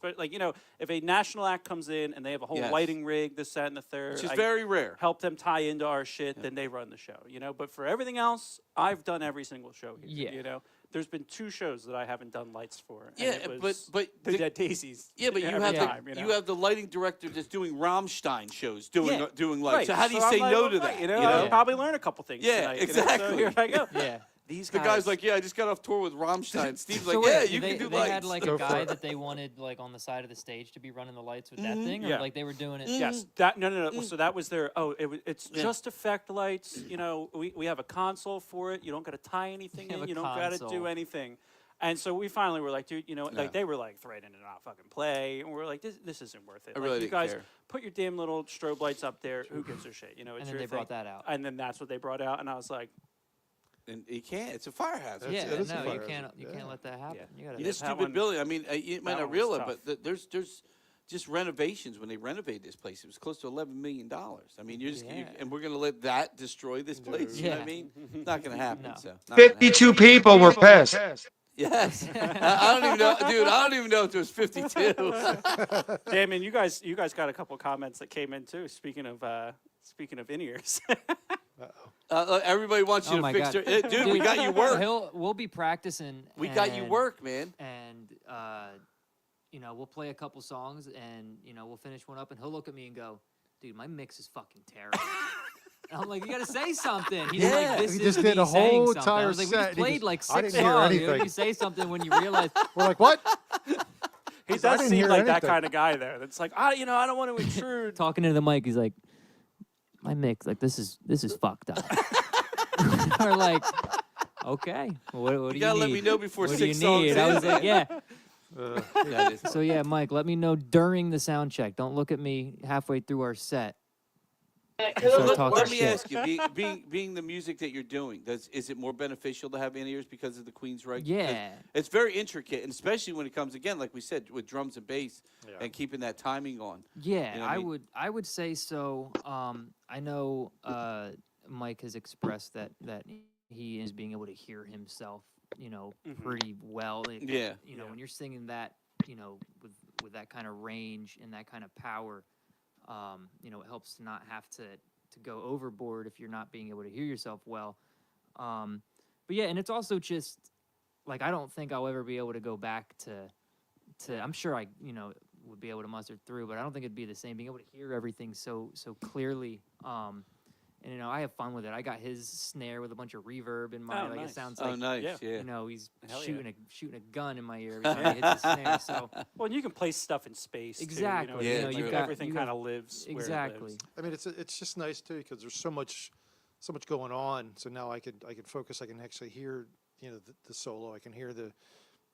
Like, like, you know, if a national act comes in and they have a whole Yes. lighting rig, this, that, and the third, Which is I very rare. help them tie into our shit, then they run the show, you know? But for everything else, I've done every single show here, Yeah. you know? There's been 2 shows that I haven't done lights for. And Yeah, it was but the the- Dead Daisies. Yeah, but you every have time, the you, you know? have the lighting director that's doing Rammstein shows, doing Yeah, doing lights. Right. So how do you I'm say like, no well, to right, that? You know, Yeah. I'll probably learn a couple things Yeah, tonight. You know? exactly. So here I go. Yeah. These The guys, guy's like, yeah, I just got off tour with Rammstein. Steve's like, So yeah, wait, you they, can do they lights. had like Go a for guy it. that they wanted like on the side of the stage to be running the lights with Mm-hmm. that thing, or Yeah. like they were doing it. yes, that no. So that was their. Oh, it's Yeah. just effect lights. You know, we have a console for it. You don't got to tie anything You have in. a You don't got to console. do anything. And so we finally were like, dude, you know, Yeah. like they were like threatening to not fucking play, and we're like, this isn't worth it. I Like, really you didn't guys care. put your damn little strobe lights up there. Who gives a shit? You know, it's And then your they thing. brought that out. And then that's what they brought out, and I was like, And you can't. It's a fire hazard. Yeah, it is a no, fire you hazard, can't. You yeah. can't let that happen. Yeah. You gotta. You Yeah, just that stupid one- building. I mean, you might that not one was realize, tough. but there's just renovations when they renovated this place. It was close to $11 million. I mean, you're just Yeah. and we're gonna let that destroy this place. You know what I Yeah. mean? It's not gonna happen. No. So not gonna happen. 52 people were pissed. Yes. I don't even know, dude. I don't even know if there was 52. Damon, you guys got a couple comments that came in too. Speaking of in-ears. Everybody wants you Oh to my fix God. their. Dude, we got you work. We'll be practicing. We got you and- work, man. And you know, we'll play a couple songs, and you know, we'll finish one up, and he'll look at me and go, "Dude, my mix is fucking terrible." And I'm like, "You gotta say something." He's Yeah. like, "This He is just did me a saying whole something." I entire was like, "We set, just and he played goes, like "I 6 didn't hear songs. You know, anything." you say something when you realize." We're like, what? He I does didn't seem hear like that anything. kind of guy there. That's like, I don't want to intrude. Talking into the mic, he's like, "My mix, like this is fucked up." We're like, "Okay, well, what do you need? gotta let me know before what 6 do you songs need?" I in. was like, "Yeah." That is So yeah, Mike, let me know during the sound check. Don't look at me halfway through our set. Start Let talking me shit. ask you, being the music that you're doing, is it more beneficial to have in-ears because of the Queen's reg? 'Cause Yeah. it's very intricate, and especially when it comes again, like we said, with drums and bass and keeping that timing on. Yeah, You know what I mean? I would say so. I know Mike has expressed that he is being able to hear himself, you know, pretty well. Yeah. You know, when you're singing that, you know, with that kind of range and that kind of power, you know, it helps to not have to go overboard if you're not being able to hear yourself well. But yeah, and it's also just like I don't think I'll ever be able to go back to I'm sure I, you know, would be able to muster through, but I don't think it'd be the same. Being able to hear everything so clearly, and I have fun with it. I got his snare with a bunch of reverb in my Oh, like nice. it sounds Oh, like nice. yeah. Yeah. he's Hell yeah. shooting a gun in my ear every time he hits the snare. So Well, and you can place stuff in space. Exactly, Too, you know, like you've got- everything you kind have- of lives exactly. where it lives. I mean, it's just nice too because there's so much going on. So now I could focus. I can actually hear the solo. I can hear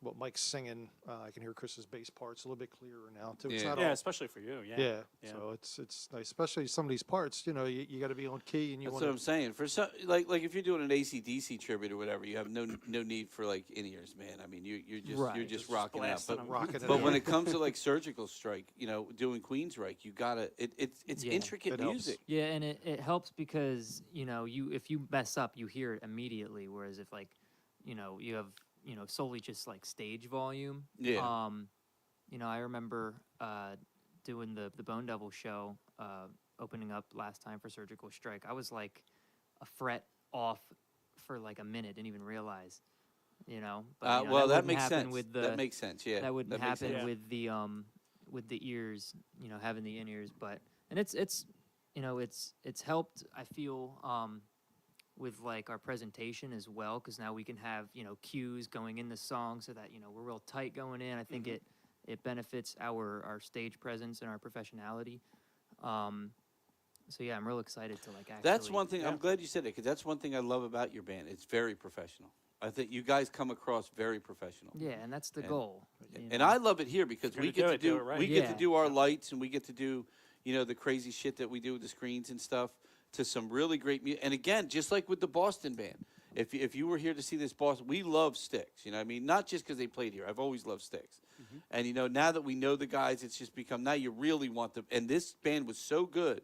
what Mike's singing. I can hear Chris's bass parts a little bit clearer now too. It's Yeah. not Yeah, all. especially for you. Yeah. Yeah. Yeah. So it's nice, especially some of these parts. You got to be on key and you That's want what I'm saying. For some, like if you're doing an AC/DC tribute or whatever, you have no need for like in ears, man. I mean, you're Right. just Just rocking out. blasting But them. rocking it. but when out. it comes to like Surgical Stryche, doing Queensryche, you gotta it's Yeah. intricate It helps. music. Yeah, and it helps because you if you mess up, you hear it immediately. Whereas if like you have solely just like stage volume. Yeah. I remember doing the Bone Devil show, opening up last time for Surgical Stryche. I was like a fret off for like a minute, didn't even realize. But, Well, that wouldn't makes happen sense. With the, That makes sense. Yeah. that wouldn't makes happen sense. Yeah. with the ears, having the in ears. But and it's helped. I feel with like our presentation as well, because now we can have cues going in the song so that we're real tight going in. I think it benefits our stage presence and our professionality. So yeah, I'm real excited to like actually. That's one thing. I'm glad you said it because that's one thing I love about your band. It's very professional. I think you guys come across very professional. Yeah, and that's the And- goal. And I love it here because If you're we gonna get do to it, do it right. we get to Yeah. do our lights and we get to do the crazy shit that we do with the screens and stuff to some really great music. And again, just like with the Boston band, if you were here to see this Boston, we love Styx. I mean, not just because they played here. I've always loved Styx. And now that we know the guys, it's just become now you really want them. And this band was so good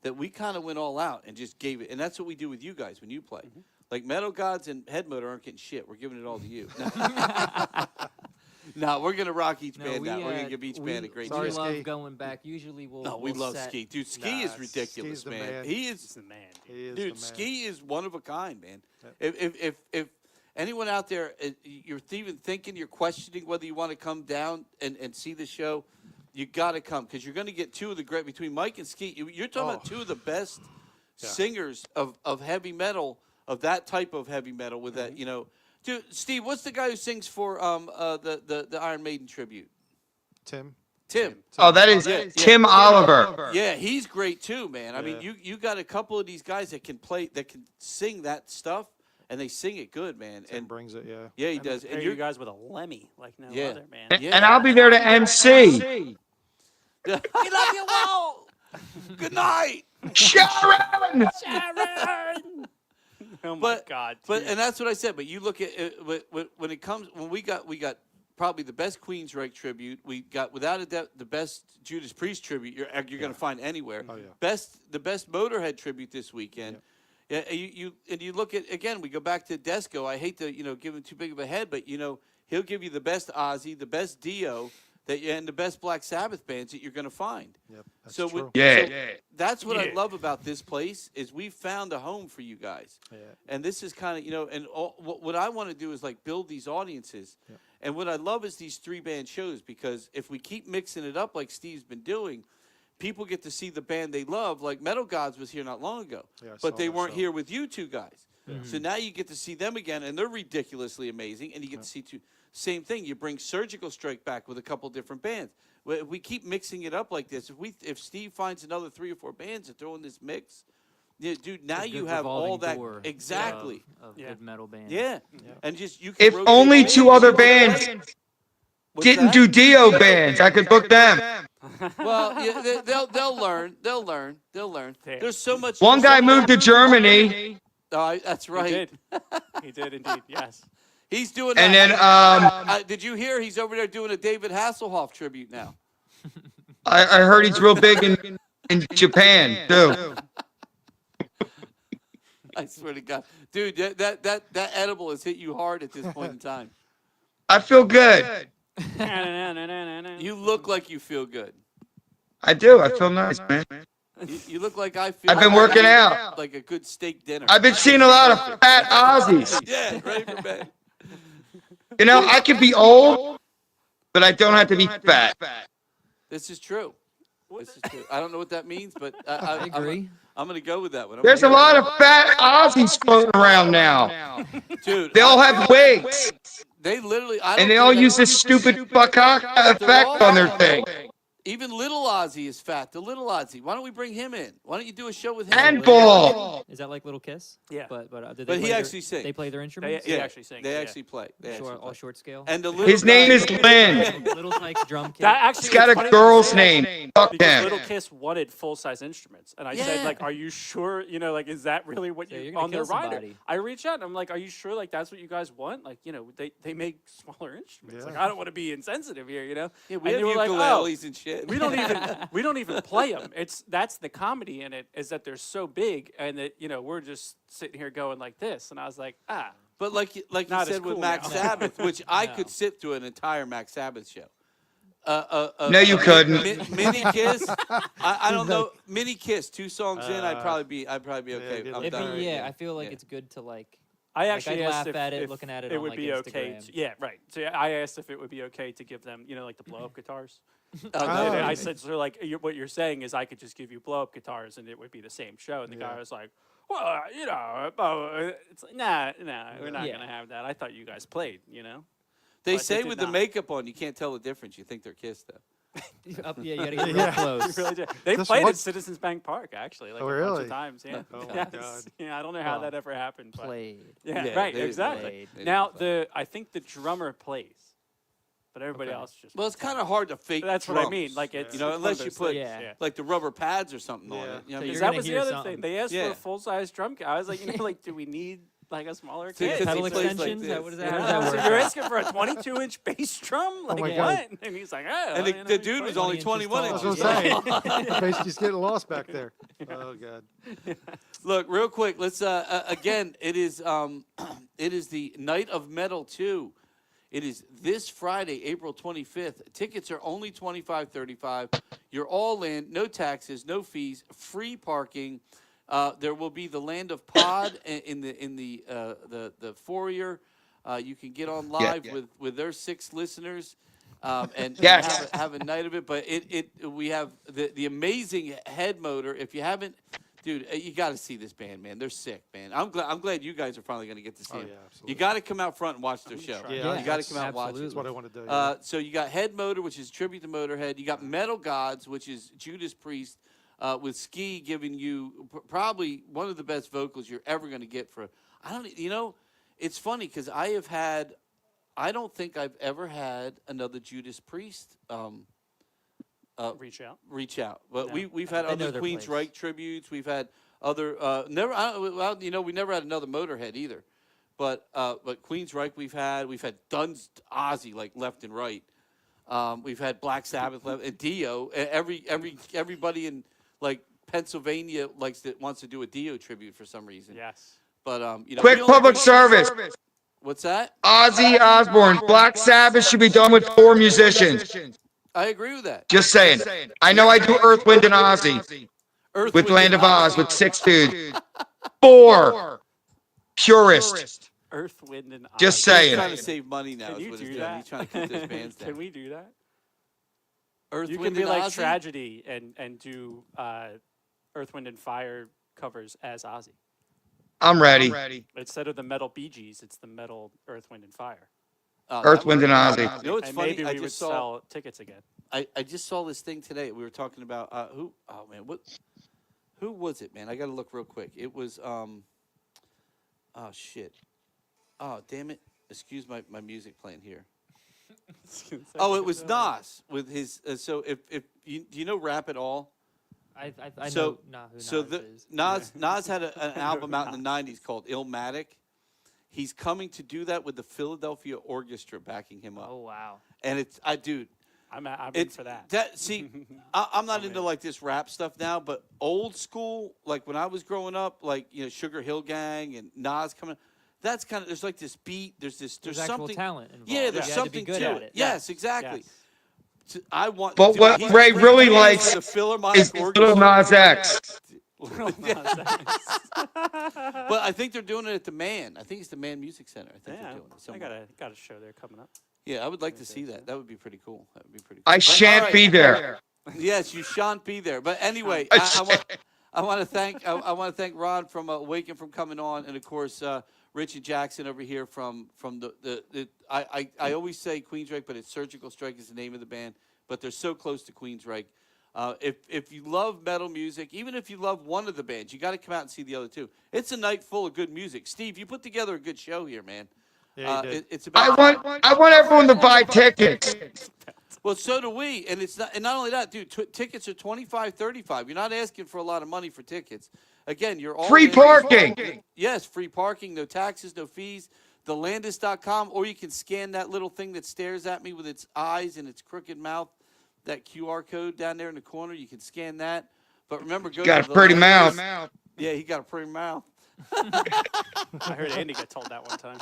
that we kind of went all out and just gave it. And that's what we do with you guys when you play. Like Metalgodz and Headmotor aren't getting shit. We're giving it all to you. No, we're gonna rock each band out. We're gonna give each band a great Sorry, We job. love Ski. going back. Usually we'll. No, we we'll love set- Ski. Dude, Ski Nah, is ridiculous, Ski's the man. man. He He's is the man. Dude. He is Dude, the man. Ski is one of a kind, man. Yep. If anyone out there, you're even thinking, you're questioning whether you want to come down and see the show, you got to come because you're going to get two of the great, between Mike and Ski, you're talking about two of the best singers of heavy metal, of that type of heavy metal with that, Dude, Steve, what's the guy who sings for the Iron Maiden tribute? Tim. Tim. Oh, that is Tim Oliver. Yeah, he's great too, man. I mean, you got a couple of these guys that can sing that stuff, and they sing it good, man. Tim And brings it. Yeah. yeah, he I does. mean, And you guys with a Lemmy like no Yeah. other, man. Yeah. And I'll be there to MC. we love you all. Good night. Sharon! Sharon! Oh my But God. But dude. and that's what I said. But you look at it, when it comes when we got probably the best Queensryche tribute. We got without a doubt the best Judas Priest tribute you're going to find anywhere. Oh, yeah. The best Motorhead tribute this weekend. Yeah, and you look at again. We go back to Desco. I hate to give him too big of a head, but he'll give you the best Ozzy, the best Dio, and the best Black Sabbath bands that you're going to find. Yep. That's So true. that's what I Yeah. love about this place is we found a home for you guys. Yeah. And this is kind of, and what I want to do is like build these audiences. Yeah. And what I love is these 3-band shows because if we keep mixing it up like Steve's been doing, people get to see the band they love. Like Metalgodz was here not long ago, Yeah, I but saw they that weren't show. here with you two guys. So now you get to see them again, and they're ridiculously amazing. And you get to see same thing. You bring Surgical Stryche back with a couple different bands. If we keep mixing it up like this, if Steve finds another 3 or 4 bands to throw in this mix, yeah, dude, now It's a you good have all revolving that door exactly. of Yeah. good metal bands. Yeah, and just you. Can If rotate only bands. 2 other bands What's didn't that? do Dio bands, I could book them. Well, yeah, they'll learn. They'll learn. Fair. There's so much. One there's guy so moved to Germany, that's He right. did. He did indeed. Yes. He's doing. and that. then Did you hear he's over there doing a David Hasselhoff tribute now? I heard he's real big in Japan too. I swear to God, dude, that edible has hit you hard at this point in time. I feel good. You look like you feel good. I do. I feel nice, man. You look like I feel. I've been working out. like a good steak dinner. I've been seeing a lot of fat Aussies. Yeah, ready for bed. I could be old, but I don't have to be fat. This is true. This is true. I don't know what that means, but I agree. I'm gonna go with that one. There's a lot of fat Aussies floating around now. Dude. They all have wigs, They literally. and they all use this stupid buckcock effect on their thing. Even Little Ozzy is fat. The Little Ozzy. Why don't we bring him in? Why don't you do a show with him? And bald. Is that like Little Kiss? Yeah. But did But they he play actually sings. They play their instruments. He actually sings. They yeah. actually play. They actually All play. short scale. And the little His name guy- is Lynn. Little Tyke drum kit. That actually He's got it's a funny girl's that you say name. that Fuck because him. Little Kiss wanted full-size instruments, and I said, Yeah. like, "Are you sure? You know, like, is that really what Yeah, you you're gonna on their kill rider?" somebody. I reached out and I'm like, "Are you sure? Like, that's what you guys want? Like, you know, they make smaller instruments. Like, Yeah. I don't want to be insensitive here, you know." Yeah, we And have they were like, ukuleles and shit. we don't even play them. That's the comedy in it, is that they're so big and that, you know, we're just sitting here going like this, and I was like, But like you Not as said with cool Max now. Sabbath, which I No. could sit through an entire Max Sabbath show. No, you couldn't. Mini Kiss. I don't know. Mini Kiss. 2 songs in, I'd probably be okay. good I'm luck. done. Yeah, I feel like Yeah. it's good to like. I Like, actually I'd asked laugh at it, looking at it on, would like, be okay. Instagram. Yeah, right. So I asked if it would be okay to give them, you know, like the blow-up guitars. Oh, no, And I no. said, so like, what you're saying is I could just give you blow-up guitars and it would be the same show. And the guy was like, well, you know, it's like, nah, we're not Yeah. gonna have that. I thought you guys played, you know. They But say they did with the not. makeup on, you can't tell the difference. You think they're Kiss though. Yeah, you gotta get real Yeah. close. You really did. They Just played what- at Citizens Bank Park actually, like Oh, a bunch really? of times. Yeah. Oh, my Yes. God. Yeah, I don't know how Wow. that ever happened. But Played. yeah, Yeah, right, they didn't exactly. play. They Now didn't play. I think the drummer plays, but everybody else just. Well, it's kind of hard to fake. That's what I drums. mean. Like it's You know, it's one unless of you those put things, Yeah. like the rubber pads or something on Yeah. it. You know So what I mean? you're That gonna was the hear other something. thing. They asked for Yeah. a full size drum kit. I was like, you know, like, do we need like a smaller So kit? because Pedal he plays like extensions? this. What is You that? How know? does that So work? you're asking for a 22-inch bass drum? Like my what? God. And he's like, oh. And you know, the he's dude was playing. only 20 21 I was inches. gonna say, basically, he's getting lost back there. Oh God. Look, real quick. Let's again. It is the Night of Metal 2. It is this Friday, April 25th. Tickets are only $25.35. You're all in, no taxes, no fees, free parking. There will be the Land of Pod in the foyer. You can get on live with their 6 listeners. And Yes. have a night of it. But we have the amazing Headmotor. If you haven't, dude, you got to see this band, man. They're sick, man. I'm glad you guys are finally going to get to see Oh, them. yeah, absolutely. You got to come out front and watch their show. try. you got to Yeah, come out and watch it. That's what I want to do. So you got Headmotor, which is tribute to Motorhead. You got Metalgodz, which is Judas Priest, with Ski giving you probably one of the best vocals you're ever going to get for. It's funny because I don't think I've ever had another Judas Priest Reach out. reach out. But No. we've had They know other their Queensryche place. tributes. We've had other we never had another Motorhead either. But Queensryche we've had Duns Ozzy like left and right. We've had Black Sabbath left and Dio. Everybody in like Pennsylvania wants to do a Dio tribute for some reason. Yes. But Quick public service. What's that? Ozzy Osbourne, Black Sabbath should be done with 4 musicians. I agree with that. Just saying. I know I do Earth, Wind, and Ozzy Earth, with Wind, Land and of Oz Ozzy. with 6 dudes. 4 purist. Earth, Wind, and Just Ozzy. He's saying. trying to save money now. Can Is you what do he's doing. that? He's trying to keep those bands down. Can we do that? Earth, You can Wind, be and like Ozzy? Tragedy and do Earth, Wind, and Fire covers as Ozzy. I'm ready. Instead of the metal Bee Gees, it's the metal Earth, Wind, and Fire. Oh, Earth, that Wind, would- and Ozzy. You know what's And funny? maybe I we would just saw. sell tickets again. I just saw this thing today. We were talking about who? Oh man, who was it, man? I got to look real quick. It was oh shit. Oh damn it! Excuse my music playing here. Oh, it was Nas with his. So if do you know Rap It All? I So- know who So Nas is. Nas had an album out in the '90s called Illmatic. He's coming to do that with the Philadelphia Orchestra backing him up, Oh wow. and dude. I'm in It's for that. See, I'm not into like this rap stuff now, but old school, like when I was growing up, like Sugar Hill Gang and Nas coming. That's kind of there's like this beat. There's There's something. actual talent involved. Yeah, there's You had to be something good to at it. it. Yes, exactly. Yes. I want. But dude, what he's Ray playing really with likes the Philharmonic Is Orchestra. Little Nas X. But I think they're doing it at the Man. I think it's the Man Music Center. I think Yeah, they're doing it I somewhere. got a show there coming up. Yeah, I would like to see that. That would be pretty cool. That would be pretty. Cool. I But, shan't all right. be there. Yes, you shan't be there. But anyway, I want to thank Ron from Awaken from coming on, and of course Richard Jackson over here from the I always say Queensryche, but it's Surgical Stryche is the name of the band. But they're so close to Queensryche. If you love metal music, even if you love one of the bands, you got to come out and see the other two. It's a night full of good music. Steve, you put together a good show here, man. Yeah, you did. It's about I want everyone to buy tickets. well, so do we, and it's not. And not only that, dude. Tickets are $25, $35. You're not asking for a lot of money for tickets. Again, you're all Free in. parking. Yes, free parking, no taxes, no fees. The Landis.com, or you can scan that little thing that stares at me with its eyes and its crooked mouth. That QR code down there in the corner, you can scan that. But remember, go Got to a pretty Landis. mouth. Yeah, he got a pretty mouth. I heard Andy get told that one time.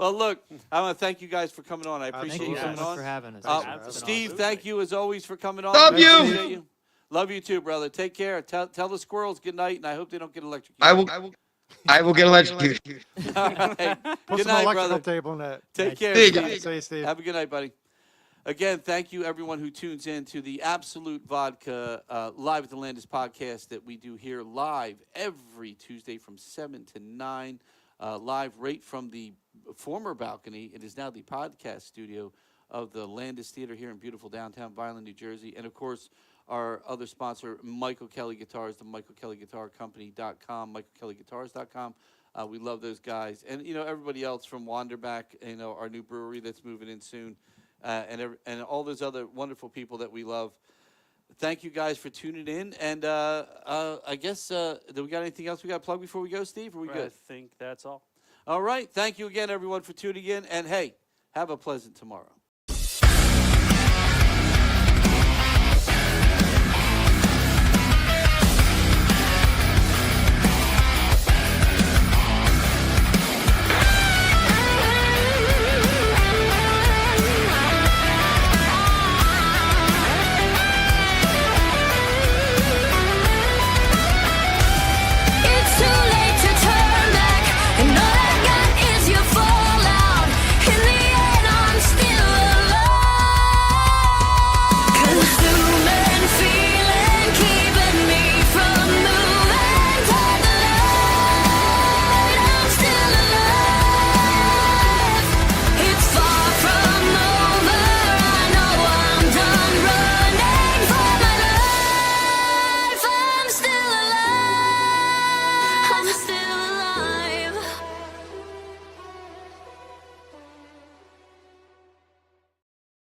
Well, look, I want to thank you guys for coming on. I Thank appreciate Thank you you so coming much on. for having us. Thanks. Steve, Absolutely. thank you as always for coming on. Love you. Appreciate Love you too, brother. Take care. Tell the squirrels good night, and I hope they don't get electrocuted. I will get electrocuted. All right. Put Good some night, electrical brother. tape on that. Take care. See you Steve. guys. Say, Steve. Have a good night, buddy. Again, thank you everyone who tunes in to the Absolute Vodka Live at the Landis podcast that we do here live every Tuesday from 7 to 9, live right from the former balcony. It is now the podcast studio of the Landis Theater here in beautiful downtown Vineland, New Jersey. And, of course, our other sponsor, Michael Kelly Guitars, the michaelkellyguitarcompany.com, michaelkellyguitars.com. We love those guys. And, everybody else from Wanderback, our new brewery that's moving in soon. And all those other wonderful people that we love. Thank you guys for tuning in. And I guess, do we got anything else we got to plug before we go, Steve? Are we good? I think that's all. All right. Thank you again, everyone, for tuning in. And, hey, have a pleasant tomorrow.